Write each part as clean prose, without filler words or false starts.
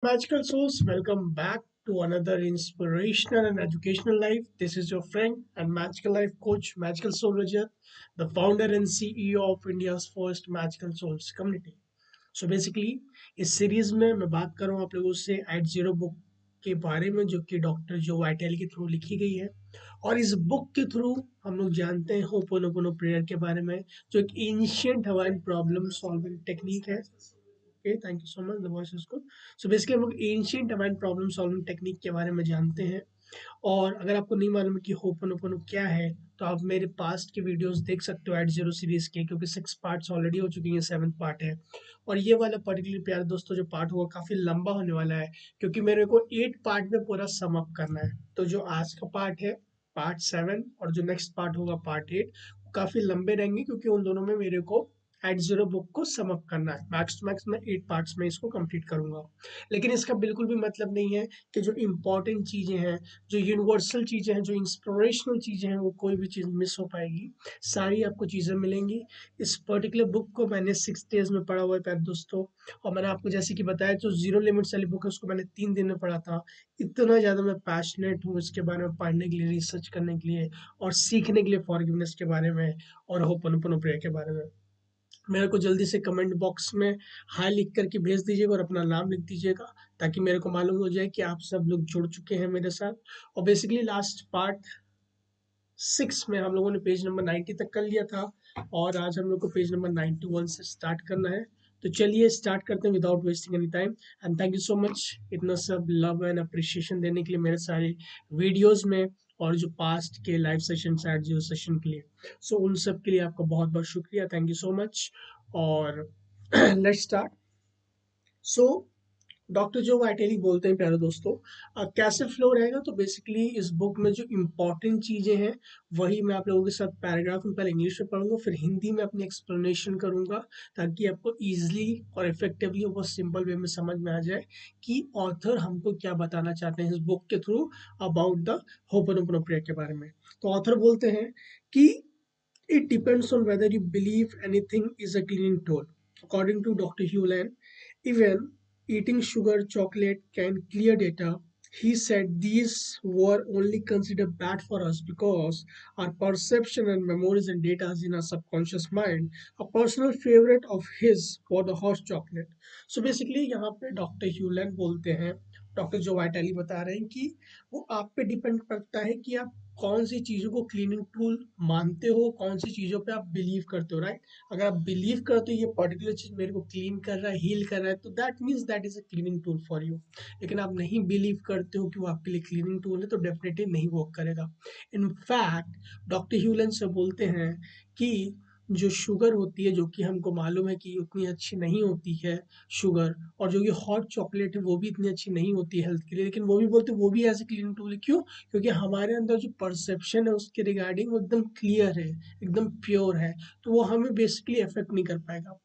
Magical souls, welcome back to another inspirational and educational life. This is your friend and magical life coach, Magical Soul Rajat, the founder and CEO of India's first Magical Souls community. So basically इस series में मैं बात कर रहा हूँ आप लोगों से एट जीरो बुक के बारे में जो कि डॉक्टर जो वाइटेल के थ्रू लिखी गई है। और इस बुक के थ्रू हम लोग जानते हैं होपोनोपोनो प्रेयर के बारे में, जो एक ancient Hawaiian problem solving technique है। Okay, thank you so much, the voice is good. So basically हम लोग ancient divine problem solving technique के बारे में जानते हैं। और अगर आपको नहीं मालूम है कि होपोनोपोनो क्या है, तो आप मेरे पास्ट के वीडियोस देख सकते हो एट जीरो सीरीज के, क्योंकि 6 पार्ट्स ऑलरेडी हो चुकी हैं, 7th पार्ट है। और ये वाला पर्टिकुलर प्यारे दोस्तों जो पार्ट होगा काफ़ी लंबा होने वाला है, क्योंकि मेरे को 8 पार्ट में पूरा सम अप करना है। तो जो आज का पार्ट है, पार्ट 7, और जो नेक्स्ट पार्ट होगा पार्ट 8, काफ़ी लंबे रहेंगे, क्योंकि उन दोनों में मेरे को एट जीरो बुक को सम अप करना है। मैक्स टू मैक्स मैं 8 पार्ट्स में इसको कंप्लीट करूंगा। लेकिन इसका बिल्कुल भी मतलब नहीं है कि जो इंपॉर्टेंट चीज़ें हैं, जो यूनिवर्सल चीज़ें हैं, जो इंस्पिरेशनल चीज़ें हैं, वो कोई भी चीज़ मिस हो पाएगी। सारी आपको चीज़ें मिलेंगी। इस पर्टिकुलर बुक को मैंने 6 डेज में पढ़ा हुआ है प्यारे दोस्तों। और मैंने आपको जैसे कि बताया, जो जीरो लिमिट्स वाली बुक है उसको मैंने 3 दिन में पढ़ा था। इतना ज़्यादा मैं पैशनेट हूँ इसके बारे में पढ़ने के लिए, रिसर्च करने के लिए और सीखने के लिए, फॉरगिवनेस के बारे में और होपनोपोनो प्रेयर के बारे में। मेरे को जल्दी से कमेंट बॉक्स में हाय लिख करके भेज दीजिएगा और अपना नाम लिख दीजिएगा, ताकि मेरे को मालूम हो जाए कि आप सब लोग जुड़ चुके हैं मेरे साथ। और बेसिकली लास्ट पार्ट 6 में हम लोगों ने पेज नंबर 90 तक कर लिया था, और आज हम लोग को पेज नंबर 91 से स्टार्ट करना है। तो चलिए स्टार्ट करते हैं without wasting any time. And thank you so much इतना सब लव एंड अप्रिशिएशन देने के लिए मेरे सारे वीडियोस में, और जो पास्ट के live session at Jio session के लिए। सो उन सब के लिए आपका बहुत बहुत शुक्रिया, थैंक यू सो मच। और लेट्स स्टार्ट। सो डॉक्टर जो वाइटेली बोलते हैं प्यारे दोस्तों, कैसे फ्लो रहेगा, तो बेसिकली इस बुक में जो इम्पोर्टेंट चीज़ें हैं वही मैं आप लोगों के साथ पैराग्राफ में पहले इंग्लिश में पढ़ूंगा, फिर हिंदी में अपनी एक्सप्लेनेशन करूंगा, ताकि आपको इजीली और इफेक्टिवली और बहुत सिंपल वे में समझ में आ जाए कि ऑथर हमको क्या बताना चाहते हैं इस बुक के थ्रू अबाउट द होपनोपोनो प्रेयर के बारे में। तो ऑथर बोलते हैं कि it depends on whether you believe anything is a cleaning tool. According to Dr. Hewland, even eating sugar chocolate can clear data. He said these were only considered bad for us because our perception and memories and data is in our subconscious mind. A personal favorite of his was the hot chocolate. So basically यहाँ पे doctor ह्यूलैंड बोलते हैं, doctor जो वाइटाली बता रहे हैं कि वो आप पे डिपेंड करता है कि आप कौन सी चीज़ों को क्लीनिंग टूल मानते हो, कौन सी चीज़ों पे आप बिलीव करते हो, राइट। अगर आप बिलीव करते हो ये पर्टिकुलर चीज़ मेरे को क्लीन कर रहा है, हील कर रहा है, तो that means that is a cleaning tool for you. लेकिन आप नहीं बिलीव करते हो कि वो आपके लिए क्लीनिंग टूल है, तो डेफिनेटली नहीं वर्क करेगा। इनफैक्ट डॉक्टर ह्यूलन से बोलते हैं कि जो शुगर होती है, जो कि हमको मालूम है कि उतनी अच्छी नहीं होती है शुगर, और जो ये हॉट चॉकलेट है वो भी इतनी अच्छी नहीं होती है हेल्थ के लिए, लेकिन वो भी बोलते हैं वो भी एज ए क्लीनिंग टूल है। क्यों? क्योंकि हमारे अंदर जो परसेप्शन है उसके रिगार्डिंग वो एकदम क्लियर है, एकदम प्योर है, तो वो हमें बेसिकली अफेक्ट नहीं कर पाएगा।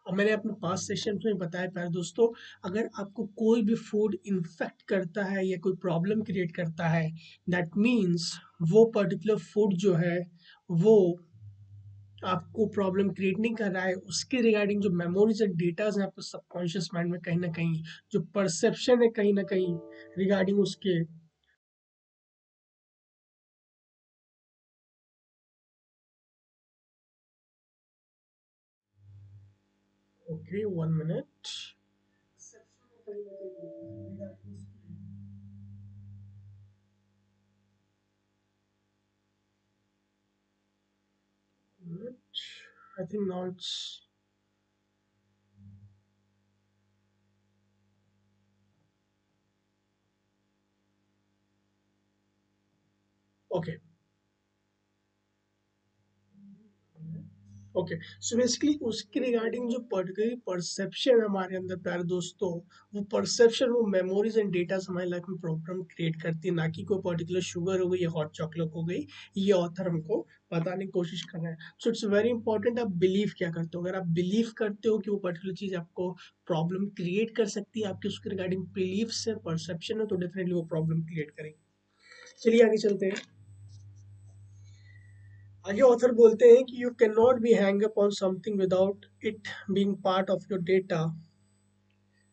और मैंने अपने पास सेशन में बताया प्यारे दोस्तों, अगर आपको कोई भी फूड इन्फेक्ट करता है या कोई प्रॉब्लम क्रिएट करता है, दैट मीन्स वो पर्टिकुलर फूड जो है वो आपको प्रॉब्लम क्रिएट नहीं कर रहा है। उसके रिगार्डिंग जो मेमोरीज एंड डेटाज हैं आपको सबकॉन्शियस माइंड में, कहीं ना कहीं जो परसेप्शन है कहीं ना कहीं रिगार्डिंग उसके। Okay, 1 minute. I think now it's okay. Okay, so basically उसके रिगार्डिंग जो पर्टिकुलर परसेप्शन है हमारे अंदर प्यारे दोस्तों, वो परसेप्शन, वो मेमोरीज एंड डेटास हमारी लाइफ में प्रॉब्लम क्रिएट करती है, ना कि कोई पर्टिकुलर शुगर हो गई या हॉट चॉकलेट हो गई। ये ऑथर हमको बताने की कोशिश कर रहे हैं। सो इट्स वेरी इंपॉर्टेंट आप बिलीव क्या करते हो। अगर आप बिलीव करते हो कि वो पर्टिकुलर चीज़ आपको प्रॉब्लम क्रिएट कर सकती है, आपके उसके रिगार्डिंग बिलीफ से परसेप्शन है, तो डेफिनेटली वो प्रॉब्लम क्रिएट करेगी। चलिए आगे चलते हैं। आगे ऑथर बोलते हैं कि you can not be hang up on something without it being part of your data.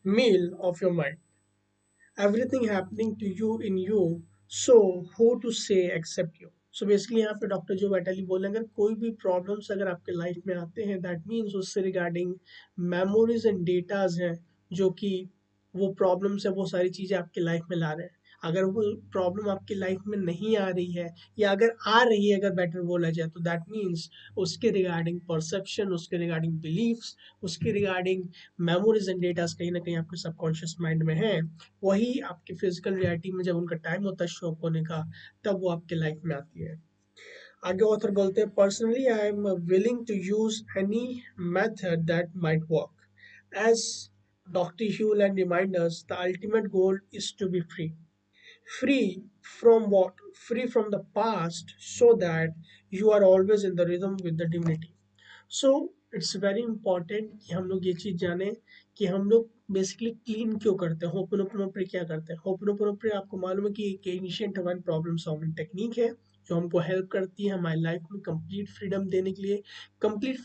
meal of your mind. Everything happening to you in you, so who to say except you. So basically यहाँ पे doctor जो वैटली बोल रहे हैं, अगर कोई भी problems अगर आपके लाइफ में आते हैं, दैट मीन्स उससे रिगार्डिंग मेमोरीज एंड डेटाज हैं, जो कि वो प्रॉब्लम्स है, वो सारी चीज़ें आपके लाइफ में ला रहे हैं. अगर वो प्रॉब्लम आपकी लाइफ में नहीं आ रही है, या अगर आ रही है, अगर बेटर बोला जाए, तो दैट मीन्स उसके रिगार्डिंग परसेप्शन, उसके रिगार्डिंग बिलीफ्स, उसके रिगार्डिंग मेमोरीज एंड डेटाज कहीं ना कहीं आपके सबकॉन्शियस माइंड में है. वही आपकी फिजिकल रियलिटी में जब उनका टाइम होता है शो अप होने का, तब वो आपके लाइफ में आती है. आगे ऑथर बोलते हैं, personally I am willing to use any method that might work. As doctor Hew Len remind us, the ultimate goal is to be free. Free from what? Free from the past, so that you are always in the rhythm with the divinity. So it's very important कि हम लोग ये चीज़ जाने कि हम लोग basically clean क्यों करते हैं. होपनोपोनो क्या करते हैं. होपनोपोनो आपको मालूम है कि एक ancient divine problem solving technique है, जो हमको हेल्प करती है हमारी लाइफ में कंप्लीट फ्रीडम देने के लिए. कंप्लीट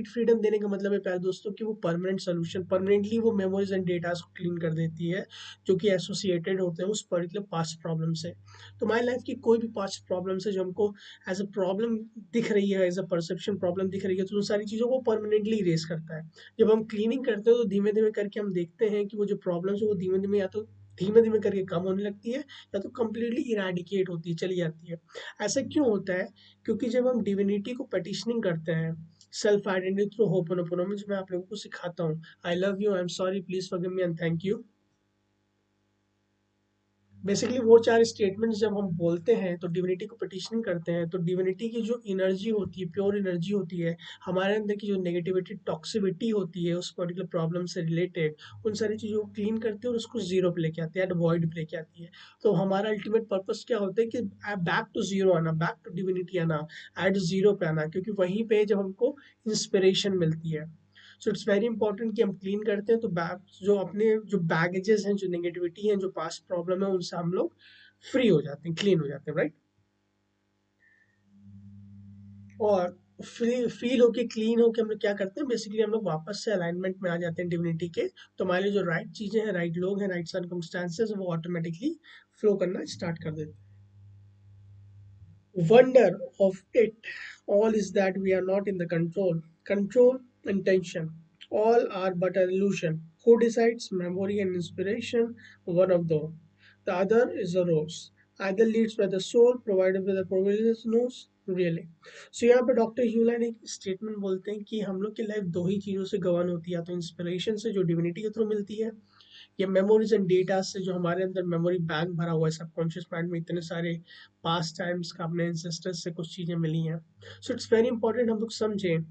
फ्रीडम देने का मतलब है प्यारे दोस्तों कि वो परमानेंट सोल्यूशन, परमानेंटली वो मेमोरीज एंड डेटास को क्लीन कर देती है, जो कि एसोसिएटेड होते हैं उस पर्टिकुलर पास्ट प्रॉब्लम से. तो हमारी लाइफ की कोई भी पास्ट प्रॉब्लम से जो हमको एज अ प्रॉब्लम दिख रही है, एज अ परसेप्शन प्रॉब्लम दिख रही है, तो उन सारी चीज़ों को परमानेंटली इरेज करता है. जब हम क्लीनिंग करते हैं, तो धीमे धीमे करके हम देखते हैं कि वो जो प्रॉब्लम्स है वो धीमे धीमे, या तो धीमे धीमे करके कम होने लगती है, या तो कम्प्लीटली इरेडिकेट होती है, चली जाती है. ऐसा क्यों होता है? क्योंकि जब हम डिविनिटी को पेटिशनिंग करते हैं सेल्फ आइडेंटिटी थ्रू होपनोपोनो में, जो मैं आप लोगों को सिखाता हूँ, आई love you, I am sorry, please forgive me and thank you. Basically वो चार स्टेटमेंट्स जब हम बोलते हैं, तो डिविनिटी को पिटिशनिंग करते हैं, तो डिविनिटी की जो एनर्जी होती है, प्योर एनर्जी होती है, हमारे अंदर की जो नेगेटिविटी, टॉक्सिविटी होती है उस पर्टिकुलर प्रॉब्लम से रिलेटेड, उन सारी चीज़ों को क्लीन करते हैं और उसको जीरो पे लेके आते हैं, एट वॉइड पे लेके आती है. तो हमारा अल्टीमेट पर्पस क्या होता है कि बैक टू जीरो आना, बैक टू डिविनिटी आना, एट जीरो पे आना, क्योंकि वहीं पे जब हमको इंस्पिरेशन मिलती है. सो इट्स वेरी इंपॉर्टेंट कि हम क्लीन करते हैं, तो जो अपने जो बैगेजेस हैं, जो नेगेटिविटी हैं, जो पास्ट प्रॉब्लम है, उनसे हम लोग फ्री हो जाते हैं, क्लीन हो जाते हैं, राइट. और फ्री फील होके, क्लीन होके हम लोग क्या करते हैं, बेसिकली हम लोग वापस से अलाइनमेंट में आ जाते हैं डिविनिटी के. तो हमारे लिए जो राइट चीज़ें हैं, राइट लोग हैं, राइट सर्कमस्टांसेस, वो ऑटोमेटिकली फ्लो करना स्टार्ट कर देते हैं. Wonder of it all is that we are not in the control and tension, all are but an illusion. Who decides? Memory and inspiration, one of them. The other is the rose, either leads by the soul provided by the providence knows. Really. So यहाँ पे doctor ह्यूलन एक statement बोलते हैं कि हम लोग की life दो ही चीज़ों से गवर्न होती है, या तो इंस्पिरेशन से जो डिविनिटी के थ्रू मिलती है, या मेमोरीज एंड डेटा से जो हमारे अंदर मेमोरी बैंक भरा हुआ है सबकॉन्शियस माइंड में, इतने सारे पास्ट टाइम्स का अपने एंसेस्टर्स से कुछ चीज़ें मिली हैं. सो इट्स वेरी इंपॉर्टेंट हम लोग समझें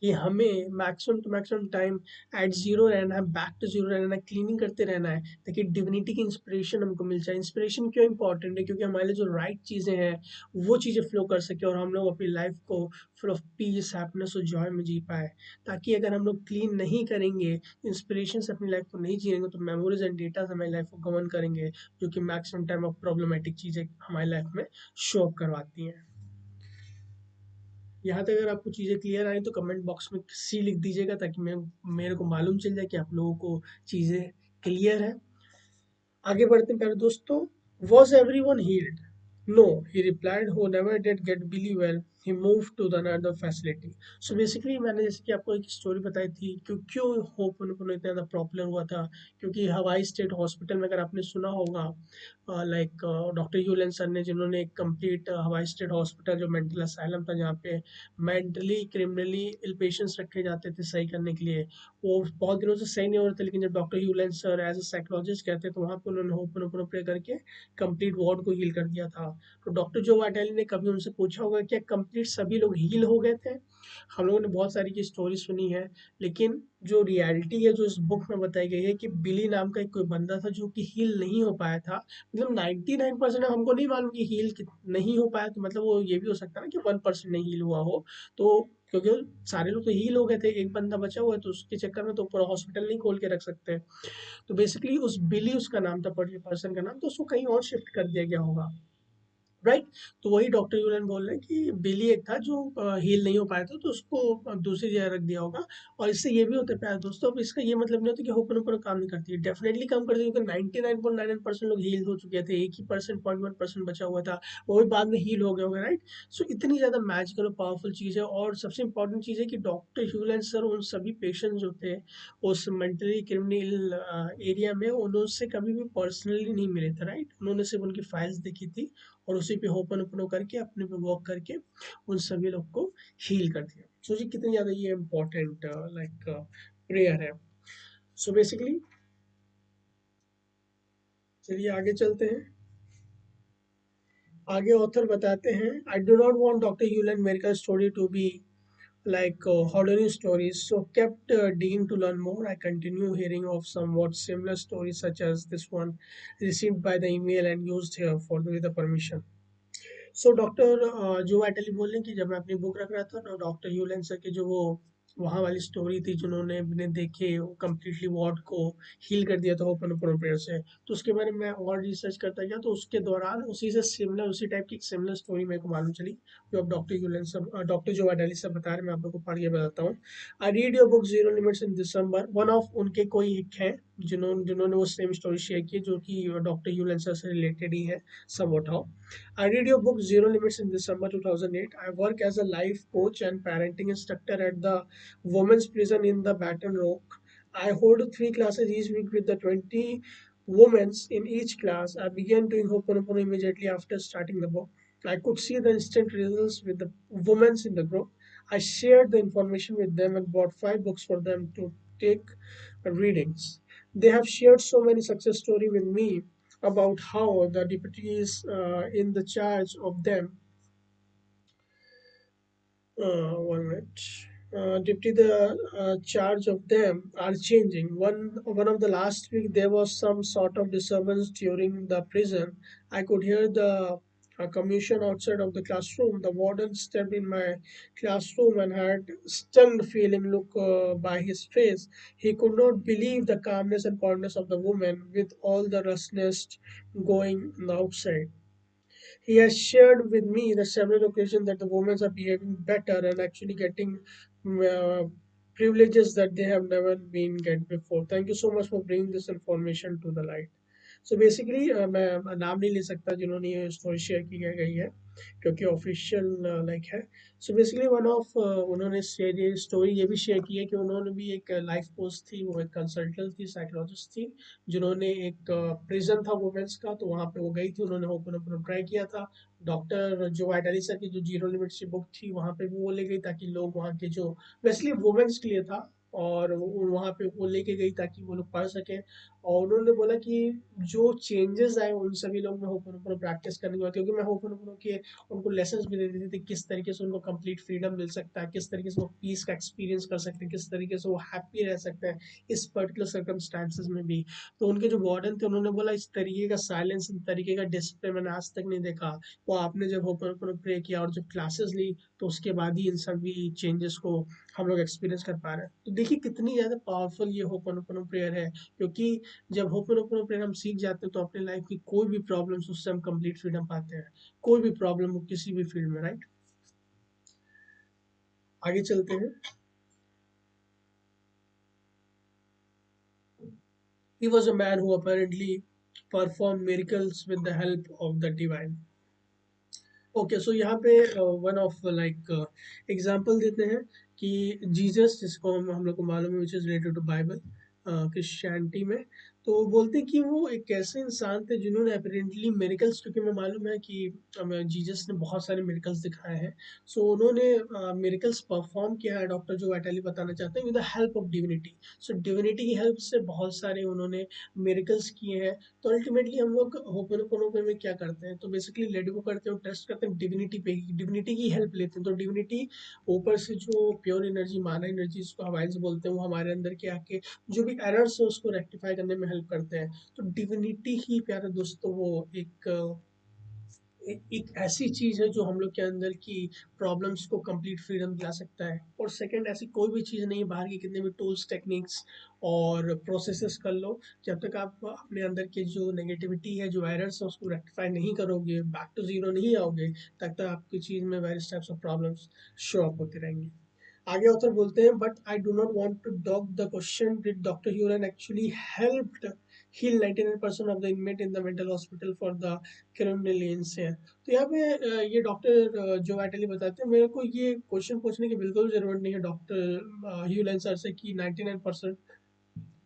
कि हमें maximum to maximum time at zero रहना है, बैक टू जीरो रहना है, क्लीनिंग करते रहना है, ताकि डिविनिटी की इंस्पिरेशन हमको मिल जाए. इंस्पिरेशन क्यों इंपॉर्टेंट है? क्योंकि हमारे लिए जो राइट चीज़ें हैं, वो चीज़ें फ्लो कर सके, और हम लोग अपनी लाइफ को फुल ऑफ पीस, हैप्पीनेस और जॉय में जी पाए. ताकि अगर हम लोग क्लीन नहीं करेंगे, इंस्पिरेशन से अपनी लाइफ को नहीं जिएंगे, तो मेमोरीज एंड डेटा हमारी लाइफ को गवर्न करेंगे, जो कि मैक्सिमम टाइम ऑफ प्रॉब्लमेटिक चीज़ें हमारी लाइफ में शो अप करवाती हैं. यहाँ तक अगर आपको चीज़ें क्लियर आई, तो कमेंट बॉक्स में सी लिख दीजिएगा, ताकि मैं मेरे को मालूम चल जाए कि आप लोगों को चीज़ें क्लियर है. आगे बढ़ते हैं प्यारे दोस्तों. Was every one healed? No, he replied, who never did get Billy well, he move to the another facility. So basically मैंने जैसे कि आपको एक स्टोरी बताई थी, क्यों होप उनको इतना ज़्यादा पॉपुलर हुआ था. क्योंकि हवाई स्टेट हॉस्पिटल में, अगर आपने सुना होगा, लाइक डॉक्टर यूलन सर ने, जिन्होंने एक कंप्लीट हवाई स्टेट हॉस्पिटल, जो मेंटल असाइलम था, जहाँ पे मेंटली क्रिमिनली इल पेशेंट्स रखे जाते थे सही करने के लिए, वो बहुत दिनों से सही नहीं हो रहे थे. लेकिन जब doctor Hew Len sir as a psychologist कहते हैं, तो वहाँ पे उन्होंने होपनोपोनो प्रे करके कंप्लीट वार्ड को हील कर दिया था. तो डॉक्टर जो वाटेली ने कभी उनसे पूछा होगा क्या कंप्लीट सभी लोग हील हो गए थे? हम लोगों ने बहुत सारी की स्टोरी सुनी है, लेकिन जो रियलिटी है, जो इस बुक में बताई गई है, कि बिली नाम का एक कोई बंदा था जो कि हील नहीं हो पाया था. मतलब 99% हमको नहीं मालूम कि नहीं हो पाया, तो मतलब वो ये भी हो सकता है ना कि 1% नहीं हील हुआ हो. तो क्योंकि सारे लोग तो हील हो गए थे, एक बंदा बचा हुआ है, तो उसके चक्कर में तो पूरा हॉस्पिटल नहीं खोल के रख सकते. तो बेसिकली उस बिली, उसका नाम था, पर्टिकुलर पर्सन का नाम, तो उसको कहीं और शिफ्ट कर दिया गया होगा. राइट। तो वही डॉक्टर यूलन बोल रहे हैं कि बिली एक था जो हील नहीं हो पाया था, तो उसको दूसरी जगह रख दिया होगा। और इससे ये भी होता है प्यारे दोस्तों, अब इसका ये मतलब नहीं होता कि होपन काम नहीं करती है, डेफिनेटली काम करती है, क्योंकि 99.99% लोग हील हो चुके थे, एक ही परसेंट 0.1% बचा हुआ था, वो भी बाद में हील हो गया होगा, राइट। सो इतनी ज़्यादा मैजिकल और पावरफुल चीज़ है। और सबसे इंपॉर्टेंट चीज़ है कि डॉक्टर ह्यूलन सर उन सभी पेशेंट जो थे उस मेंटली क्रिमिनल एरिया में, उनसे कभी भी पर्सनली नहीं मिले थे, राइट। उन्होंने सिर्फ उनकी फाइल्स देखी थी और उसी पे होपन करके अपने पे वर्क करके उन सभी लोग को हील कर दिया। सोचिए कितनी ज़्यादा ये इम्पोर्टेंट लाइक प्रेयर है। सो बेसिकली चलिए आगे चलते हैं। आगे ऑथर बताते हैं, I do not want doctor Hew Len medical story to be like horror stories, so kept digging to learn more. I continue hearing of somewhat similar stories such as this one received by the email and used here for with the permission. So doctor जो vitally बोल रहे हैं कि जब मैं अपनी book रख रहा था तो डॉक्टर यूलेन सर की जो वो वहाँ वाली स्टोरी थी जिन्होंने अपने देखे कम्प्लीटली वार्ड को हील कर दिया था ओपन ओपन प्रेयर से, तो उसके बारे में मैं और रिसर्च करता गया, तो उसके दौरान उसी से सिमिलर उसी टाइप की एक सिमिलर स्टोरी मेरे को मालूम चली, जो अब डॉक्टर यूलेन सर डॉक्टर जो वाइटली सर बता रहे हैं, मैं आप लोग को पढ़ के बताता हूँ। I read your book zero limits in December, one of उनके कोई एक है जिन्होंने जिन्होंने वो सेम स्टोरी शेयर की जो कि डॉक्टर यूलेन सर से रिलेटेड ही है सब how. I read your book Zero Limits in December 2008. I work as a life coach and parenting instructor at the women's prison in the Baton Rouge. I hold three classes each week with the 20 women in each class. I began doing Ho'oponopono immediately after starting the book. I could see the instant results with the women in the group. I shared the information with them and bought 5 books for them to take readings. They have shared so many success stories with me about how the deputies in the charge of them, 1 minute, deputy the charge of them are changing. One of the last week there was some sort of disturbance during the prison. I could hear the commotion outside of the classroom. The warden stepped in my classroom and had stunned feeling look by his face. He could not believe the calmness and calmness of the woman with all the restlessness going outside. He has shared with me the several occasions that the women are behaving better and actually getting uh, privileges that they have never been get before. Thank you so much for bringing this information to the light. So basically मैं नाम नहीं ले सकता जिन्होंने ये story share की गई है क्योंकि ऑफिशियल लाइक है। सो बेसिकली वन ऑफ उन्होंने शेयर ये स्टोरी ये भी शेयर की है कि उन्होंने भी एक लाइफ कोच थी, वो एक कंसल्टेंट थी, साइकोलॉजिस्ट थी, जिन्होंने एक प्रिजन था वुमेन्स का, तो वहाँ पे वो गई थी, उन्होंने ओपन ओपन ट्राई किया था। डॉक्टर जो वाइटाली सर की जो जीरो लिमिट की बुक थी वहाँ पे भी वो ले गई ताकि लोग वहाँ के जो बेसिकली वुमेन्स के लिए था, और वहाँ पे वो लेके गई ताकि वो लोग पढ़ सकें। और उन्होंने बोला कि जो चेंजेस आए उन सभी लोग में होपनोपोनो प्रैक्टिस करने के बाद, क्योंकि मैं होपनोपोनो के उनको लेसन्स भी दे देती थी किस तरीके से उनको कंप्लीट फ्रीडम मिल सकता है, किस तरीके से वो पीस का एक्सपीरियंस कर सकते हैं, किस तरीके से वो हैप्पी रह सकते हैं इस पर्टिकुलर सर्कमस्टांसेस में भी। तो उनके जो वार्डन थे उन्होंने बोला इस तरीके का साइलेंस, इस तरीके का डिसिप्लिन मैंने आज तक नहीं देखा। वो आपने जब होपनोपोनो प्रे किया और जब क्लासेस ली तो उसके बाद ही इन सभी चेंजेस को हम लोग एक्सपीरियंस कर पा रहे हैं। तो देखिए कितनी ज़्यादा पावरफुल ये होपनोपोनो प्रेयर है, क्योंकि जब होपनोपोनो प्रेयर हम सीख जाते हैं तो अपने लाइफ की कोई भी प्रॉब्लम्स उससे हम कंप्लीट फ्रीडम पाते हैं, कोई भी प्रॉब्लम हो किसी भी फील्ड में, राइट। आगे चलते हैं। He was a man who apparently performed miracles with the help of the divine. Okay, so यहाँ पे वन ऑफ लाइक एग्जांपल देते हैं कि जीसस जिसको हम लोग को मालूम है which is related to Bible Christianity में, तो वो बोलते हैं कि वो एक ऐसे इंसान थे जिन्होंने अपेरेंटली मेरिकल्स, क्योंकि हमें मालूम है कि जीसस ने बहुत सारे मेरिकल्स दिखाए हैं। सो उन्होंने मेरिकल्स परफॉर्म किया है, डॉक्टर जो वाइटाली बताना चाहते हैं, with the help of divinity. So divinity की हेल्प से बहुत सारे उन्होंने मेरिकल्स किए हैं। तो अल्टीमेटली हम लोग होपनोपोनो में क्या करते हैं, तो बेसिकली लेट गो करते हैं और ट्रस्ट करते हैं डिविनिटी पे, डिविनिटी की हेल्प लेते हैं। तो डिविनिटी ऊपर से जो प्योर एनर्जी, माना एनर्जी जिसको हवाइल्स बोलते हैं, वो हमारे अंदर के आके जो भी एरर्स है उसको रेक्टिफाई करने में हेल्प करते हैं। तो डिविनिटी ही प्यारे दोस्तों वो एक एक ऐसी चीज़ है जो हम लोग के अंदर की प्रॉब्लम्स को कंप्लीट फ्रीडम दिला सकता है। और सेकंड, ऐसी कोई भी चीज़ नहीं है बाहर के कितने भी टूल्स, टेक्निक्स और प्रोसेसेस कर लो, जब तक आप अपने अंदर की जो नेगेटिविटी है, जो एरर्स है, उसको रेक्टिफाई नहीं करोगे, बैक टू जीरो नहीं आओगे, तब तक आपकी चीज़ में various types of problems show up होते रहेंगे। आगे ऑथर बोलते हैं, but I do not want to dog the question, did doctor Hew Len actually helped heal 99% of the inmate in the mental hospital for the criminally insane। तो यहाँ पे ये doctor जो वाइटली बताते हैं, मेरे को ये क्वेश्चन पूछने की बिल्कुल जरूरत नहीं है डॉक्टर ह्यूलन सर से कि 99%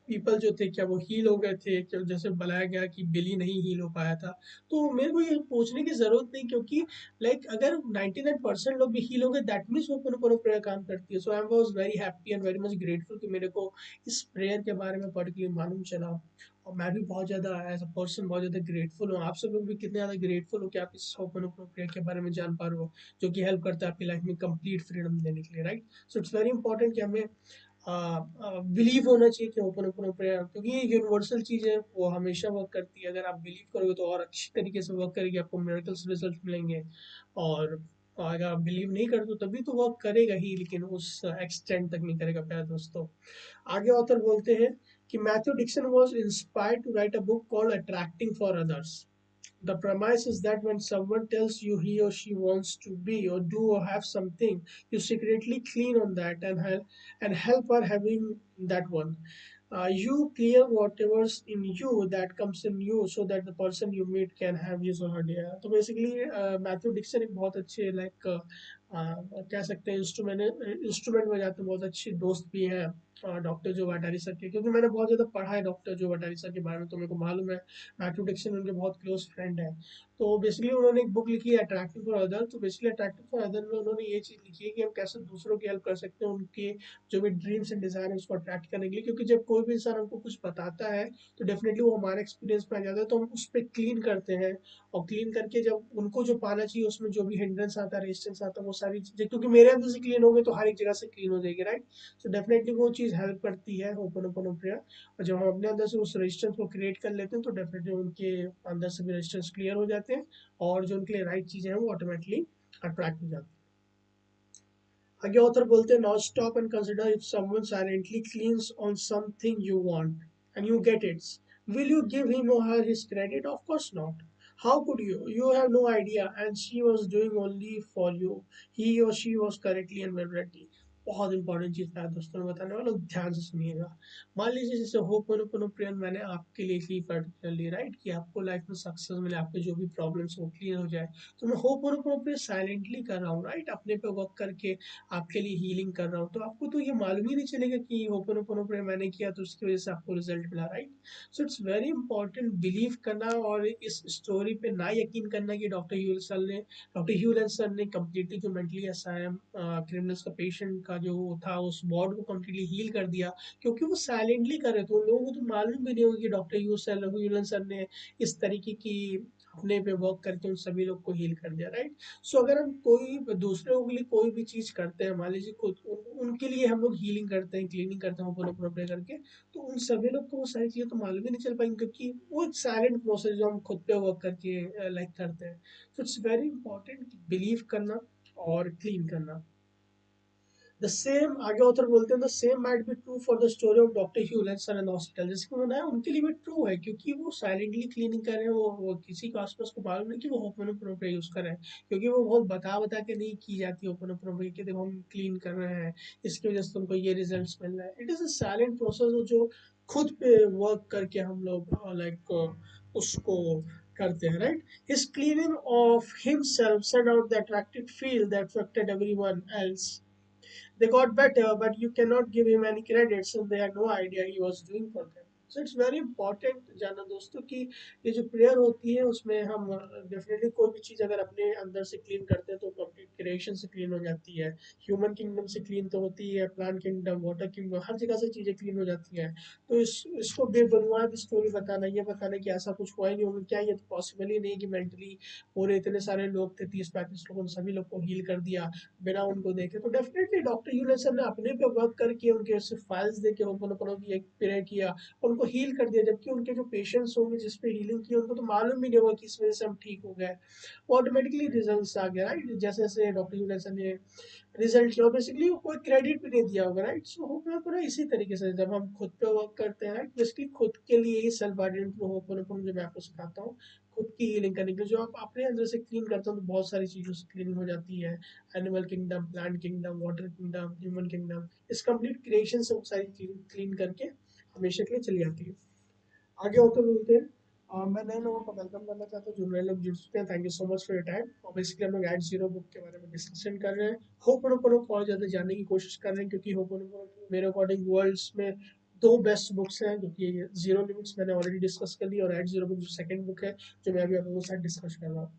पीपल जो थे क्या वो हील हो गए थे, क्या जैसे बताया गया कि बिली नहीं हील हो पाया था। तो मेरे को ये पूछने की जरूरत नहीं, क्योंकि अगर 99% लोग भी हील हो गए, दैट मीन्स वो पूरा प्रेयर काम करती है। So I was very happy and very much grateful कि मेरे को इस प्रेयर के बारे में पर्टिकुलरली मालूम चला। और मैं भी बहुत ज़्यादा एज अ पर्सन बहुत ज़्यादा ग्रेटफुल हूँ। आप सब लोग भी कितने ज़्यादा ग्रेटफुल हो कि आप इस होपनोपोनो प्रेयर के बारे में जान पा रहे हो, जो कि हेल्प करता है आपकी लाइफ में कंप्लीट फ्रीडम देने के लिए, right. So it's very important कि हमें बिलीव होना चाहिए कि ओपन ओपन प्रेयर, क्योंकि ये यूनिवर्सल चीज़ है, वो हमेशा वर्क करती है। अगर आप बिलीव करोगे तो और अच्छी तरीके से वर्क करेगी, आपको मिरेकल्स रिजल्ट मिलेंगे। और अगर आप बिलीव नहीं करते हो तभी तो वर्क करेगा ही, लेकिन उस एक्सटेंड तक नहीं करेगा प्यारे दोस्तों। आगे ऑथर बोलते हैं कि Matthew Dixon was inspired to write a book called attracting for others. The premise is that when someone tells you he or she wants to be or do or have something, you secretly clean on that and help her having that one. You clear whatever's in you that comes in you so that the person you meet can have his or her desire. तो basically Matthew Dixon एक बहुत अच्छे कह सकते हैं instrument बजाते हैं, बहुत अच्छे दोस्त भी हैं डॉक्टर जो वाटारी सर के, क्योंकि मैंने बहुत ज़्यादा पढ़ा है डॉक्टर जो वाटारी सर के बारे में, तो मेरे को मालूम है मैथ्यू डिक्सन उनके बहुत क्लोज फ्रेंड है। तो बेसिकली उन्होंने एक बुक लिखी है अट्रैक्टिव फॉर अदर। तो बेसिकली अट्रैक्टिव फॉर अदर में उन्होंने ये चीज़ लिखी है कि हम कैसे दूसरों की हेल्प कर सकते हैं उनके जो भी ड्रीम्स एंड डिजायर है उसको अट्रैक्ट करने के लिए। क्योंकि जब कोई भी इंसान हमको कुछ बताता है तो डेफिनेटली वो हमारे एक्सपीरियंस में आ जाता है, तो हम उस पर क्लीन करते हैं। और क्लीन करके जब उनको जो पाना चाहिए उसमें जो भी हिंड्रेंस आता है, रेजिस्टेंस आता है, वो सारी चीज़ें क्योंकि मेरे अंदर से क्लीन हो गए तो हर एक जगह से क्लीन हो जाएगी, राइट। सो डेफिनेटली वो चीज़ हेल्प करती है ओपन ओपन प्रेयर। और जब हम अपने अंदर से उस रेजिस्टेंस को क्रिएट कर लेते हैं तो डेफिनेटली उनके अंदर से भी रेजिस्टेंस क्लियर हो जाते हैं, और जो उनके लिए राइट चीज़ें हैं वो ऑटोमेटिकली अट्रैक्ट हो जाती है। आगे ऑथर बोलते हैं, now stop and consider, if someone silently क्लींस on something you want and you get it, will you give him or her his credit? Of course not. How could you? You have no idea, and she was doing only for you. He or she was correctly and well ready. बहुत important चीज है दोस्तों, मैं बताने वाला हूँ, ध्यान से सुनिएगा। मान लीजिए जैसे होपनोपोनो प्रेयर मैंने आपके लिए की पर्टिकुलरली, राइट, कि आपको लाइफ में सक्सेस मिले, आपके जो भी प्रॉब्लम्स हो क्लियर हो जाए। तो मैं होपनोपोनो प्रेयर साइलेंटली कर रहा हूँ, राइट, अपने पे वर्क करके आपके लिए हीलिंग कर रहा हूँ। तो आपको तो ये मालूम ही नहीं चलेगा कि होपनोपोनो प्रेयर मैंने किया तो उसकी वजह से आपको रिजल्ट मिला, right. So it's very important believe करना, और इस स्टोरी पे ना यकीन करना कि डॉक्टर ह्यूलन सर ने कम्प्लीटली जो मेंटली असाइल क्रिमिनल्स का पेशेंट का जो था उस वार्ड को कम्प्लीटली हील कर दिया, क्योंकि वो साइलेंटली कर रहे थे। उन लोगों को तो मालूम भी नहीं होगा कि डॉक्टर ह्यूलन सर ने इस तरीके की अपने पे वर्क करके उन सभी लोग को हील कर दिया, राइट। सो अगर हम कोई दूसरे लोगों के लिए कोई भी चीज़ करते हैं, मान लीजिए उनके लिए हम लोग हीलिंग करते हैं, क्लीनिंग करते हैं ऊपर ऊपर करके, तो उन सभी लोग को वो सारी चीज़ें तो मालूम ही नहीं चल पाएंगी, क्योंकि वो एक साइलेंट प्रोसेस जो हम खुद पे वर्क करके करते हैं। तो इट्स वेरी इंपॉर्टेंट बिलीव करना और क्लीन करना। द सेम आगे ऑथर बोलते हैं, the same might be true for the story of doctor Hew Len son and hospital. जैसे कि उन्होंने उनके लिए भी ट्रू है, क्योंकि वो साइलेंटली क्लीनिंग कर रहे हैं, वो किसी को आसपास को मालूम नहीं कि वो ओपन प्रोपर यूज कर रहे हैं, क्योंकि वो बहुत बता के नहीं की जाती ओपन प्रोपर कि देखो हम क्लीन कर रहे हैं, इसकी वजह से तुमको ये रिजल्ट मिल रहा है। It is a silent process जो खुद पे वर्क करके हम लोग उसको करते हैं, right. His cleaning of himself sent out the attractive field that affected everyone else. They got better, but you cannot give him any credit since they had no idea he was doing for them. So it's very important जानना दोस्तों कि ये जो prayer होती है उसमें हम definitely कोई भी चीज़ अगर अपने अंदर से क्लीन करते हैं तो कंप्लीट क्रिएशन से क्लीन हो जाती है। ह्यूमन किंगडम से क्लीन तो होती है, प्लांट किंगडम, वाटर किंगडम, हर जगह से चीज़ें क्लीन हो जाती हैं। तो इसको बेबुनियाद स्टोरी बताना, ये बताना कि ऐसा कुछ हुआ ही नहीं होगा क्या, ये तो पॉसिबल ही नहीं कि मेंटली पूरे इतने सारे लोग थे, 30-35 लोगों ने सभी लोग को हील कर दिया बिना उनको देखे। तो डेफिनेटली डॉक्टर यूनिसन ने अपने पे वर्क करके उनके फाइल्स देके उनको की एक प्रेयर किया, उनको उनको हील कर दिया, जबकि उनके जो पेशेंट्स होंगे जिस पे हीलिंग की उनको तो मालूम भी नहीं होगा कि इस वजह से हम ठीक हो गए, ऑटोमेटिकली रिजल्ट्स आ गया, राइट? जैसे जैसे डॉक्टर यूनेसन ने रिजल्ट किया, बेसिकली कोई क्रेडिट भी नहीं दिया होगा, राइट? सो होपनोपोनो इसी तरीके से जब हम खुद पे वर्क करते हैं, राइट, बेसिकली खुद के लिए ही सेल्फ आइडेंटिटी होपनोपोनो जो मैं आपको सिखाता हूँ, खुद की हीलिंग करने के लिए, जो आप अपने अंदर से क्लीन करते हो तो बहुत सारी चीज़ों से क्लीनिंग हो जाती है। Animal kingdom, plant kingdom, water kingdom, human kingdom, इस कंप्लीट क्रिएशन से वो सारी चीज़ें क्लीन करके हमेशा के लिए चली जाती है। आगे होते बोलते हैं, मैं नए लोगों को वेलकम करना चाहता हूँ, जो नए लोग जुड़ चुके हैं, thank you so much for your time. और बेसिकली हम लोग एड जीरो बुक के बारे में डिस्कशन कर रहे हैं। होपनोपोनो को और ज़्यादा जानने की कोशिश कर रहे हैं, क्योंकि होपनोपोनो मेरे अकॉर्डिंग वर्ल्ड्स में दो बेस्ट बुक्स हैं, जो कि जीरो लिमिट्स मैंने ऑलरेडी डिस्कस कर ली, और एड जीरो बुक जो सेकंड बुक है, जो मैं अभी आप लोगों के साथ डिस्कस कर रहा हूँ।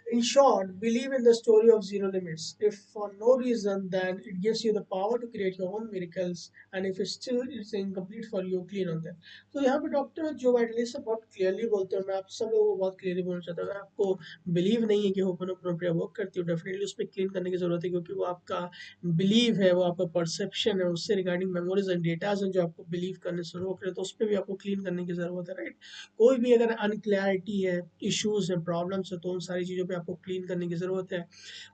In short, believe in the story of zero limits. If for no reason, then it gives you the power to create your own miracles, and if it's still it's incomplete for you, clean on them. तो यहाँ पे doctor जो vitally से बहुत clearly बोलते हैं, मैं आप सब लोगों को बहुत क्लियरली बोलना चाहता हूँ, आपको बिलीव नहीं है कि होपनोपोनो प्रक्रिया वर्क करती है, डेफिनेटली उस पर क्लीन करने की जरूरत है, क्योंकि वो आपका बिलीव है, वो आपका परसेप्शन है, उससे रिगार्डिंग मेमोरीज एंड डेटाज हैं जो आपको बिलीव करने से रोक रहे हैं, तो उस पर भी आपको क्लीन करने की जरूरत है, राइट? कोई भी अगर अनक्लैरिटी है, इश्यूज है, प्रॉब्लम्स है, तो उन सारी चीज़ों पे आपको क्लीन करने की ज़रूरत है।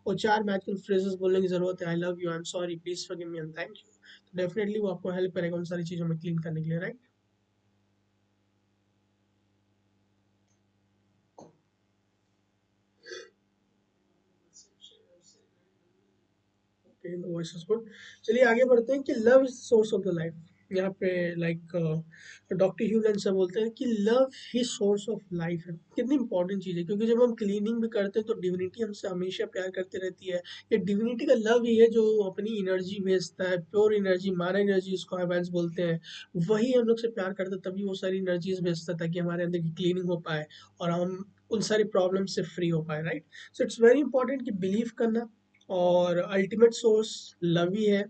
और चार मैजिकल फ्रेजेस बोलने की ज़रूरत है, आई love you, I am sorry, please forgive me and thank you. तो डेफिनेटली वो आपको हेल्प करेगा उन सारी चीज़ों में क्लीन करने के लिए, right? Okay, the voice is good. चलिए आगे बढ़ते हैं कि love is source of the life. यहाँ पे लाइक डॉक्टर ह्यू लेंस बोलते हैं कि love he source of life है। कितनी इंपॉर्टेंट चीज़ है, क्योंकि जब हम क्लीनिंग भी करते हैं तो डिविनिटी हमसे हमेशा प्यार करती रहती है। ये डिविनिटी का लव ही है जो अपनी एनर्जी भेजता है, प्योर एनर्जी, माना एनर्जी इसको हेवेंस बोलते हैं। वही हम लोग से प्यार करता है, तभी वो सारी एनर्जीज भेजता है, ताकि हमारे अंदर की क्लीनिंग हो पाए और हम उन सारी प्रॉब्लम से फ्री हो पाए, right? So it's very important कि बिलीव करना, और अल्टीमेट सोर्स लव ही है।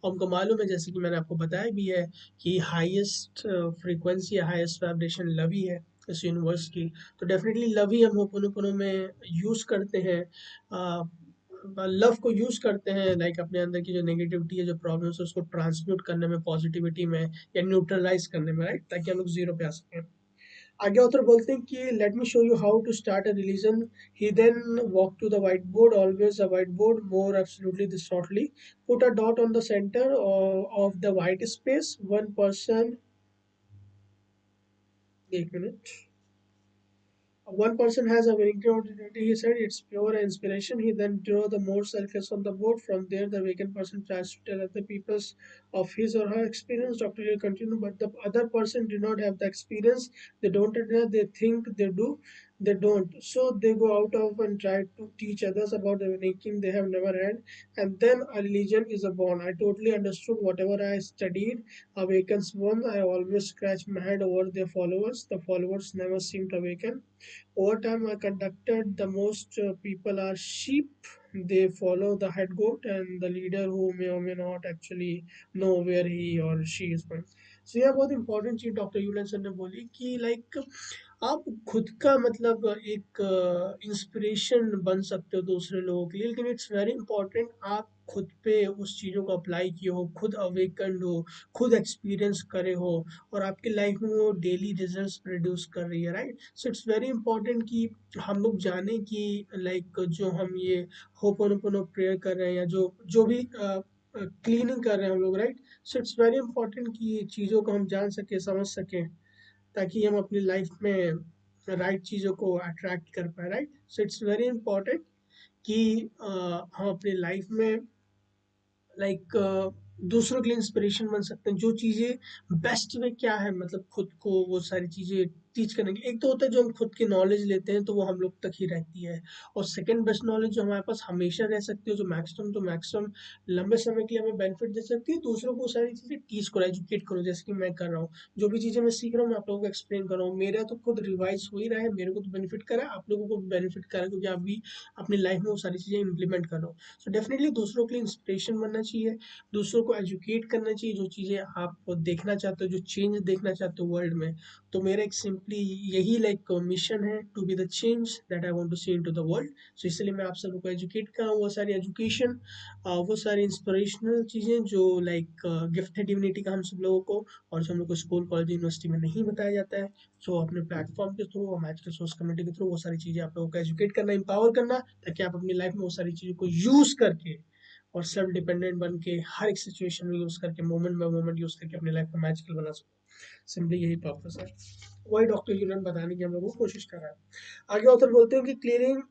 और हमको मालूम है, जैसे कि मैंने आपको बताया भी है, कि हाईएस्ट फ्रीक्वेंसी या हाईएस्ट वाइब्रेशन लव ही है इस यूनिवर्स की। तो डेफिनेटली लव ही हम होपोनोपोनो में यूज़ करते हैं, लव को यूज़ करते हैं, लाइक अपने अंदर की जो नेगेटिविटी है, जो प्रॉब्लम्स है, उसको ट्रांसम्यूट करने में, पॉजिटिविटी में, या न्यूट्रलाइज करने में, राइट, ताकि हम लोग जीरो पे आ सकें। आगे ऑथर बोलते हैं कि let me show you how to start a religion. He then walk to the whiteboard, always a whiteboard, more absolutely this shortly, put a dot on the centre of the white space, one person, एक मिनट, one person has a very good identity, he said it's pure inspiration. He then drew the more circles on the board. From there, the vacant person tries to tell other people of his or her experience. Dr. Hill continued, but the other person did not have the experience. They don't know, they think they do, they don't. So they go out of and try to teach others about the making they have never had. And then a religion is born. I totally understood whatever I studied. Awakens one. I always scratch my head over their followers. The followers never seem to awaken. Over time, I conducted the most people are sheep. They follow the head goat and the leader who may or may not actually know where he or she is going. So यह बहुत important चीज doctor Hew Len sir ने बोली कि like आप खुद का मतलब एक इंस्पिरेशन बन सकते हो दूसरे लोगों के लिए, लेकिन इट्स वेरी इंपॉर्टेंट आप खुद पे उस चीज़ों को अप्लाई किए हो, खुद अवेकन्ड हो, खुद एक्सपीरियंस करे हो, और आपकी लाइफ में वो डेली रिजल्ट्स प्रोड्यूस कर रही है, right? So it's very important कि हम लोग जाने कि लाइक जो हम ये होपोनोपोनो प्रेयर कर रहे हैं, या जो जो भी क्लीनिंग कर रहे हैं हम लोग, right? So it's very important कि ये चीज़ों को हम जान सके, समझ सकें, ताकि हम अपनी लाइफ में राइट चीज़ों को अट्रैक्ट कर पाए, right? So it's very important कि हम अपनी लाइफ में लाइक दूसरों के लिए इंस्पिरेशन बन सकते हैं। जो चीज़ें बेस्ट में क्या है, मतलब खुद को वो सारी चीज़ें टीच करने के लिए, एक तो होता है जो हम खुद की नॉलेज लेते हैं तो वो हम लोग तक ही रहती है, और सेकंड बेस्ट नॉलेज जो हमारे पास हमेशा रह सकती है, जो मैक्सिमम तो मैक्सिमम लंबे समय के लिए हमें बेनिफिट दे सकती है, दूसरों को वो सारी चीज़ें टीच करो, एजुकेट करो, जैसे कि मैं कर रहा हूँ। जो भी चीज़ें मैं सीख रहा हूँ, मैं आप लोगों को एक्सप्लेन कर रहा हूँ, मेरा तो खुद रिवाइज हो ही रहा है, मेरे को तो बेनिफिट करा है, आप लोगों को भी बेनिफिट करा है, क्योंकि आप भी अपनी लाइफ में वो सारी चीज़ें इंप्लीमेंट कर रहे हो। सो डेफिनेटली दूसरों के लिए इंस्पिरेशन बनना चाहिए, दूसरों को एजुकेट करना चाहिए, जो चीज़ें आप देखना चाहते हो, जो चेंज देखना चाहते हो वर्ल्ड में। तो मेरा एक अल्टीमेटली यही लाइक मिशन है, to be the change that I want to see into the world. So इसलिए मैं आप सबको को एजुकेट कर रहा हूँ। वो सारी एजुकेशन, वो सारी इंस्पिरेशनल चीज़ें जो लाइक गिफ्ट है डिविनिटी का हम सब लोगों को, और जो हम लोग को स्कूल कॉलेज यूनिवर्सिटी में नहीं बताया जाता है। सो अपने प्लेटफॉर्म के थ्रू और मैजिकल सोर्स कम्युनिटी के थ्रू वो सारी चीज़ें आप लोगों को एजुकेट करना, एम्पावर करना, ताकि आप अपनी लाइफ में वो सारी चीज़ों को यूज़ करके और सेल्फ डिपेंडेंट बन के हर एक सिचुएशन में यूज़ करके, मोमेंट बाय मोमेंट यूज़ करके अपनी लाइफ को मैजिकल बना सको। सिंपली यही पर्पस है, वही डॉक्टर यूनान बताने की हम लोग को कोशिश कर रहा है। आगे ऑथर बोलते हैं कि clearing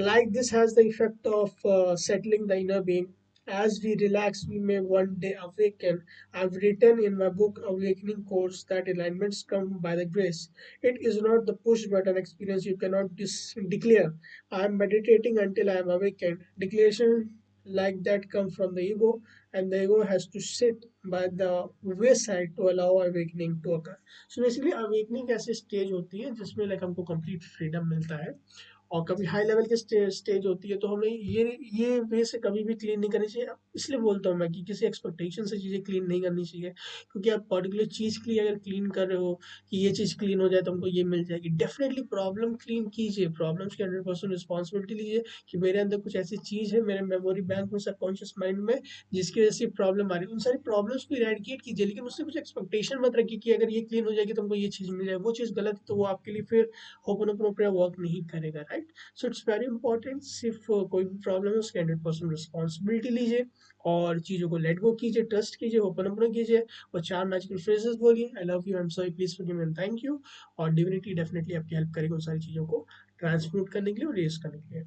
like this has the effect of settling the inner being. As we relax, we may one day awaken. I've written in my book Awakening Course that alignments come by the grace. It is not the push button experience you cannot declare. I am meditating until I am awakened. Declaration like that come from the ego, and the ego has to sit by the wayside to allow awakening to occur. So basically awakening ऐसी stage होती है जिसमें like हमको complete freedom मिलता है, और कभी high level की स्टेज होती है, तो हमें ये वे से कभी भी क्लीन नहीं करनी चाहिए। इसलिए बोलता हूँ मैं कि किसी एक्सपेक्टेशन से चीज़ें क्लीन नहीं करनी चाहिए, क्योंकि आप पर्टिकुलर चीज़ के लिए अगर क्लीन कर रहे हो कि ये चीज़ क्लीन हो जाए तो हमको ये मिल जाएगी, डेफिनेटली प्रॉब्लम क्लीन कीजिए, प्रॉब्लम्स की 100% रिस्पॉन्सिबिलिटी लीजिए कि मेरे अंदर कुछ ऐसी चीज़ है मेरे मेमोरी बैंक में, सबकॉन्शियस माइंड में, जिसकी वजह से प्रॉब्लम आ रही है। उन सारी प्रॉब्लम्स को इरेडिकेट कीजिए, लेकिन उससे कुछ एक्सपेक्टेशन मत रखिए कि अगर ये क्लीन हो जाएगी तो हमको ये चीज़ मिल जाए। वो चीज़ गलत है, तो वो आपके लिए फिर होपन प्रेयर वर्क नहीं करेगा, right. So it's very important, सिर्फ कोई भी प्रॉब्लम है उसकी 100% रिस्पॉन्सिबिलिटी लीजिए और चीज़ों को लेट गो कीजिए, ट्रस्ट कीजिए, ओपन अप कीजिए, और 4 मैजिकल फ्रेजेस बोलिए, आई love you, I am sorry, please forgive me and thank you. और डिविनिटी डेफिनेटली आपकी हेल्प करेगी उन सारी चीज़ों को ट्रांसम्यूट करने के लिए और रेज करने के लिए।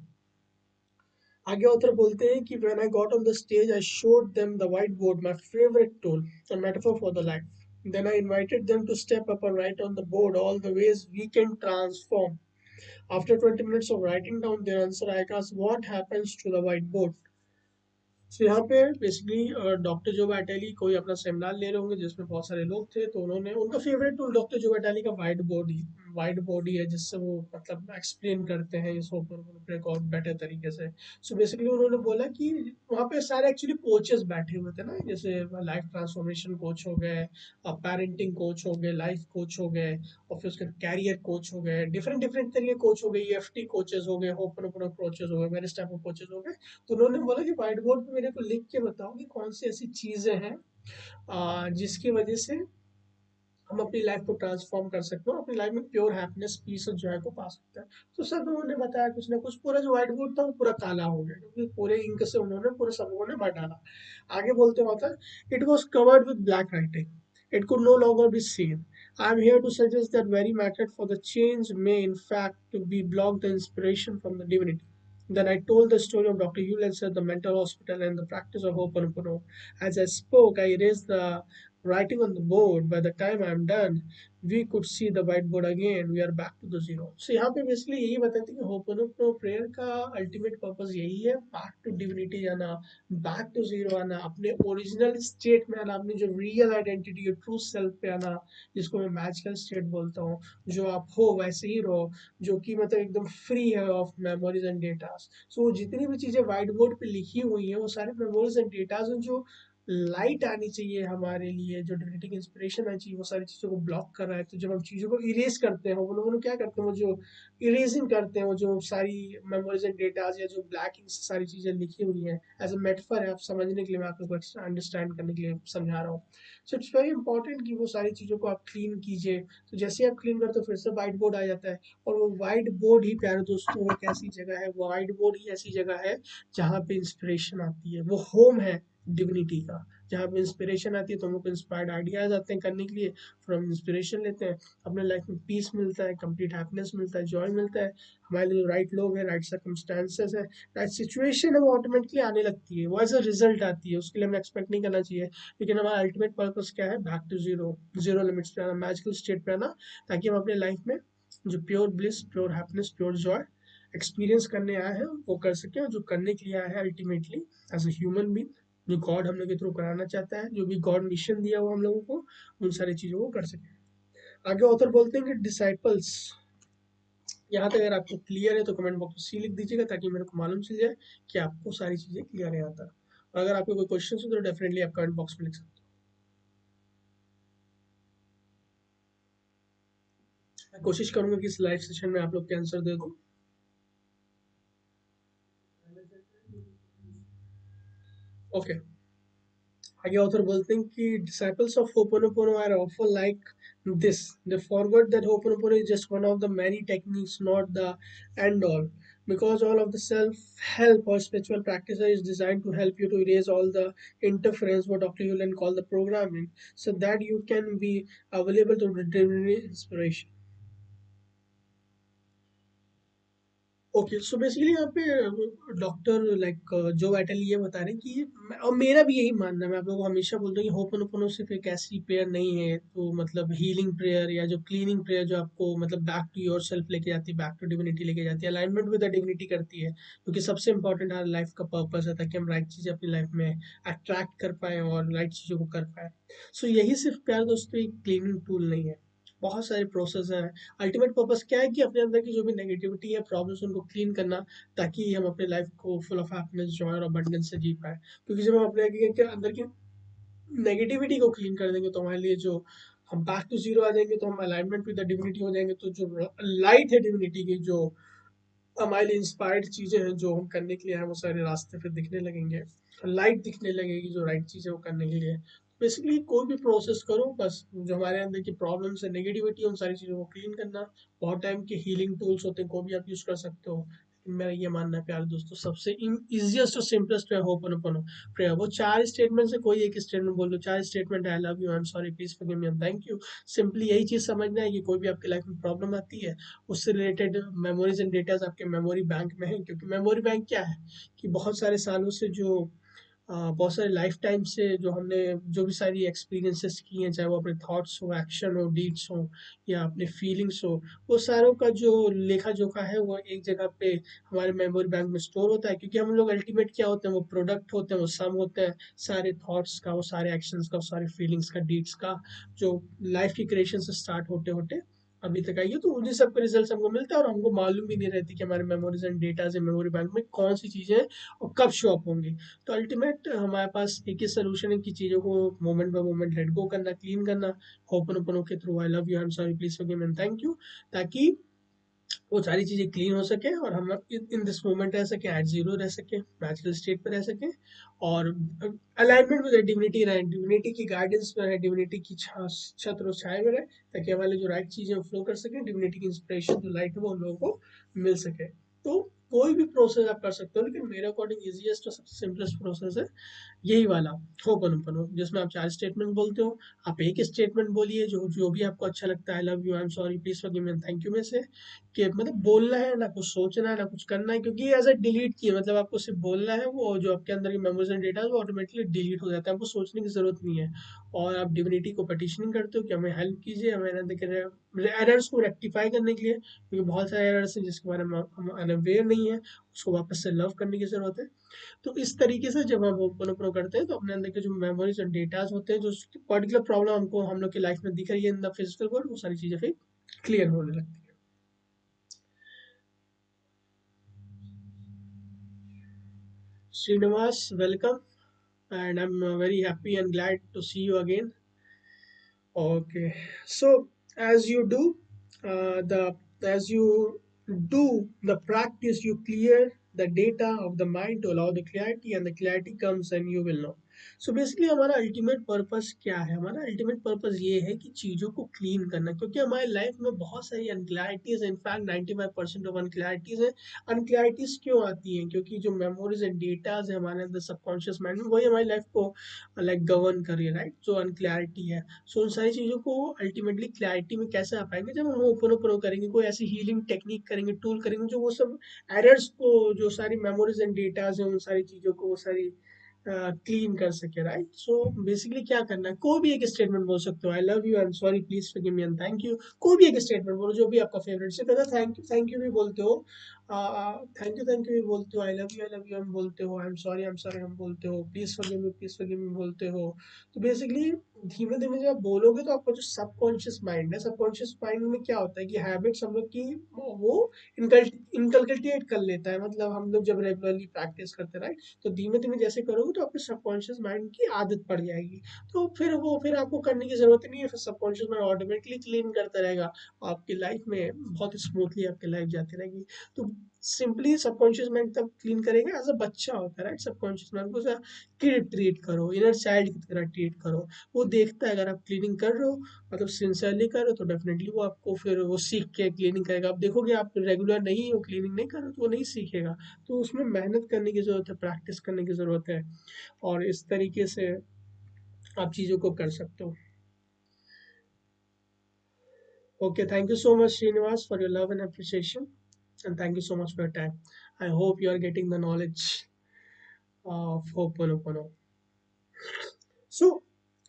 आगे ऑथर बोलते हैं कि when I got on the stage I showed them the white board, my favourite tool, a metaphor for the life. Then I invited them to step up and write on the board all the ways we can transform. After 20 minutes of writing down their answer, I asked, what happens to the whiteboard? So यहाँ पे basically doctor जो बैटाली कोई अपना seminar ले रहे होंगे जिसमें बहुत सारे लोग थे, तो उन्होंने उनका फेवरेट टूल डॉक्टर जो बैटाली का वाइट बोर्ड ही है, जिससे वो मतलब एक्सप्लेन करते हैं इस ऊपर एक और बेटर तरीके से। सो बेसिकली उन्होंने बोला कि वहाँ पे सारे एक्चुअली कोचेस बैठे हुए थे ना, जैसे लाइफ ट्रांसफॉर्मेशन कोच हो गए, पेरेंटिंग कोच हो गए, लाइफ कोच हो गए, और फिर उसके कैरियर कोच हो गए, डिफरेंट डिफरेंट तरीके कोच हो गए, ईएफटी कोचेस हो गए, होपन कोचेस हो गए, वेरियस टाइप ऑफ कोचेस हो गए। तो उन्होंने बोला कि व्हाइट बोर्ड पे मेरे को लिख के बताओ कि कौन सी ऐसी चीजें हैं जिसकी वजह से हम अपनी लाइफ को ट्रांसफॉर्म कर सकते हो, अपनी लाइफ में प्योर हैप्पीनेस, पीस और जॉय को पा सकते हैं। तो सब लोगों ने बताया कुछ ना कुछ, पूरा जो व्हाइट बोर्ड था वो पूरा काला हो गया, क्योंकि पूरे इंक से उन्होंने पूरे सब लोगों ने भर डाला। आगे बोलते हुआ, it was covered with black writing, it could no longer be seen. I am here to suggest that very method for the change may in fact be block the inspiration from the divinity. Then I told the story of Dr. Hewlett at the mental hospital and the practice of Ho'oponopono. As I spoke, I erased the writing on the board. By the time I'm done, we could see the whiteboard again. We are back to the zero. So यहाँ पे basically यही बताते हैं कि होपनोपनो prayer का ultimate purpose यही है, back to divinity जाना, बैक टू जीरो आना, अपने ओरिजिनल स्टेट में आना, अपनी जो रियल आइडेंटिटी है, ट्रू सेल्फ पे आना, जिसको मैं मैजिकल स्टेट बोलता हूँ। जो आप हो वैसे ही रहो, जो कि मतलब एकदम फ्री है ऑफ मेमोरीज एंड डेटास। सो जितनी भी चीज़ें व्हाइट बोर्ड पे लिखी हुई हैं वो सारे मेमोरीज एंड डेटास हैं, जो लाइट आनी चाहिए हमारे लिए, जो डिविनिटी की इंस्पिरेशन आनी चाहिए, वो सारी चीज़ों को ब्लॉक कर रहा है। तो जब हम चीज़ों को इरेज करते हैं, वो लोगों क्या करते हैं, वो जो इरेजिंग करते हैं, वो जो सारी मेमोरीज एंड डेटाज या जो ब्लैक इंक से सारी चीज़ें लिखी हुई हैं, एज अ मेटाफर है, आप समझने के लिए, मैं आप लोगों को अंडरस्टैंड करने के लिए समझा रहा हूँ। सो इट्स वेरी इंपॉर्टेंट कि वो सारी चीज़ों को आप क्लीन कीजिए। तो जैसे ही आप क्लीन करते हो फिर से व्हाइट बोर्ड आ जाता है, और वो व्हाइट बोर्ड ही प्यारे दोस्तों एक ऐसी जगह है, वो व्हाइट बोर्ड ही ऐसी जगह है जहाँ पे इंस्पिरेशन आती है, वो होम है डिविनिटी का, जहाँ पे इंस्पिरेशन आती है तो हम लोग को इंस्पायर्ड आइडियाज आते हैं करने के लिए, फिर हम इंस्पिरेशन लेते हैं, अपने लाइफ में पीस मिलता है, कंप्लीट हैप्पीनेस मिलता है, जॉय मिलता है। हमारे लिए जो राइट लोग हैं, राइट सर्कमस्टांसेस है, राइट सिचुएशन है, वो ऑटोमेटिकली आने लगती है, वो एज अ रिजल्ट आती है, उसके लिए हमें एक्सपेक्ट नहीं करना चाहिए। लेकिन हमारा अल्टीमेट पर्पस क्या है, back to zero, zero limits पे आना, मैजिकल स्टेट पे आना, ताकि हम अपने लाइफ में जो pure bliss, pure happiness, pure Joy experience करने आए हैं वो कर सकें, और जो करने के लिए आए हैं ultimately as a human being, जो गॉड हम लोग के थ्रू कराना चाहता है, जो भी गॉड मिशन दिया हुआ हम लोगों को, उन सारी चीज़ों को कर सके। आगे ऑथर बोलते हैं कि डिसाइपल्स, यहाँ तक अगर आपको क्लियर है तो कमेंट बॉक्स में सी लिख दीजिएगा, ताकि मेरे को मालूम चल जाए कि आपको सारी चीज़ें क्लियर है यहाँ तक। और अगर आपको कोई क्वेश्चन हो तो डेफिनेटली आप कमेंट बॉक्स में लिख सकते मैं कोशिश करूंगा कि इस लाइव सेशन में आप लोग के आंसर दे दूं। ओके, आगे ऑथर बोलते हैं कि disciples of Ho'oponopono are often like this. They forgot that Ho'oponopono is just one of the many techniques, not the end all. Because all of the self-help or spiritual practice is designed to help you to erase all the interference, what Dr. Hewlett called the programming, so that you can be available to retrieve inspiration. Okay, so basically यहाँ पे doctor like जो vital ये बता रहे हैं कि और मेरा भी यही मानना है, मैं आप लोगों को हमेशा बोलता हूँ कि होपनोपोनो सिर्फ एक ऐसी प्रेयर नहीं है, तो मतलब हीलिंग प्रेयर या जो क्लीनिंग प्रेयर जो आपको मतलब बैक टू योर सेल्फ लेके जाती है, बैक टू डिविनिटी लेके जाती है, अलाइनमेंट विद द डिविनिटी करती है, क्योंकि सबसे इंपॉर्टेंट हमारी लाइफ का पर्पस है, ताकि हम राइट चीज़ें अपनी लाइफ में अट्रैक्ट कर पाएँ और राइट चीज़ों को कर पाएँ। सो यही सिर्फ प्यार दोस्तों एक क्लीनिंग टूल नहीं है, बहुत सारे प्रोसेस हैं। अल्टीमेट पर्पस क्या है कि अपने अंदर की जो भी नेगेटिविटी है, प्रॉब्लम्स, उनको क्लीन करना, ताकि हम अपने लाइफ को फुल ऑफ हैप्पीनेस, जॉय और अबंडेंस से जी पाए। क्योंकि जब हम अपने अंदर की नेगेटिविटी को क्लीन कर देंगे तो हमारे लिए जो हम बैक टू जीरो आ जाएंगे, तो हम अलाइनमेंट विद द डिविनिटी हो जाएंगे, तो जो लाइट है डिविनिटी की, जो हमारे लिए इंस्पायर्ड चीजें हैं जो हम करने के लिए हैं, वो सारे रास्ते फिर दिखने लगेंगे, लाइट दिखने लगेगी जो राइट चीजें वो करने के लिए। बेसिकली कोई भी प्रोसेस करो, बस जो हमारे अंदर की प्रॉब्लम्स है, नेगेटिविटी, उन सारी चीज़ों को क्लीन करना। बहुत टाइम के हीलिंग टूल्स होते हैं, को भी आप यूज़ कर सकते हो। मेरा ये मानना है प्यारे दोस्तों, सबसे इजिएस्ट और सिंपलेस्ट है होपनोपोनो प्रेयर। वो 4 स्टेटमेंट से कोई एक स्टेटमेंट बोल दो, 4 स्टेटमेंट है, आई love you, I am sorry, please forgive me and thank you. Simply यही चीज़ समझना है कि कोई भी आपकी लाइफ में प्रॉब्लम आती है, उससे रिलेटेड मेमोरीज एंड डेटाज आपके मेमोरी बैंक में है। क्योंकि मेमोरी बैंक क्या है कि बहुत सारे सालों से जो बहुत सारे लाइफ टाइम से जो हमने जो भी सारी एक्सपीरियंसेस किए हैं, चाहे वो अपने थॉट्स हो, एक्शन हो, डीड्स हो, या अपने फीलिंग्स हो, वो सारों का जो लेखा जोखा है वो एक जगह पे हमारे मेमोरी बैंक में स्टोर होता है। क्योंकि हम लोग अल्टीमेट क्या होते हैं, वो प्रोडक्ट होते हैं, वो सम होते हैं सारे थॉट्स का, वो सारे एक्शंस का, वो सारे फीलिंग्स का, डीड्स का, जो लाइफ की क्रिएशन से स्टार्ट होते होते अभी तक आई है। तो उन्हीं सब के रिजल्ट हमको मिलता है, और हमको मालूम भी नहीं रहती कि हमारे memories and datas memory bank में कौन सी चीज़ें और कब शो अप होंगी। तो अल्टीमेट हमारे पास एक ही सोल्यूशन है कि चीज़ों को moment bye moment let go करना, क्लीन करना, होपनोपोनो के through, I love you, I am sorry, please forgive me and thank you, ताकि वो सारी चीज़ें क्लीन हो सके और हम इन दिस मोमेंट रह सके, एट जीरो रह सके, नेचुरल स्टेट पे रह सके, और अलाइनमेंट विद डिविनिटी रहे, डिविनिटी की गाइडेंस में रहे, डिविनिटी की छत्र और छाया में रहे, ताकि हमारे जो राइट चीज़ें फ्लो कर सके, डिविनिटी की इंस्पिरेशन जो लाइट है वो उन लोगों को मिल सके। तो कोई भी प्रोसेस आप कर सकते हो, लेकिन मेरे अकॉर्डिंग इजीएस्ट और सबसे सिंपलेस्ट प्रोसेस है यही वाला होपनोपोनो, जिसमें आप 4 स्टेटमेंट बोलते हो। आप एक स्टेटमेंट बोलिए जो जो भी आपको अच्छा लगता है, आई love you, I am sorry, please forgive me and thank you में से, कि मतलब बोलना है, ना कुछ सोचना है, ना कुछ करना है, क्योंकि ये ऐसा डिलीट किए, मतलब आपको सिर्फ बोलना है, वो जो आपके अंदर की मेमोरीज एंड डेटा है वो ऑटोमेटिकली डिलीट हो जाता है, आपको सोचने की जरूरत नहीं है। और आप डिविनिटी को पटिशनिंग करते हो कि हमें हेल्प कीजिए, हमें एरर्स को रेक्टिफाई करने के लिए, क्योंकि बहुत सारे एरर्स हैं जिसके बारे में हम अनअवेयर नहीं है, उसको वापस से लव करने की जरूरत है। तो इस तरीके से जब हम ओपन अप करते हैं, तो अपने अंदर के जो मेमोरीज एंड डेटाज होते हैं, जो पर्टिकुलर प्रॉब्लम हमको हम लोग की लाइफ में दिख रही है इन द फिजिकल वर्ल्ड, वो सारी चीजें फिर क्लियर होने लगती है। Srinivas, welcome, and I'm very happy and glad to see you again. Okay, so as you do the as you do the practice, you clear the data of the mind to allow the clarity, and the clarity comes and you will know. So basically हमारा ultimate purpose क्या है? हमारा ultimate purpose ये है कि चीज़ों को clean करना, क्योंकि हमारी लाइफ में बहुत सारी अनक्लैरिटीज, इनफैक्ट 95% ऑफ अनक्लैरिटीज है। अनक्लैरिटीज क्यों आती हैं? क्योंकि जो मेमोरीज एंड डेटाज है हमारे अंदर सबकॉन्शियस माइंड में, वही हमारी लाइफ को लाइक गवर्न कर रही है, राइट? जो अनक्लैरिटी है, सो उन सारी चीज़ों को अल्टीमेटली क्लैरिटी में कैसे आ पाएंगे? जब हम ओपन ओपन करेंगे, कोई ऐसी हीलिंग टेक्निक करेंगे, टूल करेंगे, जो वो सब एरर्स को, जो सारी मेमोरीज एंड डेटाज हैं, उन सारी चीज़ों को वो सारी क्लीन कर सके, राइट? सो बेसिकली क्या करना है, कोई भी एक स्टेटमेंट बोल सकते हो, I love you, I am sorry, please forgive me and thank you. कोई भी एक स्टेटमेंट बोलो जो भी आपका फेवरेट से, कहता थैंक यू भी बोलते हो, थैंक यू भी बोलते हो, आई लव यू हम बोलते हो, आई एम सॉरी हम बोलते हो, प्लीज फॉरगिव मी बोलते हो। तो बेसिकली धीमे धीमे जब आप बोलोगे तो आपका जो सबकॉन्शियस माइंड है, सबकॉन्शियस माइंड में क्या होता है कि हैबिट्स हम लोग की वो इनकलकेट कर लेता है। मतलब हम लोग जब रेगुलरली प्रैक्टिस करते हैं, राइट, तो धीमे धीमे जैसे करोगे तो आपके सबकॉन्शियस माइंड की आदत पड़ जाएगी। तो फिर आपको करने की जरूरत ही नहीं है, फिर सबकॉन्शियस माइंड ऑटोमेटिकली क्लीन करता रहेगा। आपकी लाइफ में बहुत स्मूथली आपकी लाइफ जाती रहेगी। तो सिंपली सबकॉन्शियस माइंड तब क्लीन करेगा एज अ बच्चा होता है, राइट। सबकॉन्शियस माइंड को किड ट्रीट करो, इनर चाइल्ड की तरह ट्रीट करो। वो देखता है अगर आप क्लीनिंग कर रहे हो, मतलब सिंसियरली कर रहे हो, तो डेफिनेटली वो आपको फिर वो सीख के क्लीनिंग करेगा। आप देखोगे आप रेगुलर नहीं हो, क्लीनिंग नहीं कर रहे हो, तो वो नहीं सीखेगा। तो उसमें मेहनत करने की ज़रूरत है, प्रैक्टिस करने की ज़रूरत है, और इस तरीके से आप चीज़ों को कर सकते हो। Okay, thank you so much Srinivas for your love and appreciation, and thank you so much for your time. I hope you are getting the knowledge of Ho'oponopono. So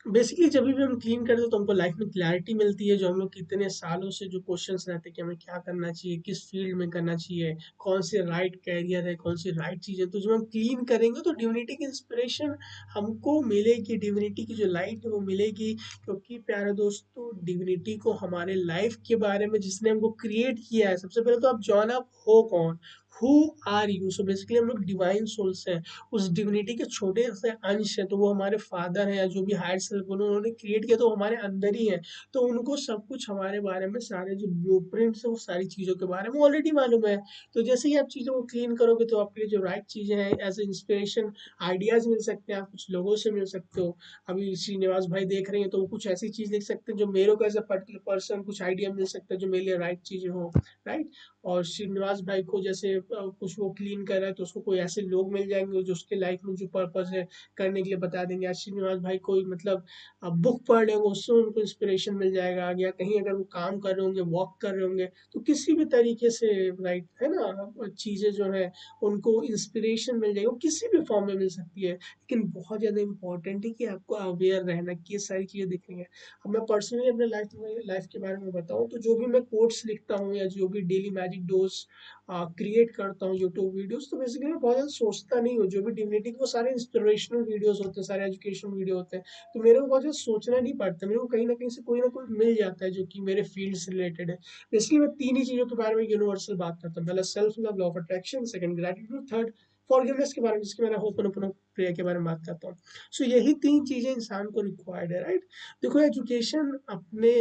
basically जब भी हम क्लीन करते हैं तो हमको लाइफ में clarity मिलती है। जो हम लोग कितने सालों से जो क्वेश्चंस रहते हैं कि हमें क्या करना चाहिए, किस फील्ड में करना चाहिए, कौन से राइट कैरियर है, कौन सी राइट चीज़ है, तो जब हम क्लीन करेंगे तो डिविनिटी की इंस्पिरेशन हमको मिलेगी, डिविनिटी की जो लाइट है वो मिलेगी। क्योंकि प्यारे दोस्तों, डिविनिटी को हमारे लाइफ के बारे में जिसने हमको क्रिएट किया है, सबसे पहले तो आप जॉन आप हो कौन, who are you. So basically हम लोग डिवाइन सोल्स हैं, उस डिविनिटी के छोटे से अंश है। तो वो हमारे फादर हैं या जो भी हायर सेल्फ उन्होंने क्रिएट किया, तो हमारे अंदर ही है। तो उनको सब कुछ हमारे बारे में, सारे जो ब्लूप्रिंट्स है वो सारी चीज़ों के बारे में ऑलरेडी मालूम है। तो जैसे ही आप चीज़ों को क्लीन करोगे तो आपके लिए जो राइट चीज़ें हैं एज ए इंस्पिरेशन आइडियाज़ मिल सकते हैं, आप कुछ लोगों से मिल सकते हो। अभी श्रीनिवास भाई देख रहे हैं तो वो कुछ ऐसी चीज़ लिख सकते हैं जो मेरे को एज अ पर्टिकुलर पर्सन कुछ आइडिया मिल सकता है जो मेरे लिए राइट चीज़ें हो, राइट। और श्रीनिवास भाई को जैसे कुछ वो क्लीन कर रहा है तो उसको कोई ऐसे लोग मिल जाएंगे जो उसके लाइफ में जो पर्पस है करने के लिए बता देंगे। आज श्रीनिवास भाई कोई मतलब बुक पढ़ रहे होंगे, उससे उनको इंस्पिरेशन मिल जाएगा। या कहीं अगर वो काम कर रहे होंगे, वॉक कर रहे होंगे, तो किसी भी तरीके से, राइट है ना, चीज़ें जो है उनको इंस्पिरेशन मिल जाएगी। वो किसी भी फॉर्म में मिल सकती है, लेकिन बहुत ज़्यादा इंपॉर्टेंट है कि आपको अवेयर रहना कि ये सारी चीज़ें दिख रही हैं। अब मैं पर्सनली अपने लाइफ के बारे में बताऊँ तो जो भी मैं कोट्स लिखता हूँ या जो भी डेली मैजिक डोज क्रिएट करता हूँ यूट्यूब वीडियोस, तो बेसिकली मैं बहुत ज़्यादा सोचता नहीं हूँ। जो भी डिविनिटी के वो सारे इंस्पिरेशनल वीडियोस होते हैं, सारे एजुकेशनल वीडियो होते हैं, तो मेरे को बहुत ज़्यादा सोचना नहीं पड़ता। मेरे को कहीं ना कहीं से कोई ना कोई मिल जाता है जो कि मेरे फील्ड से रिलेटेड है। बेसिकली मैं तीन ही चीज़ों के बारे में यूनिवर्सल बात करता हूँ। पहला self love, law of attraction, second gratitude, third forgiveness के बारे में, जिसके मैंने होपन प्रेयर के बारे में बात करता हूँ। सो यही तीन चीज़ें इंसान को रिक्वायर्ड है, राइट। देखो, एजुकेशन अपने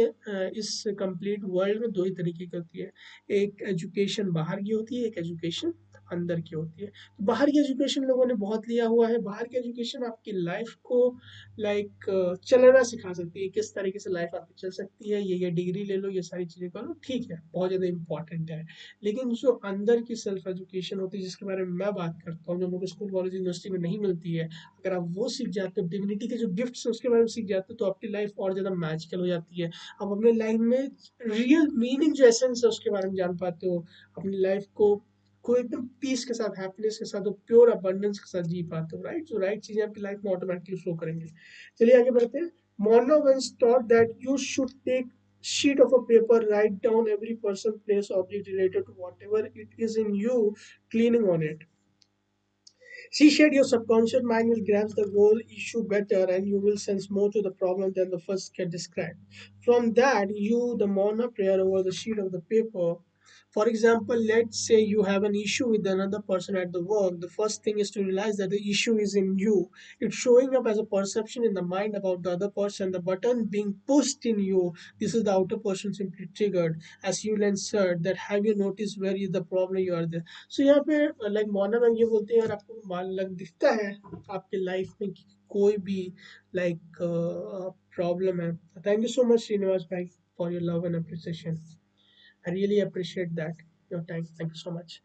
इस कंप्लीट वर्ल्ड में दो ही तरीके की होती है। एक एजुकेशन बाहर की होती है, एक एजुकेशन अंदर की होती है। तो बाहर की एजुकेशन लोगों ने बहुत लिया हुआ है। बाहर की एजुकेशन आपकी लाइफ को लाइक चलना सिखा सकती है, किस तरीके से लाइफ आपकी चल सकती है। ये डिग्री ले लो, ये सारी चीज़ें करो, ठीक है, बहुत ज़्यादा इंपॉर्टेंट है। लेकिन जो अंदर की सेल्फ एजुकेशन होती है, जिसके बारे में मैं बात करता हूँ, जो लोग स्कूल कॉलेज यूनिवर्सिटी में नहीं मिलती है, अगर आप वो सीख जाते हो, डिविनिटी के जो गिफ्ट्स हैं उसके बारे में सीख जाते हो, तो आपकी लाइफ और ज़्यादा मैजिकल हो जाती है। आप अपने लाइफ में रियल मीनिंग जो एसेंस है उसके बारे में जान पाते हो। अपनी लाइफ को एकदम पीस के साथ, हैप्पीनेस के साथ, प्योर अबंडेंस के साथ जी पाते हो, राइट। जो राइट चीजें आपकी लाइफ में ऑटोमेटिकली फ्लो करेंगे। चलिए आगे बढ़ते हैं। Mono once taught that you should take sheet of a paper, write down every person, place, object related to whatever it is in you, cleaning on it. She said your subconscious mind will grasp the whole issue better and you will sense more to the problem than the first can describe. From that, you the Mona prayer over the sheet of the paper. For example, let's say you have an issue with another person at the work. The first thing is to realize that the issue is in you. It's showing up as a perception in the mind about the other person. The button being pushed in you. This is the outer person simply triggered. As you then said, that have you noticed where is the problem you are there? सो यहाँ पे like modern में ये बोलते हैं, अगर आपको मान लग दिखता है आपके लाइफ में कि कोई भी लाइक प्रॉब्लम है, thank you so much Srinivas भाई for your love and appreciation. I really appreciate that your time, thank you so much.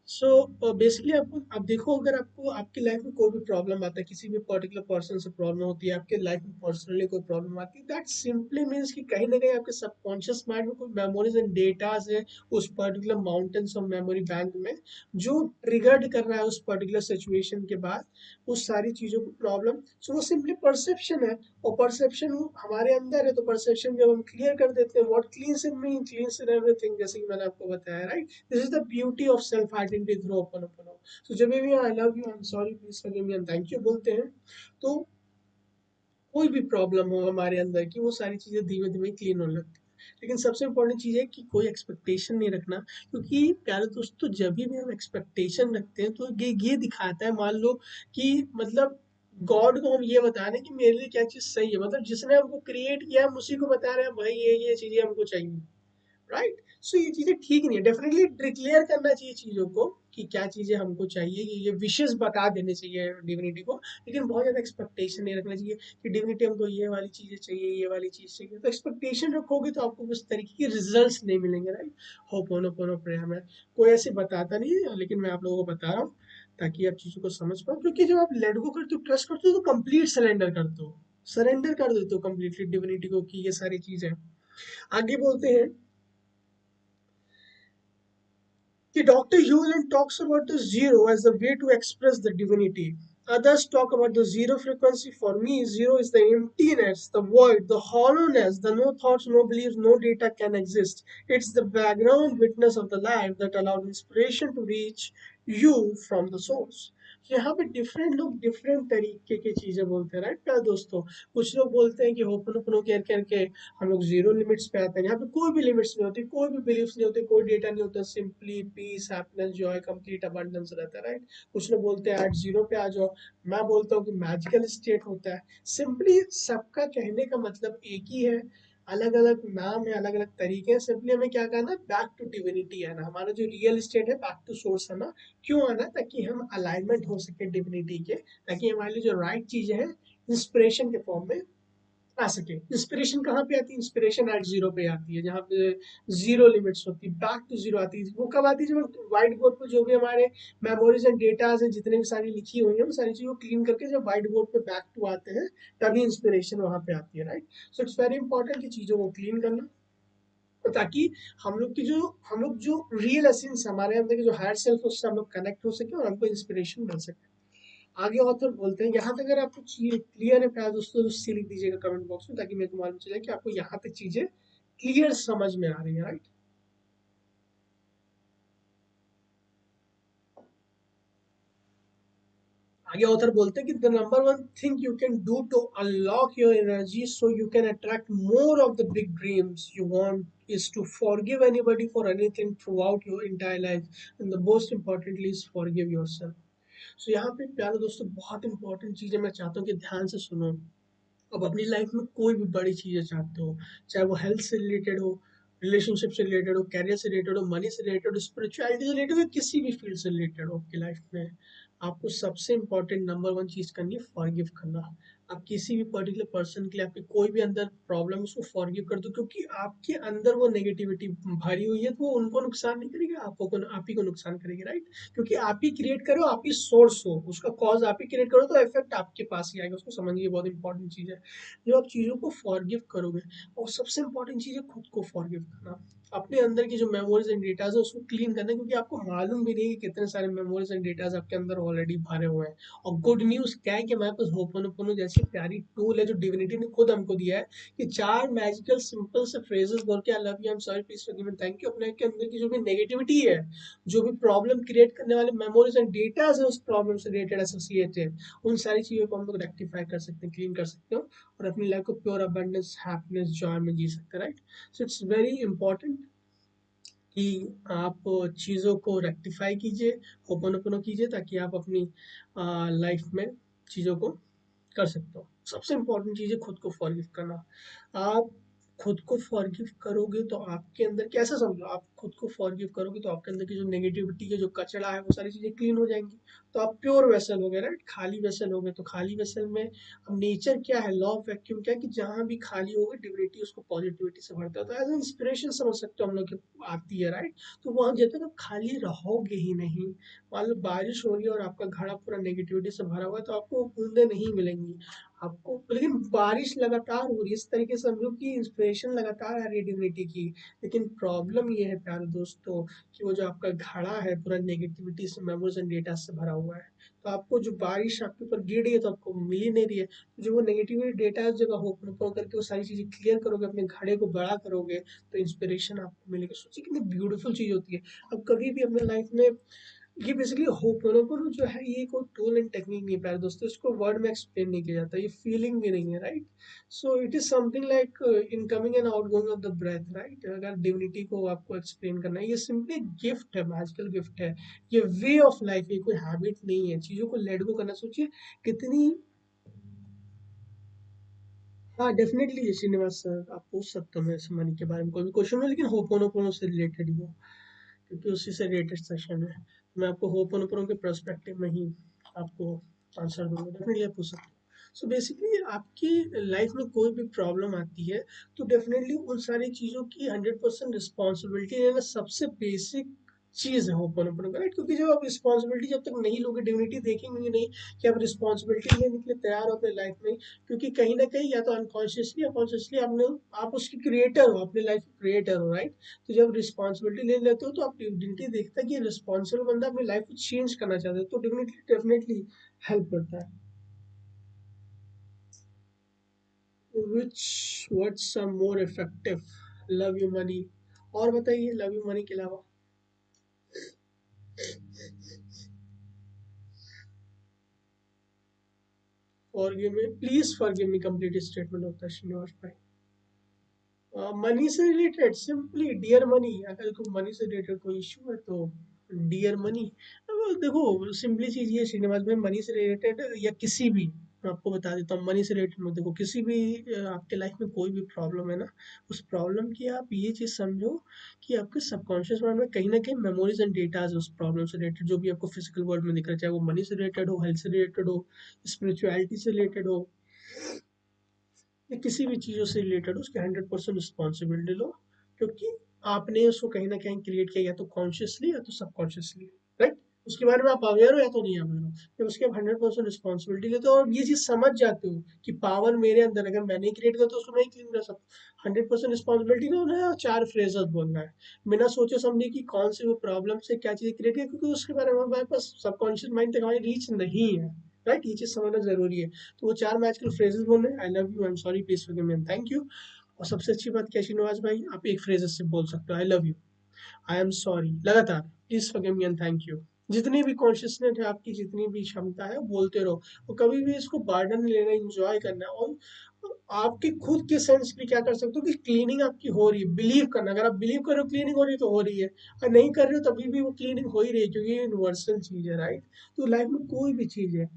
So basically आपको, आप देखो, अगर आपको आपकी लाइफ में कोई भी प्रॉब्लम आता है, किसी भी पर्टिकुलर पर्सन से प्रॉब्लम होती है, आपके लाइफ में पर्सनली कोई प्रॉब्लम आती है, दैट सिंपली मीन्स कि कहीं ना कहीं आपके सबकॉन्शियस माइंड में कोई मेमोरीज एंड डेटाज है उस particular mountains of memory bank में, जो ट्रिगर्ड कर रहा है उस पर्टिकुलर सिचुएशन के बाद उस सारी चीज़ों को प्रॉब्लम। सो वो सिंपली परसेप्शन है, और परसेप्शन हमारे अंदर है। तो परसेप्शन जब हम क्लियर कर देते हैं, what क्लींस in me क्लींस in everything, जैसे कि मैंने आपको बताया, right. This is the beauty of self identity through open open. So जब भी I love you, I am sorry, please forgive me and thank you बोलते हैं, तो कोई भी प्रॉब्लम हो हमारे अंदर की, वो सारी चीज़ें धीमे-धीमे क्लीन होने लगती हैं। लेकिन सबसे इम्पोर्टेंट चीज़ है कि कोई एक्सपेक्टेशन नहीं रखना, क्योंकि प्यारे दोस्तों जभी भी हम एक्सपेक्टेशन रखते हैं तो ये दिखाता है, मान लो कि मतलब गॉड को हम ये बता रहे हैं कि मेरे लिए क्या चीज़ सही है, मतलब जिसने हमको क्रिएट किया है हम उसी को बता रहे हैं भाई ये चीज़ें हमको चाहिए। राइट, सो ये चीजें ठीक नहीं है। डेफिनेटली डिक्लेयर करना चाहिए चीजों को कि क्या चीजें हमको चाहिए, ये विशेष बता देने चाहिए डिविनिटी को। लेकिन बहुत ज्यादा एक्सपेक्टेशन नहीं रखना चाहिए कि डिविनिटी हमको ये वाली चीजें चाहिए, ये वाली चीज चाहिए। तो एक्सपेक्टेशन रखोगे तो आपको उस तरीके के रिजल्ट्स नहीं मिलेंगे। राइट, होपोनोपोनो प्रेयर में कोई ऐसे बताता नहीं है, लेकिन मैं आप लोगों को बता रहा हूँ ताकि आप चीजों को समझ पाओ। क्योंकि जब आप लेट गो करते हो, ट्रस्ट करते हो, तो कंप्लीट सरेंडर करते हो, सरेंडर कर देते हो कंप्लीटली डिविनिटी को कि ये सारी चीजें। आगे बोलते हैं Dr. Hewlin talks about the zero as the way to express the divinity. Others talk about the zero frequency. For me, zero is the emptiness, the void, the hollowness, the no thoughts, no beliefs, no data can exist. It's the background witness of the life that allowed inspiration to reach you from the source. So यहाँ पे different लोग different तरीके की चीजें बोलते हैं। Right क्या दोस्तों, कुछ लोग बोलते हैं कि होपनो केयर करके हम लोग जीरो लिमिट्स पे आते हैं, यहाँ पे कोई भी लिमिट्स नहीं होती, कोई भी बिलीफ्स नहीं होते, कोई डेटा नहीं होता, simply peace, happiness, joy, complete abundance रहता है। राइट, कुछ लोग बोलते हैं एट जीरो पे आ जाओ, मैं बोलता हूँ कि मैजिकल स्टेट होता है। सिंपली सबका कहने का मतलब एक ही है, अलग अलग नाम है, अलग अलग तरीके हैं। सिंपली हमें क्या करना है, बैक टू डिविनिटी आना, हमारा जो रियल स्टेट है बैक टू सोर्स आना। क्यों आना, ताकि हम अलाइनमेंट हो सके डिविनिटी के, ताकि हमारे लिए जो राइट चीजें हैं इंस्पिरेशन के फॉर्म में आ सके। इंस्पिरेशन कहाँ पे आती है, इंस्पिरेशन एट जीरो पे आती है, जहाँ पे जीरो लिमिट्स होती है, बैक टू जीरो आती है। वो कब आती है, जब व्हाइट बोर्ड पे जो भी हमारे मेमोरीज एंड डेटाज हैं, जितने भी सारी लिखी हुई है, उन सारी चीजों को क्लीन करके जब व्हाइट बोर्ड पे बैक टू आते हैं, तभी इंस्पिरेशन वहां पे आती है। Right, so it's very important कि चीजों को क्लीन करना, ताकि हम लोग जो रियल एसेंस हमारे अंदर के जो हायर सेल्फ, उससे हम लोग कनेक्ट हो सके और हमको इंस्पिरेशन मिल सके। आगे ऑथर बोलते हैं, यहाँ तक अगर आपको चीजें क्लियर है प्यार दोस्तों, तो सी लिख दीजिएगा कमेंट बॉक्स में, ताकि मेरे को मालूम चले कि आपको यहाँ तक चीजें क्लियर समझ में आ रही है। राइट, आगे ऑथर बोलते हैं कि the number one thing you can do to unlock your energy so you can attract more of the big dreams you want is to forgive anybody for anything throughout your entire life, and the most importantly is forgive yourself. So यहाँ पे प्यारे दोस्तों बहुत important चीज है, मैं चाहता हूँ कि ध्यान से सुनो। अब अपनी लाइफ में कोई भी बड़ी चीज़ें चाहते हो, चाहे वो हेल्थ से रिलेटेड हो, रिलेशनशिप से रिलेटेड हो, कैरियर से रिलेटेड हो, मनी से रिलेटेड हो, स्पिरिचुअलिटी से रिलेटेड हो, किसी भी फील्ड से रिलेटेड हो आपकी लाइफ में, आपको सबसे इंपॉर्टेंट नंबर वन चीज़ करनी है, फॉरगिव करना। आप किसी भी पर्टिकुलर पर्सन के लिए आपकी कोई भी अंदर प्रॉब्लम, उसको फॉरगिव कर दो, क्योंकि आपके अंदर वो नेगेटिविटी भरी हुई है, तो वो उनको नुकसान नहीं करेगी, आपको आप ही को नुकसान करेगी। राइट, क्योंकि आप ही क्रिएट करो, आप ही सोर्स हो, उसका कॉज आप ही क्रिएट करो, तो इफेक्ट आपके पास ही आएगा। उसको समझिए, बहुत इंपॉर्टेंट चीज है। जब आप चीजों को फॉरगिव करोगे, और सबसे इंपॉर्टेंट चीज है खुद को फॉरगिव करना, अपने अंदर की जो मेमोरीज एंड डेटाज है उसको क्लीन करना, क्योंकि आपको मालूम भी नहीं है कि कितने सारे मेमोरीज एंड डेटाज आपके अंदर ऑलरेडी भरे हुए हैं। और गुड न्यूज क्या है कि हमारे पास होपोनोपोनो जैसी प्यारी टूल है, जो डिविनिटी ने खुद हमको दिया है, कि चार मैजिकल सिंपल से फ्रेजेस बोल के, आई love you, I am sorry, please forgive me, thank you, अपने के अंदर की जो भी नेगेटिविटी है, जो भी प्रॉब्लम क्रिएट करने वाले मेमोरीज एंड डेटाज है उस प्रॉब्लम से रिलेटेड एसोसिएटेड, उन सारी चीजों को हम लोग रेक्टिफाई कर सकते हैं, क्लीन कर सकते हो, और अपनी लाइफ को प्योर अबंडेंस, हैप्पीनेस, जॉय में जी सकते हैं। Right, so it's very important कि आप चीज़ों को रेक्टिफाई कीजिए, होपोनोपोनो कीजिए, ताकि आप अपनी लाइफ में चीज़ों को कर सकते हो। सबसे इंपॉर्टेंट चीज़ है खुद को फॉरगिव करना। आप खुद को फॉरगिव करोगे तो आपके अंदर, कैसे समझो, आप खुद को फॉरगिव करोगे तो आपके अंदर की जो नेगेटिविटी है, जो कचरा है, वो सारी चीज़ें क्लीन हो जाएंगी, तो आप प्योर वेसल हो गए। राइट, खाली वेसल हो गए। तो खाली वेसल में अब नेचर क्या है, लॉ ऑफ वैक्यूम क्या है, कि जहाँ भी खाली होगा डिविनिटी उसको पॉजिटिविटी से भरता है। तो एज इंस्पिरेशन समझ सकते हो हम लोग की आती है। राइट, तो वहाँ जब तक आप खाली रहोगे ही नहीं, मान लो बारिश हो रही है और आपका घड़ा पूरा नेगेटिविटी से भरा हुआ है, तो आपको बूंदे नहीं मिलेंगी आपको। लेकिन बारिश लगातार हो रही है, इस तरीके से समझो कि इंस्पिरेशन लगातार आ रही है डिविनिटी की। लेकिन प्रॉब्लम ये है प्यारे दोस्तों, कि वो जो आपका घड़ा है पूरा नेगेटिविटी से, मेमोरीज एंड डेटा से भरा हुआ है, तो आपको जो बारिश आपके ऊपर गिर रही है तो आपको मिल ही नहीं रही है। तो जो वो नेगेटिविटी डेटा है, उस जगह होप करके वो सारी चीजें क्लियर करोगे, अपने घड़े को बड़ा करोगे, तो इंस्पिरेशन आपको मिलेगी। सोचिए कितनी ब्यूटीफुल चीज होती है। अब कभी भी अपने लाइफ में ये बेसिकली होपोनोपोनो जो है ये कोई टूल एंड टेक्निक नहीं है प्यारे दोस्तों, इसको वर्ड में एक्सप्लेन नहीं किया जाता, ये फीलिंग भी नहीं है, right. So it is something like incoming and outgoing of the breath, right. अगर डिविनिटी को आपको एक्सप्लेन करना है, ये सिंपली गिफ्ट है, मैजिकल गिफ्ट है, ये वे ऑफ लाइफ, ये कोई हैबिट नहीं है, चीजों को लेट गो करना। सोचिए कितनी। हाँ डेफिनेटली श्रीनिवास सर, आप पूछ सकते हो मेरे से मनी के बारे में कोई भी क्वेश्चन हो, लेकिन होपोनोपोनो से रिलेटेड ही हो, क्योंकि उसी से रिलेटेड सेशन है। मैं आपको होपोनोपोनो के पर्सपेक्टिव में ही आपको आंसर दूंगा, डेफिनेटली आप पूछ सकते हो। सो बेसिकली आपकी लाइफ में कोई भी प्रॉब्लम आती है, तो डेफिनेटली उन सारी चीज़ों की 100% रिस्पॉन्सिबिलिटी लेना सबसे बेसिक चीज़ है होपोनोपोनो का, राइट। क्योंकि जब आप रिस्पॉन्सिबिलिटी जब तक नहीं लोगे, डिविनिटी देखेंगे नहीं कि आप रिस्पॉन्सिबिलिटी लेने के लिए तैयार हो अपने लाइफ में, क्योंकि कहीं ना कहीं या तो अनकॉन्शियसली या कॉन्शियसली आपने, आप उसकी क्रिएटर हो, अपने लाइफ के क्रिएटर हो, राइट। तो जब रिस्पॉन्सिबिलिटी ले लेते हो तो आप डिविनिटी देखता है कि रिस्पॉन्सिबल बंदा अपनी लाइफ को चेंज करना चाहता है, तो डिविनिटी डेफिनेटली हेल्प करता है। Which what's are more effective, love you money, और बताइए लव यू मनी के अलावा। Forgive me please, forgive me complete statement होता है श्रीनिवास भाई। मनी से रिलेटेड सिंपली डियर मनी, अगर कोई मनी से रिलेटेड कोई इशू है तो डियर मनी। देखो सिंपली चीज ये श्रीनिवास भाई, मनी से रिलेटेड या किसी भी, मैं आपको बता देता हूँ मनी से रिलेटेड में, देखो किसी भी आपके लाइफ में कोई भी प्रॉब्लम है ना, उस प्रॉब्लम की आप ये चीज समझो कि आपके सबकॉन्शियस माइंड में कहीं ना कहीं मेमोरीज एंड डेटाज उस प्रॉब्लम से रिलेटेड, जो भी आपको फिजिकल वर्ल्ड में दिख रहा है, चाहे वो मनी से रिलेटेड हो, हेल्थ से रिलेटेड हो, स्पिरिचुअलिटी से रिलेटेड हो, या किसी भी चीज़ों से रिलेटेड हो, उसकी 100% रिस्पॉन्सिबिलिटी लो। क्योंकि आपने उसको कहीं ना कहीं क्रिएट किया, या तो कॉन्शियसली या तो सबकॉन्शियसली, राइट। उसके बारे में आप अवेयर हो या तो नहीं अवेयर हो, जब उसके आप 100% रिस्पॉन्सिबिलिटी लेते हो और ये चीज़ समझ जाते हो कि पावर मेरे अंदर, अगर मैंने क्रिएट किया तो उसको मैं क्लीन कर सकता हूँ। 100% रिस्पॉन्सिबिलिटी ना होना है, चार फ्रेजेस बोलना है बिना सोचे समझे कि कौन सी वो प्रॉब्लम से क्या चीज़ क्रिएट की, क्योंकि उसके बारे में हमारे पास सबकॉन्शियस माइंड तक हमारी रीच नहीं है, राइट। ये चीज़ समझना जरूरी है। तो वो चार मैजिकल फ्रेजेस बोलने, आई love you, I am sorry, please forgive me, thank you. और सबसे अच्छी बात क्या श्रीनिवास भाई, आप एक फ्रेजेस से बोल सकते हो, I love you, I am sorry, लगातार, please forgive me and thank you. जितनी भी कॉन्शियसनेस है आपकी, जितनी भी क्षमता है, बोलते रहो। और कभी भी इसको बर्डन नहीं लेना, एंजॉय करना है। और आपके खुद के सेंस भी क्या कर सकते हो कि क्लीनिंग आपकी हो रही है, बिलीव करना, अगर आप बिलीव कर रहे हो क्लीनिंग हो रही है तो हो रही है, और नहीं कर रहे हो तभी भी वो क्लीनिंग हो ही रही है, क्योंकि ये यूनिवर्सल चीज है, राइट। तो लाइफ में कोई भी चीज है,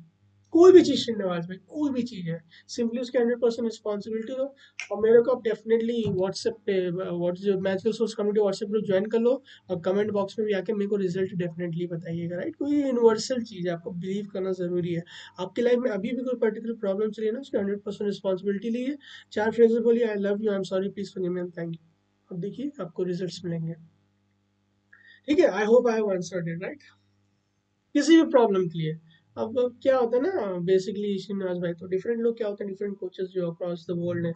कोई भी चीज़ श्रीनिवास भाई, कोई भी चीज़ है, सिंपली उसके 100% रिस्पॉन्सिबिलिटी लो। और मेरे को आप डेफिनेटली व्हाट्सएप पे, जो magical source community WhatsApp group join कर लो, और कमेंट बॉक्स में भी आके मेरे को रिजल्ट डेफिनेटली बताइएगा, राइट। कोई यूनिवर्सल चीज़ है, आपको बिलीव करना ज़रूरी है। आपकी लाइफ में अभी भी कोई पर्टिकुलर प्रॉब्लम चली है ना, उसकी 100% रिस्पॉन्सिबिलिटी लीजिए। चार फ्रेजेस बोलिए, आई love you, I am sorry, please forgive me and thank you. अब देखिए आपको रिजल्ट्स मिलेंगे। ठीक है, I hope I have answered it, right. किसी भी प्रॉब्लम के लिए। अब क्या होता है ना, बेसिकली श्रीनिवास भाई, तो डिफरेंट लोग क्या होते हैं, डिफरेंट कोचेस जो अक्रॉस द वर्ल्ड है,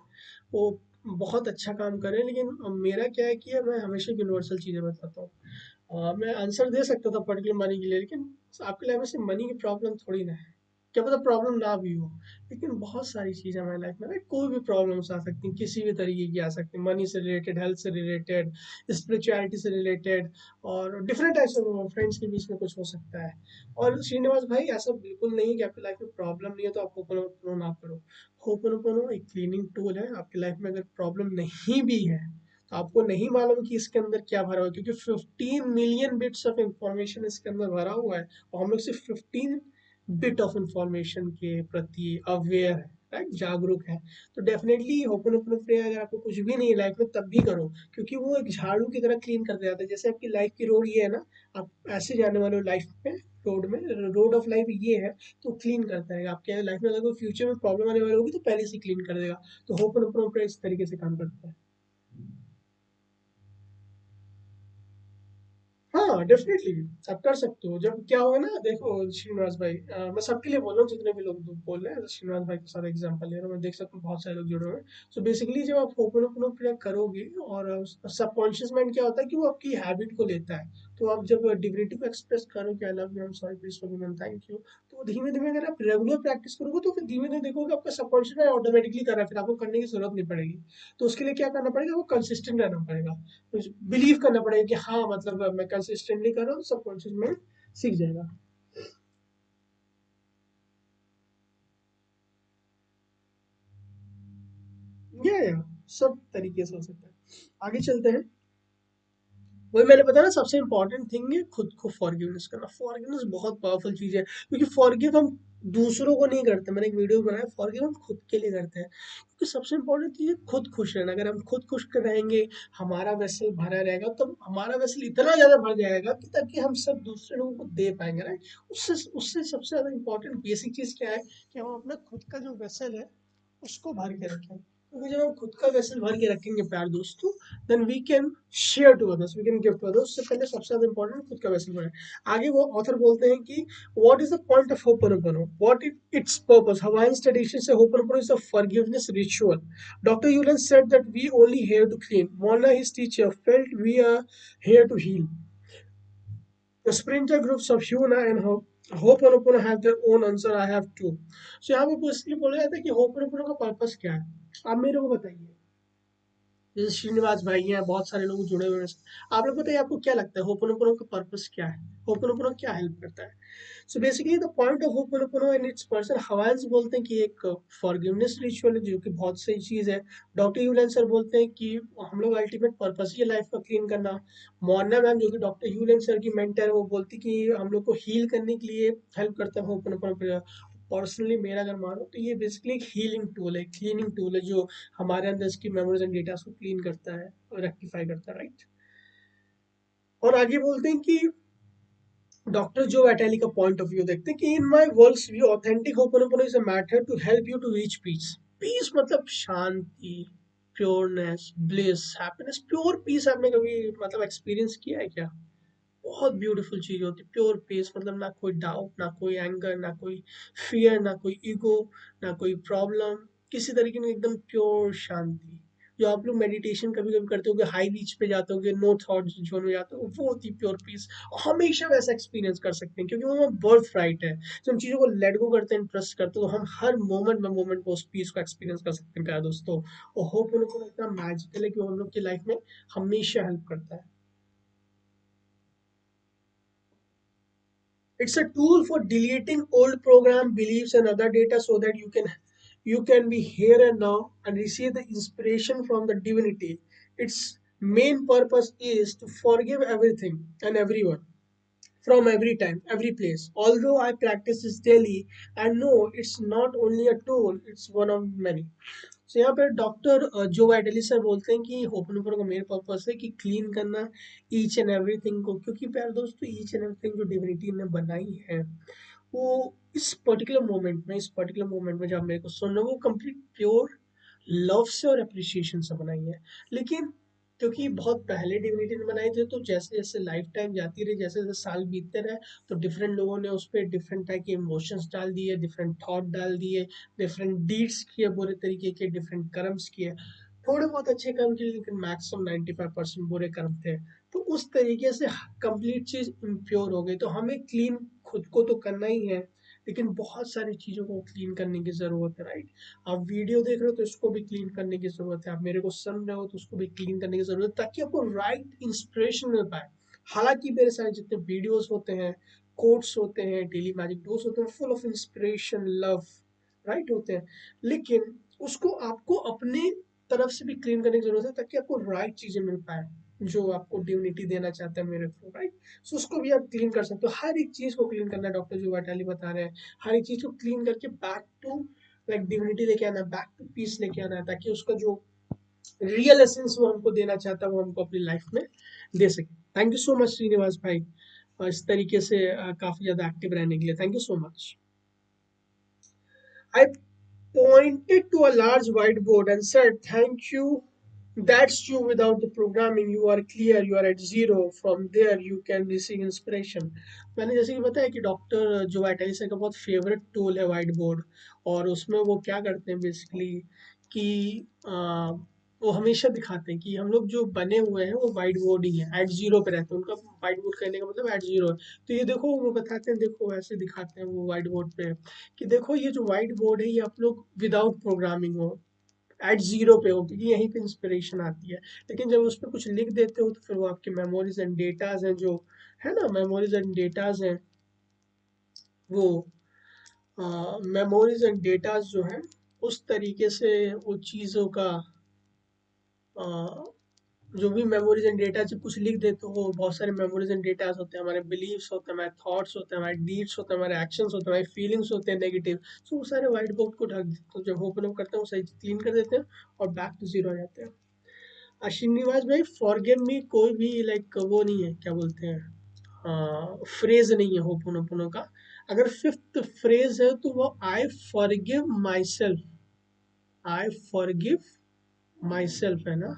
वो बहुत अच्छा काम कर रहे हैं, लेकिन मेरा क्या है कि मैं हमेशा यूनिवर्सल चीज़ें बताता हूँ। मैं आंसर दे सकता था पर्टिकुलर मनी के लिए, लेकिन आपके लाइफ में सिर्फ मनी की प्रॉब्लम थोड़ी ना है, क्या पता प्रॉब्लम ना भी हो। लेकिन बहुत सारी चीज़ें हमारी लाइफ में, कोई भी प्रॉब्लम्स आ सकती हैं, किसी भी तरीके की आ सकती हैं, मनी से रिलेटेड, हेल्थ से रिलेटेड, स्पिरिचुअलिटी से रिलेटेड, और डिफरेंट टाइप्स ऑफ फ्रेंड्स के बीच में कुछ हो सकता है। और श्रीनिवास भाई ऐसा बिल्कुल नहीं है कि आपकी लाइफ में प्रॉब्लम नहीं है तो आप होपोनोपोनो ना करो। होपोनोपोनो एक क्लीनिंग टूल है। आपकी लाइफ में अगर प्रॉब्लम नहीं भी है तो आपको नहीं मालूम कि इसके अंदर क्या भरा हुआ है, क्योंकि 15 मिलियन बिट्स ऑफ इंफॉर्मेशन इसके अंदर भरा हुआ है, और हम लोग सिर्फ 15 बिट ऑफ इंफॉर्मेशन के प्रति अवेयर है, राइट, जागरूक है। तो डेफिनेटली होपोनोपोनो प्रेयर अगर आपको कुछ भी नहीं लाइफ में तब भी करो, क्योंकि वो एक झाड़ू की तरह क्लीन करते जाता है। जैसे आपकी लाइफ की रोड ये है ना, आप ऐसे जाने वाले हो लाइफ में, रोड में, रोड ऑफ लाइफ ये है, तो क्लीन करता है आपके लाइफ में। अगर कोई फ्यूचर में प्रॉब्लम आने वाली होगी तो पहले से क्लीन कर देगा। तो होपोनोपोनो प्रेयर इस तरीके से काम करता है। हाँ डेफिनेटली, आप कर सकते हो। जब क्या होगा ना, देखो श्रीनिवास भाई, मैं सबके लिए बोल रहा हूँ, जितने भी लोग बोल रहे हैं, श्रीनिवास भाई के साथ एग्जांपल ले रहा हूँ, मैं देख सकता हूँ बहुत सारे लोग जुड़े हुए हैं। सो बेसिकली जब आप होपोनोपोनो क्रिया करोगे, और सबकॉन्शियस माइंड क्या होता है कि वो आपकी हैबिट को लेता है। तो आप जब डिविनिटी को एक्सप्रेस करो कि आई love you, I am sorry, please forgive me and thank you, तो धीमे धीमे अगर आप रेगुलर प्रैक्टिस करोगे तो फिर धीमे धीमे देखोगे आपका सबकॉन्शियस माइंड ऑटोमेटिकली कर रहा है, फिर आपको करने की जरूरत नहीं पड़ेगी। तो उसके लिए क्या करना पड़ेगा, वो कंसिस्टेंट रहना पड़ेगा, बिलीव करना पड़ेगा कि हाँ मतलब मैं कंसिस्टेंटली कर रहा हूँ, सबकॉन्शियस में सीख जाएगा। या सब तरीके से हो सकता है। आगे चलते हैं। वही मैंने बताया ना, सबसे इंपॉर्टेंट थिंग है खुद को फॉरगिवनेस करना। फॉरगिवनेस बहुत पावरफुल चीज है, क्योंकि फॉरगिव हम दूसरों को नहीं करते। मैंने एक वीडियो बनाया, फॉरगिव हम खुद के लिए करते हैं, क्योंकि सबसे इंपॉर्टेंट चीज है खुद खुश रहना। अगर हम खुद खुश रहेंगे, हमारा वेसल भरा रहेगा, तो हमारा वेसल इतना ज्यादा भर जाएगा कि ताकि हम सब दूसरे लोगों को दे पाएंगे, राइट। उससे उससे सबसे ज्यादा इंपॉर्टेंट बेसिक चीज क्या है, कि हम अपना खुद का जो वेसल है उसको भर के रखें। क्योंकि जब हम खुद का वेसल भर के रखेंगे प्यार दोस्तों, then we can share to others, we can give to others. उससे पहले सबसे ज्यादा इंपॉर्टेंट खुद का वैसे है। आगे वो ऑथर बोलते हैं कि what is the point of hooponopono, what its purpose. Hawaiian tradition से hooponopono is a forgiveness ritual. Doctor Hew Len said that we only here to clean, Mona his teacher felt we are here to heal. The sprinter groups of Huna and Ho'oponopono have their own answer. I have two. So यहाँ पे basically बोला जाता है कि Ho'oponopono का purpose क्या है, आप मेरे को बताइए। जैसे श्रीनिवास भाई हैं, बहुत सारे लोग जुड़े हुए हैं। आप लोग बताइए, आपको क्या लगता है होपनोपोनो का पर्पस क्या है, होपनोपोनो क्या हेल्प करता है। So basically the point of hooponopono and its person, Hawaiians बोलते हैं कि एक फॉरगिवनेस रिचुअल है, जो कि बहुत सही चीज है। डॉक्टर यूलन सर बोलते हैं कि हम लोग अल्टीमेट पर्पस ही है लाइफ का क्लीन करना। मोर्ना मैम जो कि डॉक्टर यूलन सर की मेंटर है, वो बोलती कि हम लोग को हील करने के लिए हेल्प करता है होपनोपोनो। पर्सनली मेरा अगर मानो तो ये बेसिकली एक हीलिंग टूल है, क्लीनिंग टूल है, जो हमारे अंदर इसकी मेमोरीज एंड डेटा को क्लीन करता है और रेक्टिफाई करता है, राइट। और आगे बोलते हैं कि डॉक्टर जो वैटेली का पॉइंट ऑफ व्यू देखते हैं कि in my worlds view authentic hooponopono is a method to help you to reach peace. Peace मतलब शांति, pureness, bliss, happiness. Pure peace आपने कभी मतलब एक्सपीरियंस किया है क्या? बहुत ब्यूटीफुल चीज होती है प्योर पीस। मतलब ना कोई डाउट, ना कोई एंगर, ना कोई फियर, ना कोई ईगो, ना कोई प्रॉब्लम, किसी तरीके की एकदम प्योर शांति। जो आप लोग मेडिटेशन कभी कभी करते हो, हाई रीच पे जाते हो, नो थॉट जोन में जाते हो, वो होती है प्योर पीस। हमेशा वैसा एक्सपीरियंस कर सकते हैं, क्योंकि वो बर्थ राइट है। जब हम चीजों को लेट गो करते हैं, ट्रस्ट करते हैं, तो हम हर मोमेंट में मोमेंट को उस पीस को एक्सपीरियंस कर सकते हैं प्यारे दोस्तों। और होप उनको इतना मैजिकल है कि वो हम लोग की लाइफ में हमेशा हेल्प करता है। It's a tool for deleting old program beliefs and other data, so that you can be here and now and receive the inspiration from the divinity. Its main purpose is to forgive everything and everyone from every time, every place. Although I practice this daily, I know it's not only a tool, it's one of many. So यहाँ पे doctor जो vitally sir बोलते हैं कि होपनोपोनो का main purpose है कि clean करना ईच एंड एवरीथिंग को। क्योंकि प्यारे दोस्तों, ईच एंड एवरीथिंग जो डिविनिटी ने बनाई है, वो इस पर्टिकुलर मोमेंट में जब मेरे को सुन रहे हो, वो कंप्लीट प्योर लव से और अप्रिसिएशन से बनाई है। लेकिन क्योंकि बहुत पहले डिविनिटी ने बनाए थे, तो जैसे जैसे लाइफ टाइम जाती रही, जैसे जैसे साल बीतते रहे, तो डिफरेंट लोगों ने उस पर डिफरेंट टाइप के इमोशंस डाल दिए, डिफरेंट थॉट डाल दिए, डिफरेंट डीड्स किए, बुरे तरीके के डिफरेंट कर्म्स किए। थोड़े बहुत अच्छे कर्म किए, लेकिन मैक्सिमम 95% बुरे कर्म थे। तो उस तरीके से कंप्लीट चीज इम्प्योर हो गई। तो हमें क्लीन खुद को तो करना ही है, लेकिन बहुत सारी चीजों को क्लीन करने की जरूरत है, राइट। आप वीडियो देख रहे हो तो इसको भी क्लीन करने की जरूरत है, आप मेरे को सुन रहे हो तो उसको भी क्लीन करने की जरूरत है, ताकि आपको राइट इंस्पिरेशन मिल पाए। हालांकि मेरे सारे जितने वीडियोस होते हैं, कोट्स होते हैं, डेली मैजिक डोज होते हैं, full of inspiration, love, right होते हैं। लेकिन उसको आपको अपने तरफ से भी क्लीन करने की जरूरत है, ताकि आपको राइट चीजें मिल पाए, जो आपको डिविनिटी देना चाहता है मेरे थ्रू, राइट। सो उसको भी आप क्लीन कर सकते हो। हर एक चीज को क्लीन करना है, डॉक्टर जो वाटाली बता रहे हैं। हर एक चीज को क्लीन करके बैक टू लाइक डिविनिटी लेके आना, बैक टू पीस लेके आना है, ताकि उसका जो रियल एसेंस वो हमको देना चाहता है, वो हमको अपनी लाइफ में दे सके। Thank you so much Srinivas भाई, और इस तरीके से काफी ज्यादा एक्टिव रहने के लिए thank you so much. I pointed to a large whiteboard and said, "Thank you. That's you without the programming. You are clear, you are at zero. From there, you can receive inspiration." मैंने जैसे कि बताया कि doctor जो vitally का बहुत favourite tool है white board. और उसमें वो क्या करते हैं बेसिकली कि वो हमेशा दिखाते हैं कि हम लोग जो बने हुए हैं वो वाइट बोर्ड ही है, एट जीरो पे रहते हैं। उनका वाइट बोर्ड कहने का मतलब एट जीरो है। तो ये देखो, वो बताते हैं, देखो ऐसे दिखाते हैं वो वाइट बोर्ड पे कि देखो ये जो व्हाइट बोर्ड है, ये आप लोग विदाउट प्रोग्रामिंग हो, एट जीरो पे हो, क्योंकि यहीं पे इंस्पिरेशन आती है। लेकिन जब उस पर कुछ लिख देते हो तो फिर वो आपके मेमोरीज एंड डेटाज हैं, जो है ना, मेमोरीज एंड डेटाज हैं, वो मेमोरीज एंड डेटाज जो है उस तरीके से वो चीज़ों का जो भी मेमोरीज एंड डेटा जब कुछ लिख देते हो, बहुत सारे मेमोरीज एंड डेटास होते हैं, हमारे बिलीव्स होते हैं, हमारे थॉट्स होते हैं, हमारे डीड्स होते हैं, हमारे एक्शंस होते हैं, हमारे फीलिंग्स होते हैं नेगेटिव। सो वो सारे व्हाइट बोर्ड को ढक देते हैं, जब ओपन अप करते हैं वो सही क्लीन कर देते हैं और बैक टू जीरो आ जाते हैं। श्रीनिवास भाई, फॉरगिव मी कोई भी लाइक वो नहीं है, क्या बोलते हैं, फ्रेज नहीं है होपोनोपोनो का। अगर फिफ्थ फ्रेज है तो वो I forgive my self, I forgive my self है ना।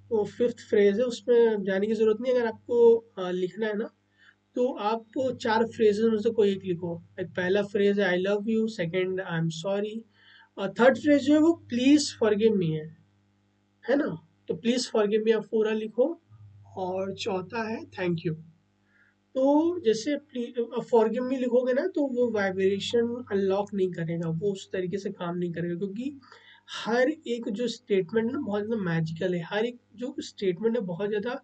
तो फिफ्थ फ्रेज है, उसमें जाने की जरूरत नहीं। अगर आपको लिखना है ना, तो आप चार फ्रेजेस में से कोई एक लिखो। एक पहला फ्रेज है आई love you, second I am sorry, और थर्ड फ्रेज जो है वो प्लीज फॉरगिव मी है ना। तो प्लीज फॉरगिव मी आप पूरा लिखो। और चौथा है थैंक यू। तो जैसे फॉरगिव मी लिखोगे ना तो वो वाइब्रेशन अनलॉक नहीं करेगा, वो उस तरीके से काम नहीं करेगा, क्योंकि हर एक जो स्टेटमेंट ना बहुत ज़्यादा मैजिकल है। हर एक जो स्टेटमेंट है बहुत ज़्यादा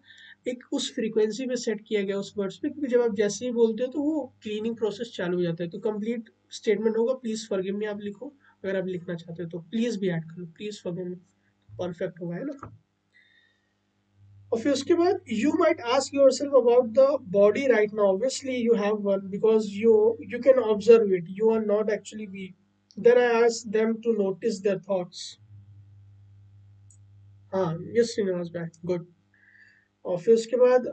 एक उस फ्रीक्वेंसी पे सेट किया गया उस वर्ड्स पे, क्योंकि जब आप जैसे ही बोलते हो तो वो क्लीनिंग प्रोसेस चालू हो जाता है। तो कंप्लीट स्टेटमेंट होगा प्लीज फॉरगिव मी, आप लिखो। अगर आप लिखना चाहते हो तो प्लीज भी ऐड करो, प्लीज फॉरगिव मी, परफेक्ट होगा, है ना। और फिर उसके बाद you might ask yourself about the body right now, obviously you have one because you can observe it, you are not actually weak. Then I ask them to notice their thoughts. हाँ, yes Srinivas भाई, good. और फिर उसके बाद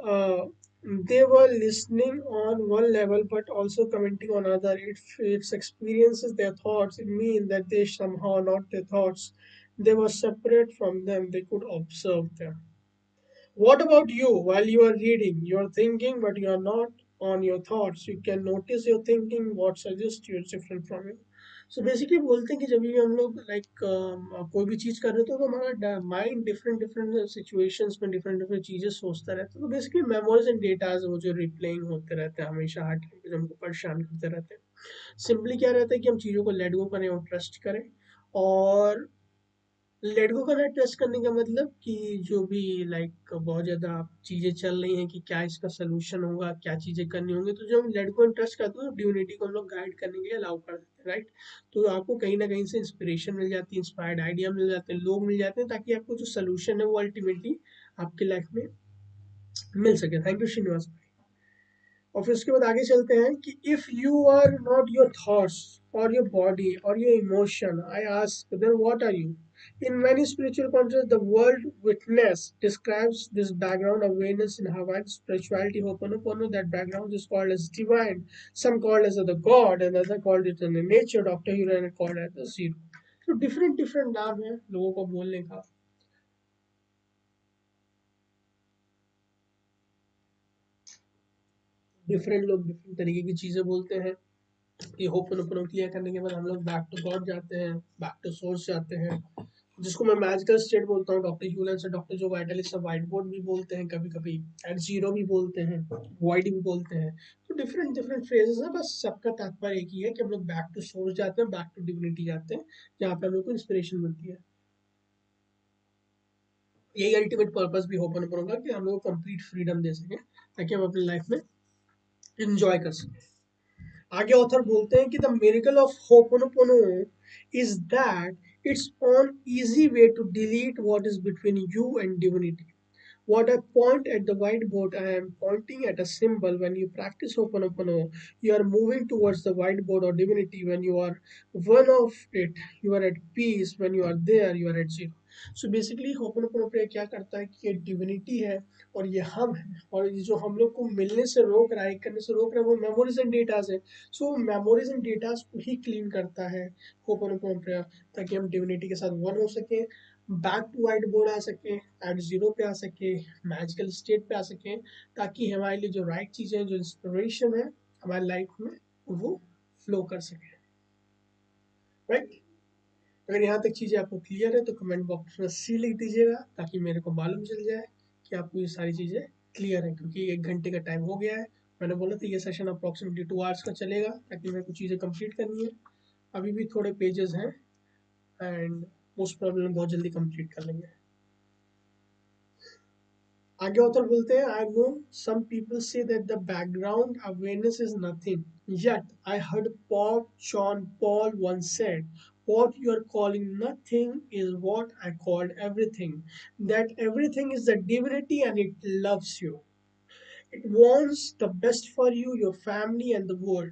they were listening on one level but also commenting on other. Its experiences their thoughts, it mean that they somehow not their thoughts, they were separate from them, they could observe them. What about you? While you are reading, you are thinking, but you are not on your thoughts. You can notice your thinking, what suggests you is different from you. So basically बोलते हैं कि जब भी हम लोग like कोई भी चीज़ कर रहे होते हैं तो हमारा माइंड डिफरेंट डिफरेंट सिचुएशंस में डिफरेंट डिफरेंट चीज़ें सोचता रहता है। तो बेसिकली मेमोरीज एंड डेटाज वो जो रिप्लेइंग होते रहते हैं हमेशा हर टाइम पे, जो हमको परेशान करते रहते हैं। सिंपली क्या रहता है कि हम चीज़ों को लेट गो करें और ट्रस्ट करें। और लेट गो करना ट्रस्ट करने का मतलब कि जो भी लाइक बहुत ज़्यादा चीज़ें चल रही हैं कि क्या इसका सोल्यूशन होगा, क्या चीज़ें करनी होंगी, तो जब हम लेट गो एंड ट्रस्ट करते हैं तो डिविनिटी को हम लोग गाइड करने के लिए अलाउ कर देते हैं, राइट। तो आपको कहीं ना कहीं से इंस्पिरेशन मिल जाती है, इंस्पायर्ड आइडिया मिल जाते हैं, लोग मिल जाते हैं, ताकि आपको जो सोल्यूशन है वो अल्टीमेटली आपके लाइफ में मिल सके। Thank you Srinivas. और फिर उसके बाद आगे चलते हैं कि if you are not your thoughts और योर बॉडी और your emotion, I ask then what are you. In many spiritual contexts, the word witness describes this background awareness in Hawaiian spirituality. Ho'oponopono, that background is called as divine. Some called as the God, and other called it in the nature. Dr. Huran called it the zero. So different नाम है लोगों को बोलने का। Different लोग different तरीके की चीजें बोलते हैं। ये होपन क्लियर करने के बाद हम लोग बैक टू गॉड जाते हैं, बैक टू सोर्स जाते हैं, जिसको मैं मैजिकल स्टेट बोलता हूँ। डॉक्टर ह्यूलन से डॉक्टर जो वाइटलिस्ट व्हाइट बोर्ड भी बोलते हैं, कभी कभी एट जीरो भी बोलते हैं, वाइड भी बोलते हैं। तो डिफरेंट डिफरेंट फ्रेजेस हैं, बस सबका तात्पर्य एक ही है कि हम लोग बैक टू सोर्स जाते हैं, बैक टू डिविनिटी जाते हैं, जहाँ पे हम लोग को इंस्पिरेशन मिलती है। यही अल्टीमेट पर्पस भी होपन का कि हम लोग को कंप्लीट फ्रीडम दे सकें, ताकि हम अपनी लाइफ में इंजॉय कर सकें। आगे ऑथर बोलते हैं कि the miracle of Ho'oponopono is that it's an easy way to delete what is between you and divinity. What I point at the whiteboard, I am pointing at a symbol. When you practice Ho'oponopono, you are moving towards the whiteboard or divinity. When you are one of it, you are at peace. When you are there, you are at zero. So basically, Ho'oponopono prayer क्या करता है कि ये divinity है और ये हम है, और ये जो हम लोग को मिलने से रोक रहा है, करने से रोक रहा है, वो मेमोरीज एंड डेटाज है। सो मेमोरीज एंड डेटाज को ही क्लीन करता है Ho'oponopono prayer, ताकि हम डिविनिटी के साथ वन हो सके, बैक टू वाइट बोर्ड आ सके, एट जीरो पे आ सके, मैजिकल स्टेट पे आ सके, ताकि हमारे लिए जो राइट चीज़ें, जो इंस्पिरेशन है हमारी लाइफ में, वो फ्लो कर सके, राइट। अगर यहाँ तक चीज़ें आपको क्लियर है तो कमेंट बॉक्स में सी लिख दीजिएगा, ताकि मेरे को मालूम चल जाए कि आपको ये सारी चीज़ें क्लियर है, क्योंकि 1 घंटे का टाइम हो गया है। मैंने बोला था ये सेशन अप्रॉक्सीमेटली 2 आवर्स का चलेगा, ताकि मेरे को चीज़ें कंप्लीट करनी है। अभी भी थोड़े पेजेस हैं, एंड मोस्ट प्रॉब्लम बहुत जल्दी कंप्लीट कर लेंगे। आगे ऑथर बोलते हैं, I know some people say that the background awareness is nothing, yet I heard Pope John Paul once said, what you are calling nothing is what I called everything. That everything is the divinity and it loves you. It wants the best for you, your family, and the world.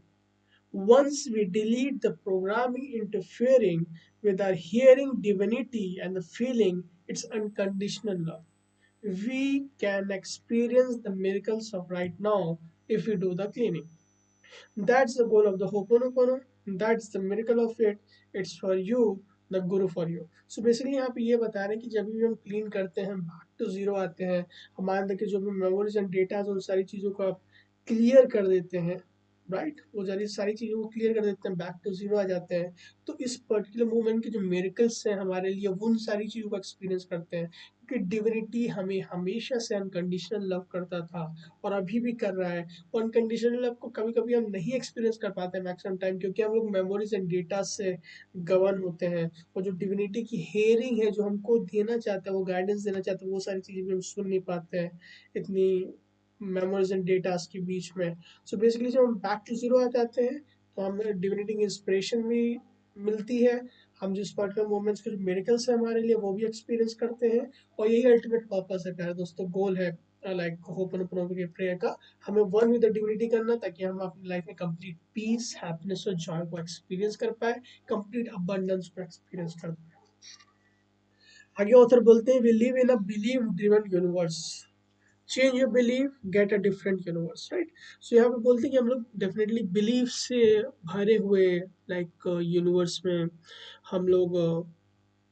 Once we delete the programming interfering with our hearing divinity and the feeling its unconditional love, we can experience the miracles of right now if we do the cleaning. That's the goal of the Ho'oponopono. That's the miracle of it. It's for you, the Guru for you. So basically यहाँ पे ये बता रहे हैं कि जब भी हम क्लीन करते हैं, बैक टू जीरो आते हैं, हमारे अंदर के जो भी मेमोरीज एंड डेटा उन सारी चीज़ों को आप क्लियर कर देते हैं, राइट, वो सारी चीज़ों को क्लियर कर देते हैं, बैक टू जीरो आ जाते हैं। तो इस पर्टिकुलर मूवमेंट के जो मेरिकल्स हैं हमारे लिए, वो उन सारी चीज़ों को एक्सपीरियंस करते हैं कि डिविनिटी हमें हमेशा से अनकंडीशनल लव करता था और अभी भी कर रहा है। अनकंडीशनल लव को कभी कभी हम नहीं एक्सपीरियंस कर पाते हैं मैक्सिमम टाइम, क्योंकि हम लोग मेमोरीज एंड डेटा से गवर्न होते हैं, और जो डिविनिटी की हेयरिंग है, जो हमको देना चाहता है, वो गाइडेंस देना चाहता है, वो सारी चीज़ें भी हम सुन नहीं पाते हैं इतनी मेमोरीज एंड डेटास के बीच में। सो बेसिकली जब हम बैक टू जीरो आ जाते हैं तो हमें डिविनिटी की इंस्पिरेशन भी मिलती है, हम जिस पर्टिकुलर मोमेंट्स के जो मेरिकल्स है हमारे लिए वो भी एक्सपीरियंस करते हैं। और यही अल्टीमेट पर्पस है प्यारे दोस्तों, गोल है लाइक होपनोपोनो के प्रेयर का, हमें वन विद द डिविनिटी करना, ताकि हम अपनी लाइफ में कंप्लीट पीस, हैप्पीनेस और जॉय को एक्सपीरियंस कर पाए, कंप्लीट अबंडेंस को एक्सपीरियंस कर पाए। आगे ऑथर बोलते हैं, we live in a believe driven universe, change your believe get a different universe, right. So यहाँ पे बोलते हैं कि हम लोग डेफिनेटली बिलीव से भरे हुए लाइक यूनिवर्स में हम लोग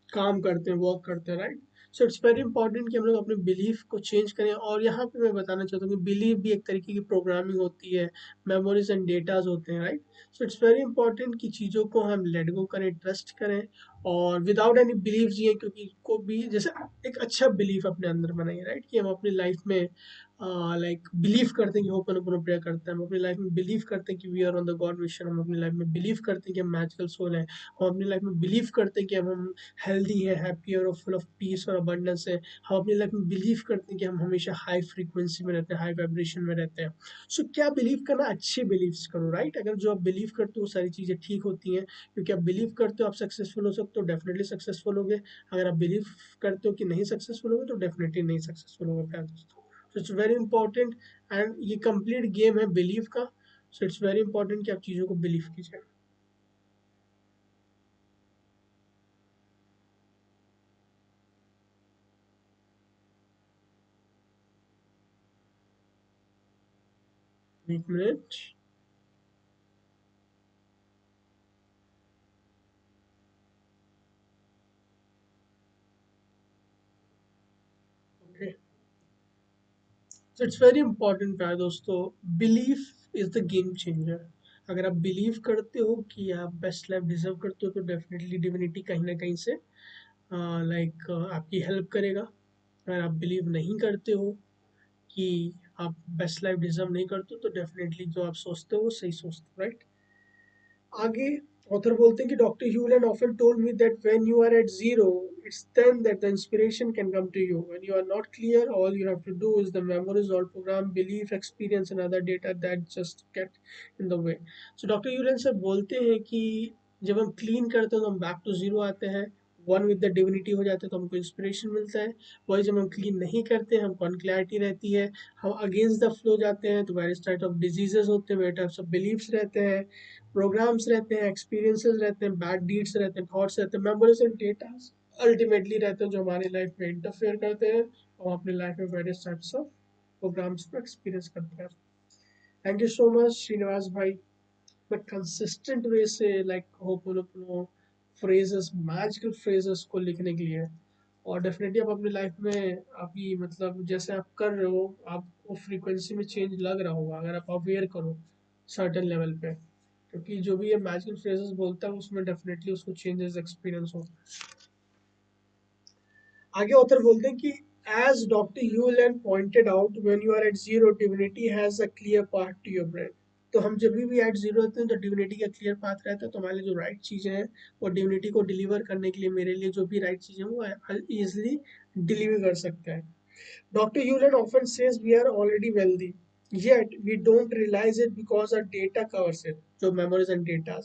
काम करते हैं, वर्क करते हैं, right. So it's very important कि हम लोग अपने बिलीफ को चेंज करें। और यहाँ पे मैं बताना चाहता हूँ कि बिलीफ भी एक तरीके की प्रोग्रामिंग होती है, मेमोरीज एंड डेटाज होते हैं, right. So it's very important कि चीज़ों को हम लेट गो करें, ट्रस्ट करें, और विदाउट एनी बिलीव जिए, क्योंकि को भी जैसे एक अच्छा बिलीफ अपने अंदर बनाइए, राइट, कि हम अपनी लाइफ में लाइक बिलीव करते हैं कि होपन अपन प्रेयर करते हैं, हम अपनी लाइफ में बिलीव करते हैं कि we are on the God mission, हम अपनी लाइफ में बिलीव करते हैं कि हम मैजिकल सोल हैं, हम अपनी लाइफ में बिलीव करते हैं कि हम हेल्दी है, हैप्पी है और फुल ऑफ पीस और अबंडेंस है, हम अपनी लाइफ में बिलीव करते हैं कि हम हमेशा हाई फ्रीक्वेंसी में रहते हैं, हाई वाइब्रेशन में रहते हैं। सो क्या बिलीव करना, अच्छे बिलीव्स करो, राइट। अगर जो आप बिलीव करते हो वो सारी चीज़ें ठीक होती हैं, क्योंकि आप बिलीव करते हो आप सक्सेसफुल हो सकते हो, डेफिनेटली सक्सेसफुल होगे। अगर आप बिलीव करते हो कि नहीं सक्सेसफुल होगे तो डेफिनेटली नहीं सक्सेसफुल होगे प्यारे दोस्तों। So it's very important, and ये कंप्लीट गेम है बिलीव का। सो इट्स वेरी इंपॉर्टेंट कि आप चीज़ों को बिलीव कीजिए। एक minute. Okay, so it's very important प्यारे दोस्तों, belief is the game changer. अगर आप बिलीव करते हो कि आप बेस्ट लाइफ डिजर्व करते हो तो डेफिनेटली डिविनिटी कहीं ना कहीं से लाइक आपकी हेल्प करेगा। अगर आप बिलीव नहीं करते हो कि आप बेस्ट लाइफ डिजर्व नहीं करते हो तो डेफिनेटली जो आप सोचते हो वो सही सोचते हो, राइट। आगे ऑथर बोलते हैं कि doctor Hew Len often told me that when you are at zero, it's then that the inspiration can come to you. When you are not clear, all you have to do is the memories और program belief experience and other data that just get in the way. So doctor Hew Len sir बोलते हैं कि जब हम clean करते हैं तो हम बैक टू जीरो आते हैं, वन विद द डिविनिटी हो जाते हैं तो हमको इंस्पिरेशन मिलता है। वही जब हम क्लीन नहीं करते हमको अनक्लैरिटी रहती है, हम अगेंस्ट द फ्लो जाते हैं तो वेरियस टाइप ऑफ डिजीजेस होते हैं, वेरियस टाइप्स ऑफ बिलीफ्स रहते हैं, प्रोग्राम्स रहते हैं, एक्सपीरियंसेस रहते हैं, बैड डीड्स रहते हैं, थॉट्स रहते हैं, मेमोरीज एंड डेटा अल्टीमेटली रहते हैं जो हमारी लाइफ में इंटरफेयर करते हैं और अपनी लाइफ में वेरियस टाइप्स ऑफ प्रोग्राम्स को एक्सपीरियंस करते हैं। Thank you so much Srinivas भाई, बट कंसिस्टेंट वे से like Ho'oponopono phrases, magical phrases को लिखने के लिए। और डेफिनेटली आप अपनी लाइफ में अभी मतलब जैसे आप कर रहे हो आपको फ्रीक्वेंसी में चेंज लग रहा होगा, अगर आप अवेयर करो सर्टेन लेवल पे, क्योंकि जो भी ये मैजिकल फ्रेजेस बोलता है उसमें डेफिनेटली उसको चेंजेस एक्सपीरियंस हो। आगे ऑथर बोलते हैं कि as doctor Hew Len pointed out, when you are at zero divinity has a clear path to your brain. तो हम जब भी एट जीरो होते हैं तो डिविनिटी का क्लियर पाथ रहता है, तो हमारे लिए जो राइट चीज़ें हैं वो डिविनिटी को डिलीवर करने के लिए मेरे लिए जो भी राइट चीज़ें वो ईजिली डिलीवर कर सकते हैं. Dr. Hewlett often says we are already wealthy, yet we don't realize it because our data covers it. So memories and data.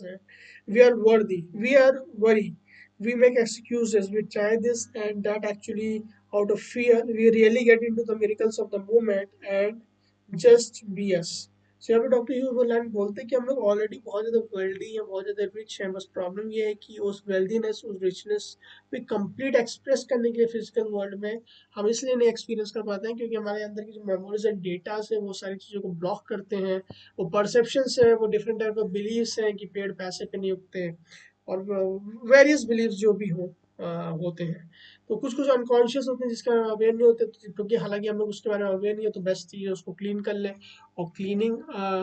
We are worthy. We are worried. We make excuses. We try this and that actually out of fear. We really get into the miracles of the moment and just be us. So यहाँ पे doctor ह्यूलैंड बोलते हैं कि हम लोग already बहुत ज़्यादा wealthy हैं, बहुत ज़्यादा रिच हैं. बस प्रॉब्लम ये है कि उस वेल्दीनेस, उस रिचनेस पे कंप्लीट एक्सप्रेस करने के लिए फिजिकल वर्ल्ड में हम इसलिए नहीं एक्सपीरियंस कर पाते हैं क्योंकि हमारे अंदर की जो मेमोरीज एंड डेटास है वो सारी चीज़ों को ब्लॉक करते हैं. वो परसेप्शंस है, वो डिफरेंट टाइप ऑफ बिलीव्स हैं कि पेड़ पैसे पे नहीं उगते हैं, और वेरियस बिलीव्स जो भी होते हैं. तो कुछ कुछ अनकॉन्शियस होते हैं जिसके बारे में अवेयर नहीं होते, क्योंकि हालांकि हम लोग उसके बारे में अवेयर नहीं है, तो बेस्ट चीज़ है उसको क्लीन कर लें. और क्लीनिंग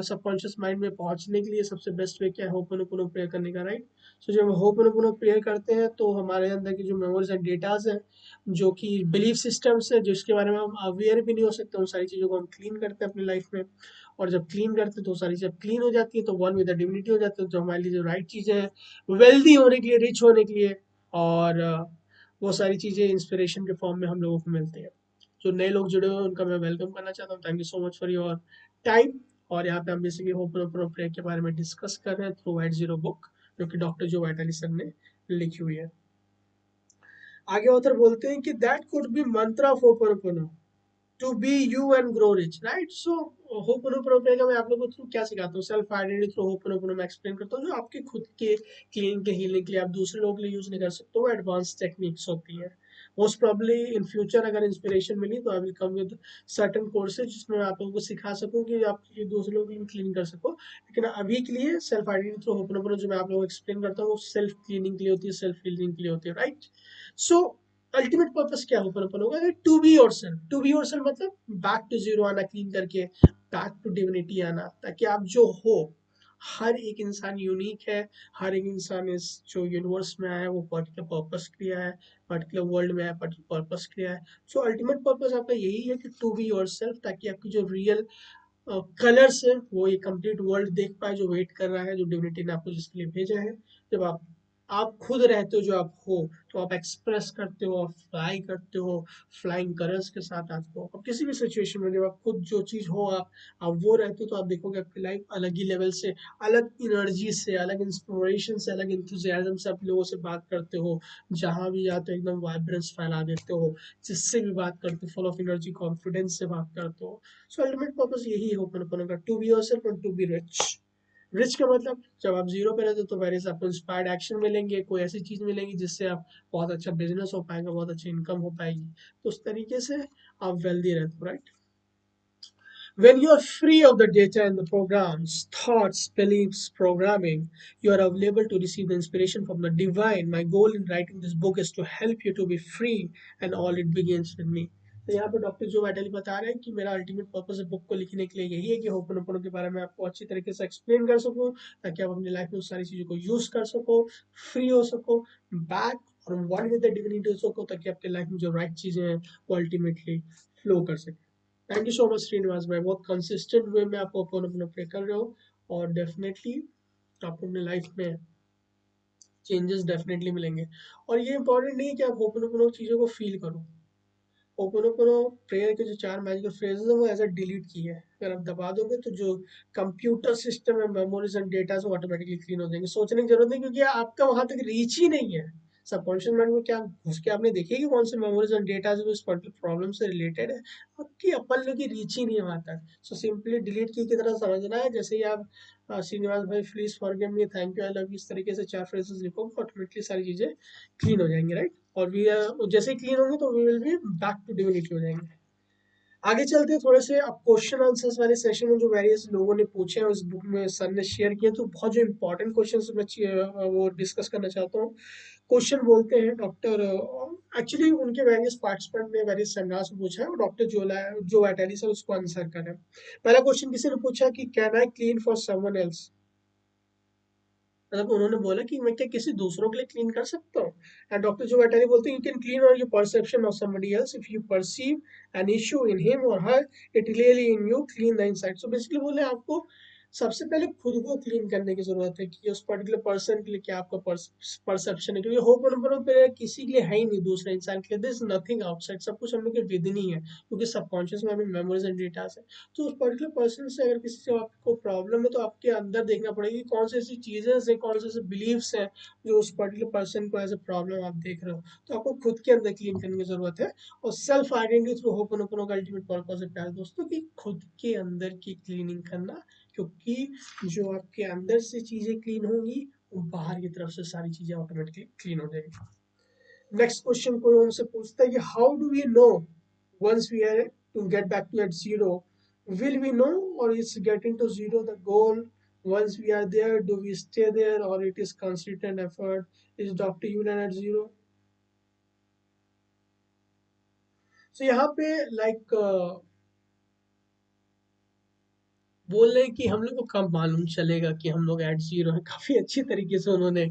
सबकॉन्शियस माइंड में पहुंचने के लिए सबसे बेस्ट वे क्या है, होपनोपोनो प्रेयर करने का, राइट. सो जब हम होपनोपोनो प्रेयर करते हैं तो हमारे अंदर की जो मेमोरीज एंड डेटाज हैं, जो कि बिलीफ सिस्टम्स है जिसके बारे में हम अवेयर भी नहीं हो सकते, उन सारी चीज़ों को हम क्लीन करते हैं अपनी लाइफ में. और जब क्लीन करते हैं तो सारी चीज़ क्लीन हो जाती है, तो वन विद द डिविनिटी हो जाते हैं, जो हमारे लिए जो राइट चीज़ें हैं वेल्दी होने के लिए, रिच होने के लिए, और वो सारी चीज़ें इंस्पिरेशन के फॉर्म में हम लोगों को मिलती है. जो नए लोग जुड़े हुए हैं उनका मैं वेलकम करना चाहता हूँ. Thank you so much for your time. और यहाँ पे हम बेसिकली होपनोपोनो प्रेयर के बारे में डिस्कस कर रहे हैं थ्रू वाइट जीरो बुक, जो कि डॉक्टर जो वाइटाली सर ने लिखी हुई है. आगे ऑथर बोलते हैं कि that could be mantra of hooponopono to be you and grow rich, right. So hooponopono prayer का मैं आप लोगों को थ्रू क्या सिखाता हूँ, सेल्फ आइडेंटिटी थ्रू होपनोपोनो में एक्सप्लेन करता हूँ, जो आपके खुद के क्लीनिंग के हीलिंग के लिए आप दूसरे लोगों के लिए यूज नहीं कर सकते, वो एडवांस टेक्निक्स होती है. मोस्ट प्रॉब्ली इन फ्यूचर अगर इंस्पिरेशन मिली तो I will come with certain courses जिसमें मैं आप लोगों को सिखा सकूँ कि आप ये दूसरे लोगों के लिए क्लीन कर सको. लेकिन अभी के लिए सेल्फ आइडेंटिटी थ्रू होपनोपोनो जो मैं आप लोगों को एक्सप्लेन करता हूँ वो सेल्फ क्लीनिंग के लिए होती है, सेल्फ हीलिंग के लिए होती है, राइट. सो अल्टीमेट पर्पस क्या ओपन होगा, to be yourself. To be yourself मतलब बैक टू जीरो आना, क्लीन करके बैक टू डिविनिटी आना, ताकि आप जो हो, हर एक इंसान यूनिक है. हर एक इंसान इस जो यूनिवर्स में आया है वो पर्टिकुलर पर्पस के लिए आया है, पर्टिकुलर वर्ल्ड में आया पर्टिकुलर पर्पस के लिए आया है. सो अल्टीमेट पर्पस आपका यही है कि टू बी योरसेल्फ, ताकि आपकी जो रियल कलर्स है वो ये कंप्लीट वर्ल्ड देख पाए जो वेट कर रहा है, जो डिविनिटी ने आपको जिसके लिए भेजा है. जब आप खुद रहते हो जो आप हो, तो आप एक्सप्रेस करते हो, आप फ्लाई करते हो, फ्लाइंग कलर्स के साथ आते हो. अब किसी भी सिचुएशन में जब आप खुद जो चीज़ हो, आप वो रहते हो, तो आप देखोगे आपकी लाइफ अलग ही लेवल से, अलग एनर्जी से, अलग इंस्पिरेशन से, अलग इंथुजियाज्म से आप लोगों से बात करते हो. जहाँ भी जाते हो एकदम वाइब्रेंस फैला देते हो, जिससे भी बात करते हो फुल ऑफ एनर्जी कॉन्फिडेंस से बात करते हो. सो अल्टीमेट पर्पस यही है ओपन का, to be yourself and to be rich. Rich का मतलब जब आप जीरो पे रहते हो तो वेरियस आपको इंस्पायर्ड एक्शन मिलेंगे, कोई ऐसी चीज मिलेंगी जिससे आप बहुत अच्छा बिजनेस हो पाएगा, बहुत अच्छी इनकम हो पाएगी. तो उस तरीके से आप वेल्दी रहते हो, right. When you are free of the data and the programs, thoughts, beliefs, programming, you are available to receive the inspiration from the divine. My goal in writing this book is to help you to be free, and all it begins with me. तो यहाँ पे doctor जो vitally बता रहे हैं कि मेरा ultimate purpose book को लिखने के लिए यही है कि होपनोपोनो के बारे में आपको अच्छी तरीके से एक्सप्लेन कर सकूं, ताकि आप अपनी लाइफ में उस सारी चीज़ों को यूज कर सको, फ्री हो सको, बैक और वन विद द डिविनिटी हो सको, ताकि आपकी लाइफ में जो राइट चीज़ें हैं वो अल्टीमेटली फ्लो कर सके. Thank you so much Srinivas भाई, बहुत कंसिस्टेंट वे में आप अपना प्ले कर रहे हो, और डेफिनेटली आपको अपने लाइफ में चेंजेस डेफिनेटली मिलेंगे. और ये इंपॉर्टेंट नहीं है कि आप ओपन चीज़ों को फील करो. ओपन प्रेयर के जो 4 मैजिकल फ्रेजेस हैं वो ऐसा डिलीट किए हैं, अगर आप दबा दोगे तो जो कंप्यूटर सिस्टम है, मेमोरीज एंड डेटा वो ऑटोमेटिकली क्लीन हो जाएंगे. सोचने की जरूरत नहीं, क्योंकि आपका वहां तक रीच ही नहीं है. सबकॉन्शियस माइंड में क्या घुस के आपने देखिए कि कौन से मेमोरीज एंड डेटा जो इस पर्टिकुलर प्रॉब्लम से रिलेटेड है, आपकी अपन लोग की रीच ही नहीं है वहां तक. सो सिंपली डिलीट की तरह समझना है. जैसे ही आप श्रीनिवास भाई please forgive me, thank you, I love you, इस तरीके से 4 फ्रेजेस लिखो, ऑटोमेटिकली सारी चीजें क्लीन हो जाएंगी, राइट. और वी जैसे ही क्लीन होंगे तो we will be back to divinity हो जाएंगे. आगे चलते हैं थोड़े से. अब क्वेश्चन आंसर्स वाले सेशन में जो वेरियस लोगों ने पूछे हैं उस बुक में सर ने शेयर किए, तो बहुत जो इंपॉर्टेंट क्वेश्चन मैं वो डिस्कस करना चाहता हूँ. क्वेश्चन बोलते हैं डॉक्टर, एक्चुअली उनके वेरियस पार्टिसिपेंट ने वेरियस सेमिनार्स में पूछा है, और डॉक्टर जो वैटेली सर उसको आंसर करें. पहला क्वेश्चन किसी ने पूछा कि can I clean for someone else. मतलब उन्होंने बोला कि मैं क्या किसी दूसरों के लिए क्लीन कर सकता हूँ. एंड डॉक्टर जो अटैरी बोलते हैं you can clean or your perception of somebody else if you perceive an issue in him or her, it really in you clean the inside. So basically बोले आपको सबसे पहले खुद को क्लीन करने की जरूरत है कि उस पर्टिकुलर पर्सन के लिए क्या आपका परसेप्शन है, क्योंकि होपन पे किसी के लिए है ही नहीं, दूसरे इंसान के लिए दिस नथिंग आउटसाइड, सब कुछ हम लोग के विद इन ही है, क्योंकि सबकॉन्शियस में हमें मेमोरीज एंड डेटा है। तो उस पर्टिकुलर पर्सन से अगर किसी से आपको प्रॉब्लम है तो आपके अंदर देखना पड़ेगा कि कौन सी ऐसी चीजें हैं, कौन से ऐसे बिलीव्स हैं जो उस पर्टिकुलर पर्सन को एज ए प्रॉब्लम आप देख रहे हो। तो आपको खुद के अंदर क्लीन करने की जरूरत है। और सेल्फ आइडेंटिटी थ्रू होपन का अल्टीमेट पर्पस है प्यारे दोस्तों कि खुद के अंदर की क्लीनिंग करना, क्योंकि जो आपके अंदर से चीजें क्लीन होंगी वो बाहर की तरफ से सारी चीजें ऑटोमेटिकली क्लीन हो जाएगी। नेक्स्ट क्वेश्चन कोई हमसे पूछता है कि how do we know once we are to get back to at zero, will we know, or is getting to zero the goal? Once we are there, do we stay there, or it is consistent effort? Is Dr. Yulan at zero? So यहाँ पे like बोल रहे हैं कि हम लोग को कब मालूम चलेगा कि हम लोग एट जीरो हैं। काफी अच्छी तरीके से उन्होंने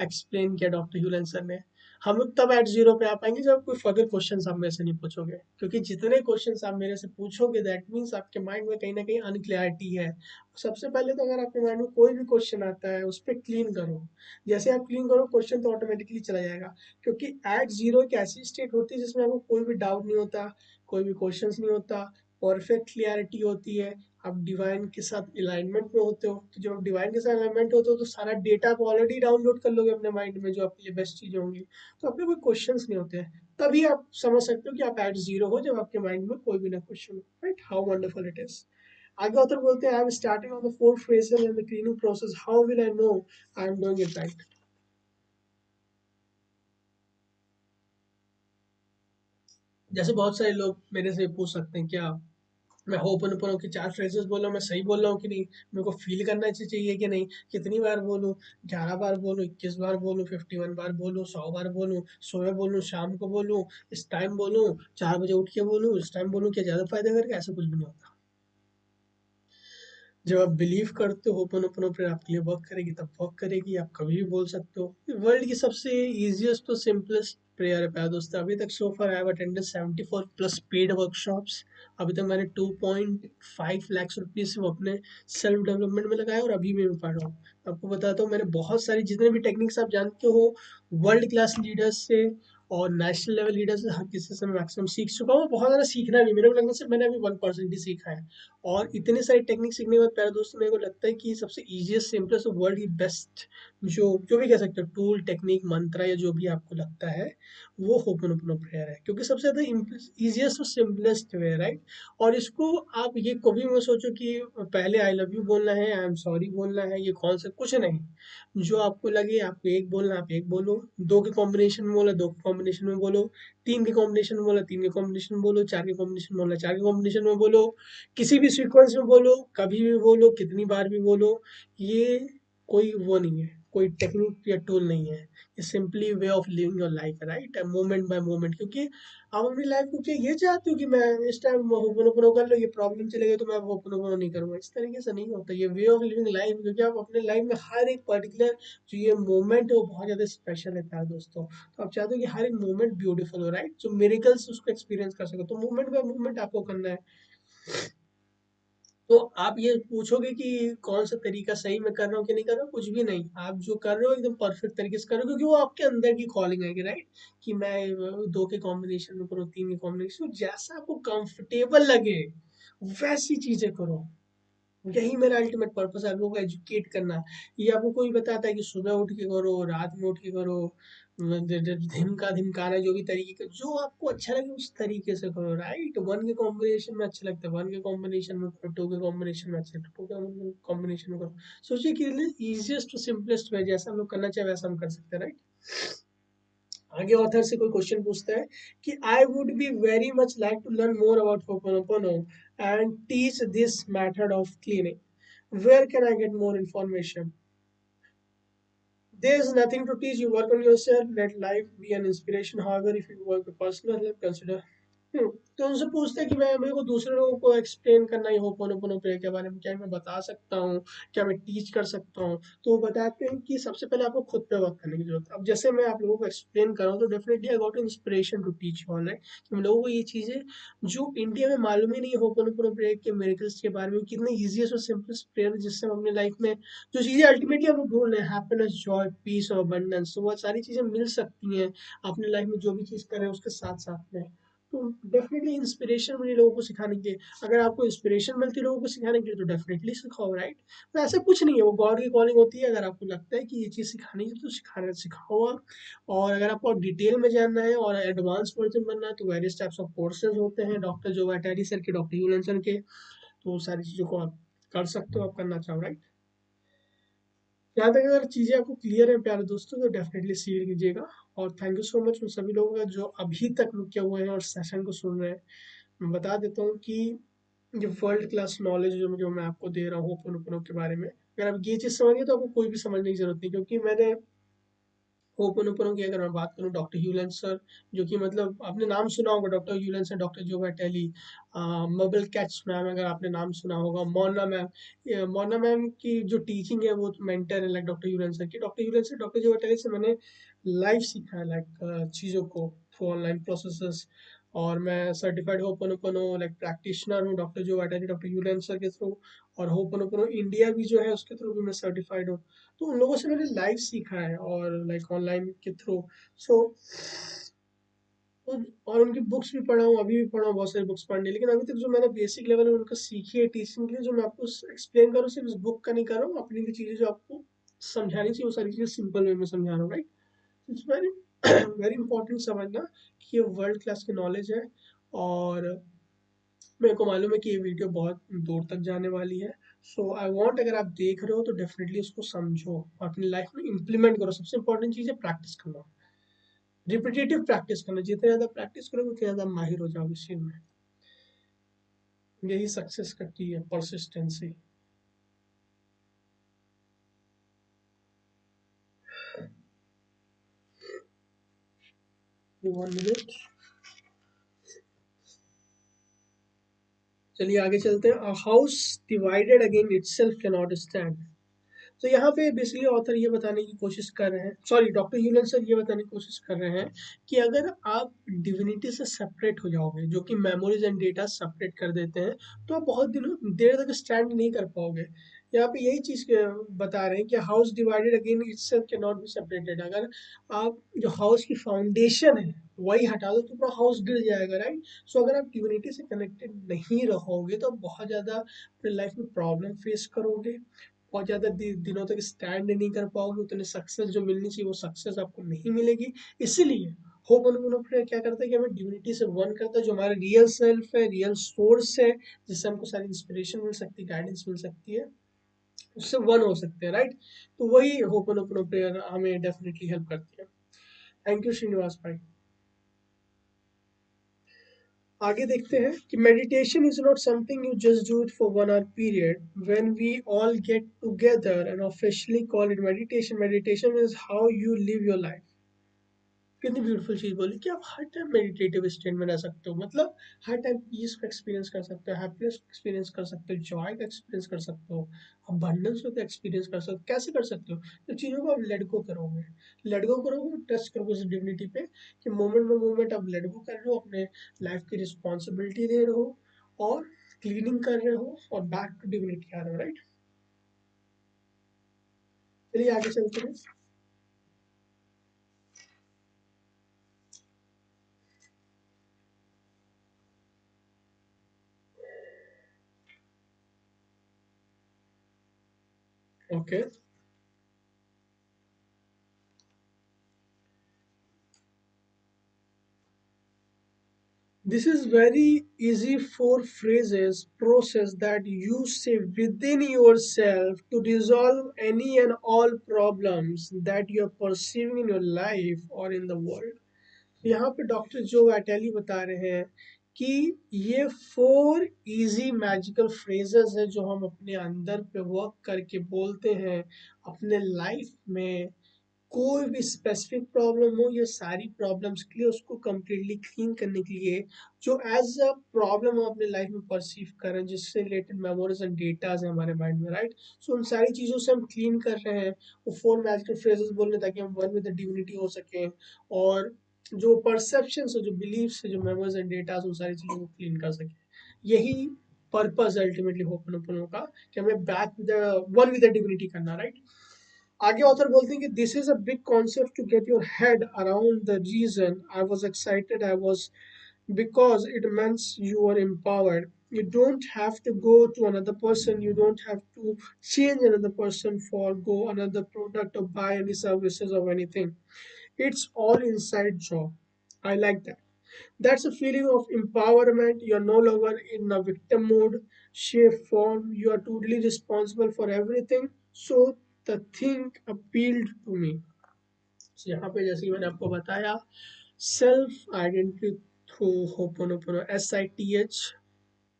एक्सप्लेन किया डॉक्टर ह्यूलन सर ने। हम लोग तब एट जीरो पे आ पाएंगे जब कोई फर्दर क्वेश्चंस आप मेरे से नहीं पूछोगे, क्योंकि जितने क्वेश्चंस आप मेरे से पूछोगे दैट मीन्स आपके माइंड में कहीं ना कहीं अनक्लैरिटी है। सबसे पहले तो अगर आपके माइंड में कोई भी क्वेश्चन आता है उस पर क्लीन करो। जैसे आप क्लीन करो क्वेश्चन तो ऑटोमेटिकली चला जाएगा, क्योंकि एट जीरो एक ऐसी स्टेट होती है जिसमें आपको कोई भी डाउट नहीं होता, कोई भी क्वेश्चन नहीं होता, परफेक्ट क्लियरिटी होती है। आप डिवाइन के साथ अलाइनमेंट में होते हो, तो जब आप डिवाइन के साथ अलाइनमेंट होते हो तो सारा डेटा आप ऑलरेडी डाउनलोड कर लोगे अपने माइंड में, जो आपके लिए बेस्ट चीजें होंगी। तो आपके कोई क्वेश्चंस नहीं होते हैं, तभी आप समझ सकते हो कि आप एट जीरो हो, जब आपके माइंड में कोई भी ना क्वेश्चन हो। Right, how wonderful it is. आगे ऑथर बोलते हैं I am starting on the fourth phase in the cleaning process, how will I know I am doing it right. जैसे बहुत सारे लोग मेरे से पूछ सकते हैं क्या मैं होपनोपोनो के 4 फ्रेजेस बोल रहा हूँ, मैं सही बोल रहा हूँ कि नहीं, मेरे को फील करना चाहिए कि नहीं, कितनी बार बोलूँ, 11 बार बोलूँ, 21 बार बोलूँ, 51 बार बोलूँ, 100 बार बोलूँ, सुबह बोलूँ, शाम को बोलूँ, इस टाइम बोलूँ, 4 बजे उठ के बोलूँ, इस टाइम बोलूँ, क्या ज़्यादा फायदा करके? ऐसा कुछ भी नहीं होता। जब आप बिलीव करते हो होपनोपोनो फिर आपके लिए वर्क करेगी, तब वर्क करेगी, आप कभी भी बोल सकते हो। वर्ल्ड की सबसे इजीएस्ट तो सिंपलेस्ट प्रेयर है प्यारे दोस्तों। अभी तक so far I have attended 74 plus paid workshops. अभी तक मैंने 2.5 लाख रुपीज सिर्फ अपने सेल्फ डेवलपमेंट में लगाया, और अभी भी मैं पढ़ रहा हूँ। आपको बताता हूँ मैंने बहुत सारी जितने भी टेक्निक्स आप जानते हो वर्ल्ड क्लास लीडर्स से और नेशनल लेवल लीडर्स से, हर किसी से मैं मैक्सिमम सीख चुका हूँ। बहुत ज़्यादा सीखना भी मेरे को लगता है, मैंने अभी 1% ही सीखा है। और इतने सारी टेक्निक सीखने के बाद प्यारे दोस्तों मेरे को लगता है कि सबसे इजीएस्ट सिंपलेस्ट वर्ल्ड की बेस्ट जो जो भी कह सकते हो टूल टेक्निक मंत्र या जो भी आपको लगता है वो होपनोपोनो प्रेयर है, क्योंकि सबसे ज्यादा इजीएस्ट और सिंपलेस्ट वे है। राइट। और इसको आप ये कभी मत सोचो कि पहले आई लव यू बोलना है, आई एम सॉरी बोलना है, ये कौन सा कुछ नहीं। जो आपको लगे आपको एक बोलना आप एक बोलो, दो के कॉम्बिनेशन में बोला दो के कॉम्बिनेशन में बोलो, तीन के कॉम्बिनेशन में बोला तीन के कॉम्बिनेशन में बोलो, चार के कॉम्बिनेशन में बोला चार के कॉम्बिनेशन में बोलो, किसी भी सीक्वेंस में बोलो, कभी भी बोलो, कितनी बार भी बोलो। ये कोई वो नहीं है, कोई टेक्निक या टूल नहीं है। ये simply way of living your life, right, moment bye moment. क्योंकि आप अपनी लाइफ को क्या ये चाहते हो कि मैं इस टाइम होपनोपोनो कर लो, ये प्रॉब्लम चलेगी तो मैं होपनोपनो नहीं करूंगा, इस तरीके से नहीं होता। ये वे ऑफ लिविंग लाइफ, क्योंकि आप अपने लाइफ में हर एक पर्टिकुलर जो ये मोमेंट है वो बहुत ज्यादा स्पेशल है प्यारे दोस्तों। तो आप चाहते हो कि हर एक मोमेंट ब्यूटीफुल हो, राइट, जो मेरिकल्स उसको एक्सपीरियंस कर सको, तो मोमेंट बाय मोमेंट आपको करना है। तो आप ये पूछोगे कि कौन सा तरीका सही मैं कर रहा हूँ कि नहीं कर रहा हूँ, कुछ भी नहीं। आप जो कर रहे हो एकदम परफेक्ट तरीके से कर रहे हो, क्योंकि वो आपके अंदर की कॉलिंग है, राइट। कि मैं दो के कॉम्बिनेशन में करूँ, तीन के कॉम्बिनेशन, जैसा आपको कंफर्टेबल लगे वैसी चीजें करो। यही मेरा अल्टीमेट पर्पस है, लोगों को एजुकेट करना। ये आपको कोई बताता है कि सुबह उठ के करो, रात में उठ के करो, दिन का दिन काना, जो भी तरीके का जो आपको अच्छा लगे उस तरीके से करो, राइट। वन के कॉम्बिनेशन में अच्छा लगता है वन के कॉम्बिनेशन में करो, टू के कॉम्बिनेशन में अच्छा लगता है टू के कॉम्बिनेशन में करो। सोचिए कि इजिएस्ट सिंपलेस्ट वे जैसा हम लोग करना चाहे वैसा हम कर सकते हैं, राइट। आगे ऑथर से कोई क्वेश्चन पूछता है कि I would be very much like to learn more about Ho'oponopono and teach this method of cleaning, where can I get more information? There is nothing to teach. You work on yourself. Let life be an inspiration. However, if you work with personal help, consider. तो उनसे पूछते हैं कि मैं मेरे को दूसरे लोगों को एक्सप्लेन करना ही होपोनोपोनो प्रेयर के बारे में, क्या मैं बता सकता हूँ, क्या मैं टीच कर सकता हूँ? तो वो बताते हैं कि सबसे पहले आपको खुद पे वर्क करने की जरूरत है। अब जैसे मैं आप लोगों को एक्सप्लेन कर रहा हूँ तो definitely I got inspiration to teach all right. हम लोगों को ये चीज़ें जो इंडिया में मालूम ही नहीं है होपोनोपोनो प्रेयर के मिरेकल्स के बारे में, कितने ईजीएस्ट और सिंपलेस्ट प्रेयर जिससे हम अपनी लाइफ में जो चीज़ें अल्टीमेटली हम ढूंढ रहे हैं, हैप्पीनेस, जॉय, पीस और अबंडेंस, तो वो सारी चीज़ें मिल सकती हैं अपनी लाइफ में जो भी चीज़ करें उसके साथ साथ में। तो डेफिनेटली इंस्पिरेशन मिली लोगों को सिखाने के लिए। अगर आपको इंस्पिरेशन मिलती है लोगों को सिखाने के लिए तो डेफिनेटली सिखाओ राइट। तो ऐसा कुछ नहीं है, वो गॉड की कॉलिंग होती है। अगर आपको लगता है कि ये चीज़ सिखानी है तो सिखाने सिखाओ आप। और अगर आपको डिटेल में जानना है और एडवांस वर्जन बनना है तो वेरियस टाइप्स ऑफ कोर्सेज होते हैं, डॉक्टर जो वैटेरी सर के, डॉक्टर यूलेंसन के। तो वो सारी चीज़ों को आप कर सकते हो, आप करना चाहो राइट। यहाँ तक अगर चीज़ें आपको क्लियर है प्यारे दोस्तों तो डेफिनेटली शेयर कीजिएगा। और थैंक यू सो मच उन सभी लोगों का जो अभी तक रुके हुए हैं और सेशन को सुन रहे हैं। मैं बता देता हूँ कि ये वर्ल्ड क्लास नॉलेज जो मैं आपको दे रहा हूँ होपोनोपोनो के बारे में, अगर आप ये चीज़ समझिए तो आपको कोई भी समझने की जरूरत नहीं, क्योंकि मैंने होपोनोपोनो की अगर मैं बात करूँ, डॉक्टर ह्यूलन सर, जो कि मतलब आपने नाम सुना होगा, डॉक्टर ह्यूलन सर, डॉक्टर जो वैटेली, मबल कैच मैम अगर आपने नाम सुना होगा, मोना मैम। मोना मैम की जो टीचिंग है वो मेंटर है लाइक डॉक्टर ह्यूलन सर की। डॉक्टर ह्यूलन सर, डॉक्टर जो वैटेली से मैंने लाइव सीखा है लाइक चीज़ों को थ्रू ऑनलाइन प्रोसेसेस। और मैं सर्टिफाइड होपोनोपोनो लाइक प्रैक्टिशनर हूँ डॉक्टर जो वैटेली, डॉक्टर ह्यूलन सर के थ्रू। और होपोनोपोनो इंडिया भी जो है उसके थ्रू भी मैं सर्टिफाइड हूँ। तो उन लोगों से मैंने लाइव सीखा है और लाइक ऑनलाइन के थ्रू। सो और उनकी बुक्स भी पढ़ा हूँ, अभी भी पढ़ा हूँ बहुत सारी बुक्स पढ़नी, लेकिन अभी तक जो मैंने बेसिक लेवल में उनको सीखी है टीचिंग के लिए, जो मैं आपको एक्सप्लेन करूँ सिर्फ इस बुक का नहीं कर रहा हूँ, अपनी भी चीज़ें जो आपको समझानी चाहिए वो सारी चीज़ें सिंपल वे में समझा रहा हूँ right. It's very very important समझना कि ये वर्ल्ड क्लास की नॉलेज है। और मेरे को मालूम है कि ये वीडियो बहुत दूर तक जाने वाली है। सो आई वांट, अगर आप देख रहे हो तो डेफिनेटली उसको समझो और अपनी लाइफ में इम्प्लीमेंट करो। सबसे इंपॉर्टेंट चीज़ है प्रैक्टिस करना, रिपीटेटिव प्रैक्टिस करना। जितने ज़्यादा प्रैक्टिस करोगे उतने ज़्यादा माहिर हो जाओगे इस चीज़ में। यही सक्सेस करती है, परसिस्टेंसी। वन मिनट, चलिए आगे चलते हैं। House divided again itself can not stand. तो यहाँ पे बेसिकली ऑथर ये बताने की कोशिश कर रहे हैं, सॉरी डॉक्टर ह्यूलन सर ये बताने की कोशिश कर रहे हैं कि अगर आप डिविनिटी से सेपरेट हो जाओगे, जो कि मेमोरीज एंड डेटा सेपरेट कर देते हैं, तो आप बहुत दिनों देर तक स्टैंड नहीं कर पाओगे। यहाँ पे यही चीज बता रहे हैं कि house divided again itself can not be separated. अगर आप जो हाउस की फाउंडेशन है वही हटा दो तो पूरा हाउस गिर जाएगा राइट। सो अगर आप डिविनिटी से कनेक्टेड नहीं रहोगे तो आप बहुत ज़्यादा अपने लाइफ में प्रॉब्लम फेस करोगे, बहुत ज़्यादा दिनों तक स्टैंड नहीं कर पाओगे, उतने सक्सेस जो मिलनी चाहिए वो सक्सेस आपको नहीं मिलेगी। इसीलिए होप अनुपन क्या करता है कि हमें डिविनिटी से वन करता है, जो हमारा रियल सेल्फ है, रियल सोर्स है, जिससे हमको सारी इंस्पिरेशन मिल सकती है, गाइडेंस मिल सकती है, उससे वन हो सकते हैं राइट। तो वही होप अनुपन प्रेयर हमें डेफिनेटली हेल्प करती है। थैंक यू श्रीनिवास भाई। आगे देखते हैं कि meditation is not something you just do it for 1 hour period. When we all get together and officially call it meditation, meditation is how you live your life. कितनी beautiful चीज बोली कि आप हर टाइम मेडिटेटिव स्टेट में रह सकते हो, मतलब हर टाइम पीस का एक्सपीरियंस कर सकते हो, हैप्पीनेस का एक्सपीरियंस कर सकते हो, जॉय का एक्सपीरियंस कर सकते हो, अबंडेंस का एक्सपीरियंस कर सकते हो। कैसे कर सकते हो? तो चीज़ों को आप लेट गो करोगे, लेट गो करोगे, ट्रस्ट करोगे उस डिविनिटी पे कि मोमेंट बाय मोमेंट आप लेट गो कर रहे हो, अपने लाइफ की रिस्पॉन्सिबिलिटी ले रहे हो और क्लीनिंग कर रहे हो और बैक टू डिविनिटी आ रहे हो राइट। चलिए आगे चलते हैं। Okay, this is very easy four phrases process that you say within yourself to resolve any and all problems that you are perceiving in your life or in the world. यहाँ पे doctor जो अटेली बता रहे हैं कि ये 4 easy magical phrases है जो हम अपने अंदर पे वर्क करके बोलते हैं अपने लाइफ में कोई भी स्पेसिफिक प्रॉब्लम हो, ये सारी प्रॉब्लम्स के लिए उसको कंप्लीटली क्लीन करने के लिए जो एज अ प्रॉब्लम हम अपने लाइफ में परसीव कर रहे हैं, जिससे रिलेटेड मेमोरीज एंड डेटाज है हमारे माइंड में, राइट। सो उन सारी चीज़ों से हम क्लीन कर रहे हैं, वो फोर मैजिकल फ्रेजेस बोल रहे हैं ताकि हम वन विद द डिविनिटी हो सकें, और जो परसेप्शन है, जो बिलीव्स है, जो मेमोरीज एंड डेटाज, उन सारी चीज़ों को क्लीन कर सकें। यही पर्पज अल्टीमेटली होपनोपोनो का, कि हमें back with one with the divinity करना, राइट। आगे ऑथर बोलते हैं कि this is a big concept to get your head around the reason I was excited I was because it means you are empowered. You don't have to go to another person, you don't have to change another person for go another product or buy any services or anything. It's all inside job. I like that. That's a feeling of empowerment. You're no longer in a victim mode, shape, form. You are totally responsible for everything. So the thing appealed to me. So यहाँ पे जैसे ही मैंने आपको बताया, self identity through ho'oponopono, SITH,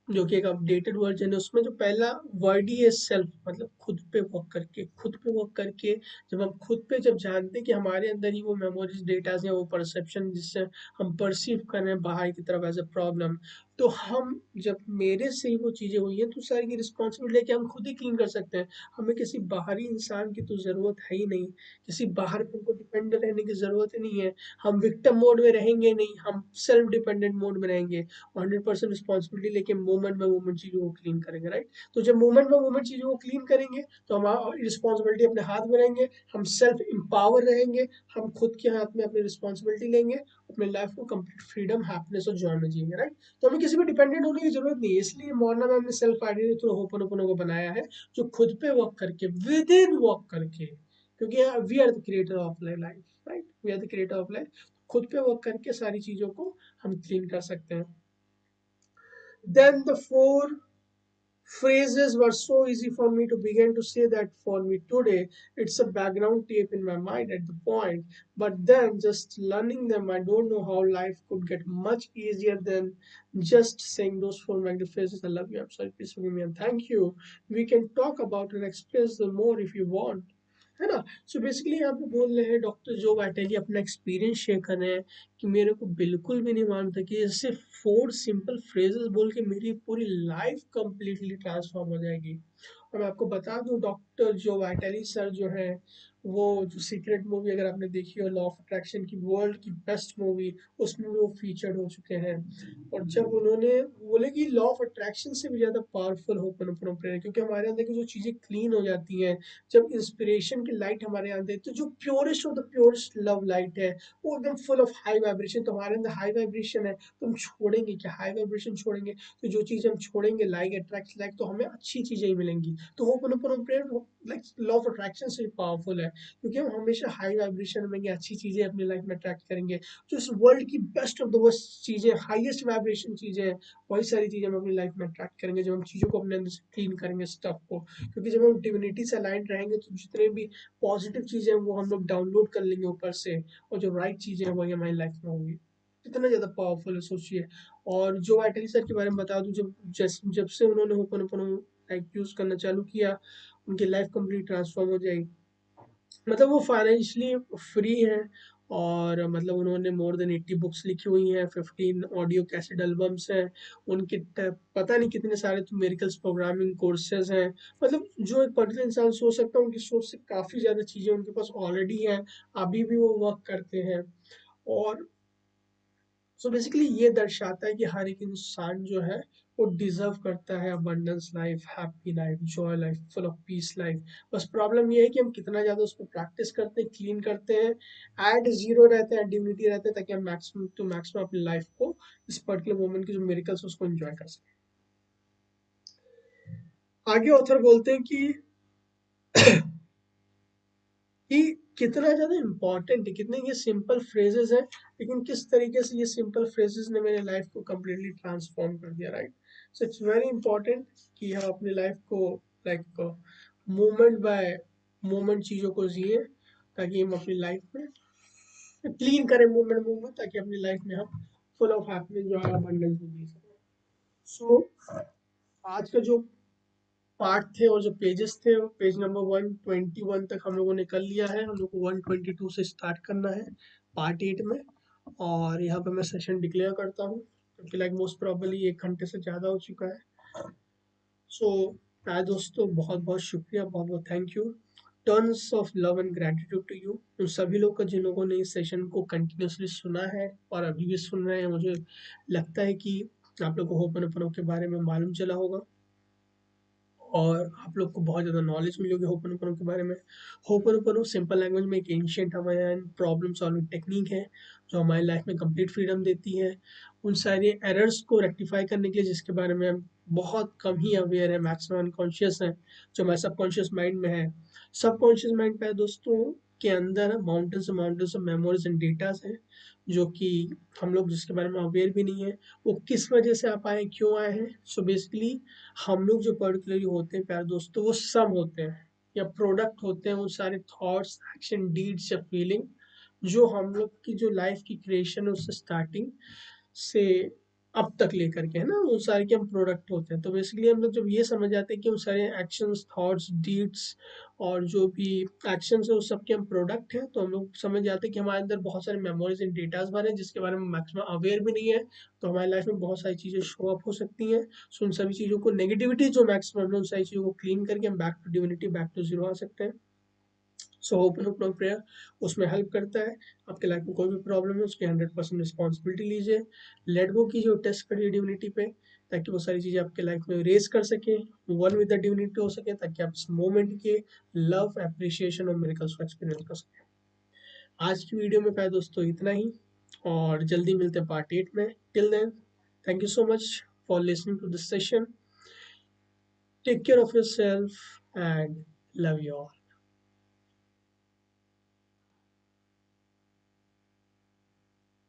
जो कि एक updated version है, उसमें जो पहला वर्ड ही है सेल्फ, मतलब खुद पे वर्क करके, खुद पे वर्क करके। जब हम खुद पे जब जानते हैं कि हमारे अंदर ही वो मेमोरीज डेटाज हैं, वो परसेप्शन जिससे हम परसीव कर रहे हैं बाहर की तरफ एज अ प्रॉब्लम, तो हम जब मेरे से ही वो चीज़ें हुई हैं तो सारी की रिस्पॉन्सिबिलिटी लेके हम खुद ही क्लीन कर सकते हैं। हमें किसी बाहरी इंसान की तो ज़रूरत है ही नहीं, किसी बाहर पे उनको डिपेंड रहने की ज़रूरत ही नहीं है। हम विक्टिम मोड में रहेंगे नहीं, हम सेल्फ डिपेंडेंट मोड में रहेंगे, 100% रिस्पॉन्सिबिलिटी लेके मोमेंट बाय मोमेंट चीज़ों को क्लीन करेंगे, राइट। तो जब मोमेंट बाय मोमेंट चीज़ों को क्लीन करेंगे तो हमारा रिस्पॉन्सिबिलिटी अपने हाथ में रहेंगे, हम सेल्फ एम्पावर रहेंगे, हम खुद के हाथ में अपनी रिस्पॉन्सिबिलिटी लेंगे, अपने लाइफ को कंप्लीट फ्रीडम, हैप्पीनेस और जॉय में जिएंगे, राइट। तो हमें किसी पे डिपेंडेंट होने की जरूरत नहीं है, इसलिए मॉर्ना मैम ने सेल्फ आइडेंटिटी थ्रू होपनोपोनो को बनाया है, जो खुद पे वर्क करके, विद इन वर्क करके, क्योंकि we are the creator of life, right, we are the creator of life. खुद पे वर्क करके सारी चीज़ों को हम क्लीन कर सकते हैं। Then the four phrases were so easy for me to begin to say that for me today, it's a background tape in my mind at the point. But then just learning them, I don't know how life could get much easier than just saying those four magic phrases. I love you, I'm sorry, please forgive me, and thank you. We can talk about and express them more if you want. है ना। So basically यहाँ पे बोल रहे हैं doctor जो vitally अपना experience share कर रहे हैं कि मेरे को बिल्कुल भी नहीं मालूम था कि सिर्फ फोर सिंपल फ्रेजेस बोल के मेरी पूरी लाइफ कंप्लीटली ट्रांसफॉर्म हो जाएगी। और मैं आपको बता दूं, डॉक्टर जो वाइटली सर जो है, वो जो सीक्रेट मूवी अगर आपने देखी हो, लॉ ऑफ अट्रैक्शन की वर्ल्ड की बेस्ट मूवी, उसमें वो फीचर्ड हो चुके हैं। और जब उन्होंने बोले कि लॉ ऑफ अट्रैक्शन से भी ज़्यादा पावरफुल हो प्रेरणा, क्योंकि हमारे अंदर की जो चीज़ें क्लीन हो जाती हैं, जब इंस्पिरेशन की लाइट हमारे अंदर है, तो जो purest of the purest love light है, वो एकदम फुल ऑफ हाई वाइब्रेशन, तो हमारे अंदर हाई वाइब्रेशन है, तो हम छोड़ेंगे क्या, हाई वाइब्रेशन छोड़ेंगे, तो जो चीज़ हम छोड़ेंगे, लाइक अट्रैक्ट लाइक, तो हमें अच्छी चीज़ें ही मिलेंगी। तो hooponopono prayer like law of attraction से पावरफुल है, क्योंकि हम हमेशा हाई वाइब्रेशन में अच्छी चीज़ें अपनी लाइफ में अट्रैक्ट करेंगे। जो इस वर्ल्ड की बेस्ट ऑफ द बेस्ट चीज़ें, हाईएस्ट वाइब्रेशन चीज़ें हैं, वही सारी चीज़ें हम अपनी लाइफ में अट्रैक्ट करेंगे, जब हम चीज़ों को अपने अंदर से क्लीन करेंगे, स्टफ को। क्योंकि जब हम डिविनिटी से अलाइंड रहेंगे तो जितने भी पॉजिटिव चीज़ें हैं वो हम लोग डाउनलोड कर लेंगे ऊपर से, और जो राइट चीज़ें हैं वही हमारी लाइफ में होंगी। कितना ज़्यादा पावरफुल है, सोचिए। और जो वाइटली सर के बारे में बता दूं, जब से उन्होंने होपनोपोनो लाइक यूज़ करना चालू किया, उनकी लाइफ कंप्लीट ट्रांसफॉर्म हो जाएगी। मतलब वो फाइनेंशियली फ्री हैं, और मतलब उन्होंने मोर देन 80 बुक्स लिखी हुई हैं, 15 ऑडियो कैसेट एल्बम्स हैं उनके, पता नहीं कितने सारे तो मेरिकल्स प्रोग्रामिंग कोर्सेज हैं। मतलब जो एक पर्टिकुलर इंसान सोच सकता है, उनकी सोच से काफ़ी ज़्यादा चीज़ें उनके पास ऑलरेडी हैं, अभी भी वो वर्क करते हैं। और सो बेसिकली ये दर्शाता है कि हर एक इंसान जो है वो डिजर्व करता है abundance life, happy life, Joy life, full of peace life. बस प्रॉब्लम ये है कि हम कितना ज़्यादा उसको प्रैक्टिस करते हैं, क्लीन करते हैं, एट जीरो रहते हैं, डिविनिटी रहते हैं, ताकि हम मैक्सिमम टू मैक्सिमम अपनी लाइफ को, इस पर्टिकुलर मोमेंट के जो मेरिकल्स उसको एंजॉय कर सकें। आगे ऑथर बोलते हैं कि कितना ज़्यादा इम्पोर्टेंट है, कितने ये सिंपल फ्रेजेस हैं, लेकिन किस तरीके से ये सिंपल फ्रेजेस ने मेरे लाइफ को कम्प्लीटली ट्रांसफॉर्म कर दिया, right. So it's very important कि हम अपनी लाइफ को लाइक मोमेंट बाय मोमेंट चीज़ों को जिए, ताकि हम अपनी लाइफ में क्लीन करें मोमेंट मोमेंट, ताकि अपनी लाइफ में हम फुल ऑफ हैप्पीनेस जो है अबंडेंस में जी सकें। सो आज का जो पार्ट थे और जो पेजेस थे वो पेज नंबर 121 तक हम लोगों ने कर लिया है। हम लोग को 122 से स्टार्ट करना है पार्ट 8 में। और यहाँ पे मैं सेशन डिक्लेयर करता हूँ क्योंकि लाइक मोस्ट प्रॉबली 1 घंटे से ज़्यादा हो चुका है। सो दोस्तों, बहुत बहुत शुक्रिया, बहुत बहुत thank you. Tons of love and gratitude to you, उन सभी लोग का जिन लोगों ने इस सेशन को कंटिन्यूसली सुना है और अभी भी सुन रहे हैं। मुझे लगता है कि आप लोग को होपनोपोनो के बारे में मालूम चला होगा और आप लोग को बहुत ज़्यादा नॉलेज मिली होगी होपनोपोनो के बारे में। होपनोपोनो सिंपल लैंग्वेज में एक एंशियंट हमारे प्रॉब्लम सॉल्विंग टेक्निक है जो हमारी लाइफ में कंप्लीट फ्रीडम देती है उन सारे एरर्स को रेक्टिफाई करने के लिए जिसके बारे में हम बहुत कम ही अवेयर है, मैक्सिमम अनकॉन्शियस है, जो हमारे सबकॉन्शियस माइंड में है। सबकॉन्शियस माइंड पे दोस्तों के अंदर mountains of memories and datas हैं जो कि हम लोग जिसके बारे में अवेयर भी नहीं है। वो किस वजह से आप आए, क्यों आए हैं। सो बेसिकली हम लोग जो पर्टिकुलरली होते हैं प्यारे दोस्तों, वो सम होते हैं या प्रोडक्ट होते हैं उन सारे थॉट्स, एक्शन, डीड्स या फीलिंग जो हम लोग की जो लाइफ की क्रिएशन है उससे स्टार्टिंग से अब तक लेकर के, है ना, उन सारे के हम प्रोडक्ट होते हैं। तो बेसिकली हम लोग जब ये समझ जाते हैं कि उन सारे एक्शंस, थॉट्स, डीड्स और जो भी एक्शंस है उस सब के हम प्रोडक्ट हैं, तो हम लोग समझ जाते हैं कि हमारे अंदर बहुत सारे मेमोरीज एंड डेटास भरे हैं जिसके बारे में मैक्सिमम अवेयर भी नहीं है। तो हमारी लाइफ में बहुत सारी चीज़ें शो अप हो सकती हैं। सो उन सभी चीज़ों को, नेगेटिविटी जो मैक्सिमम है, उन सारी चीज़ों को क्लीन करके हम back to divinity, back to zero आ सकते हैं। सो ओपन प्रेयर उसमें हेल्प करता है। आपके लाइफ में कोई भी प्रॉब्लम है उसकी 100% रिस्पॉन्सिबिलिटी लीजिए। लेट गो कीजिए और टेस्ट करिए डिविनिटी पे, ताकि वो सारी चीज़ें आपके लाइफ में रेज कर सके, वन विद द डिविनिटी हो सके, ताकि आप इस मोमेंट के लव, एप्रिसिएशन और मेरिकल्स को एक्सपीरियंस कर सकें। आज की वीडियो में पाए दोस्तों इतना ही, और जल्दी मिलते हैं पार्ट 8 में। Till then, thank you so much for listening to this session. Take care of yourself and love you all.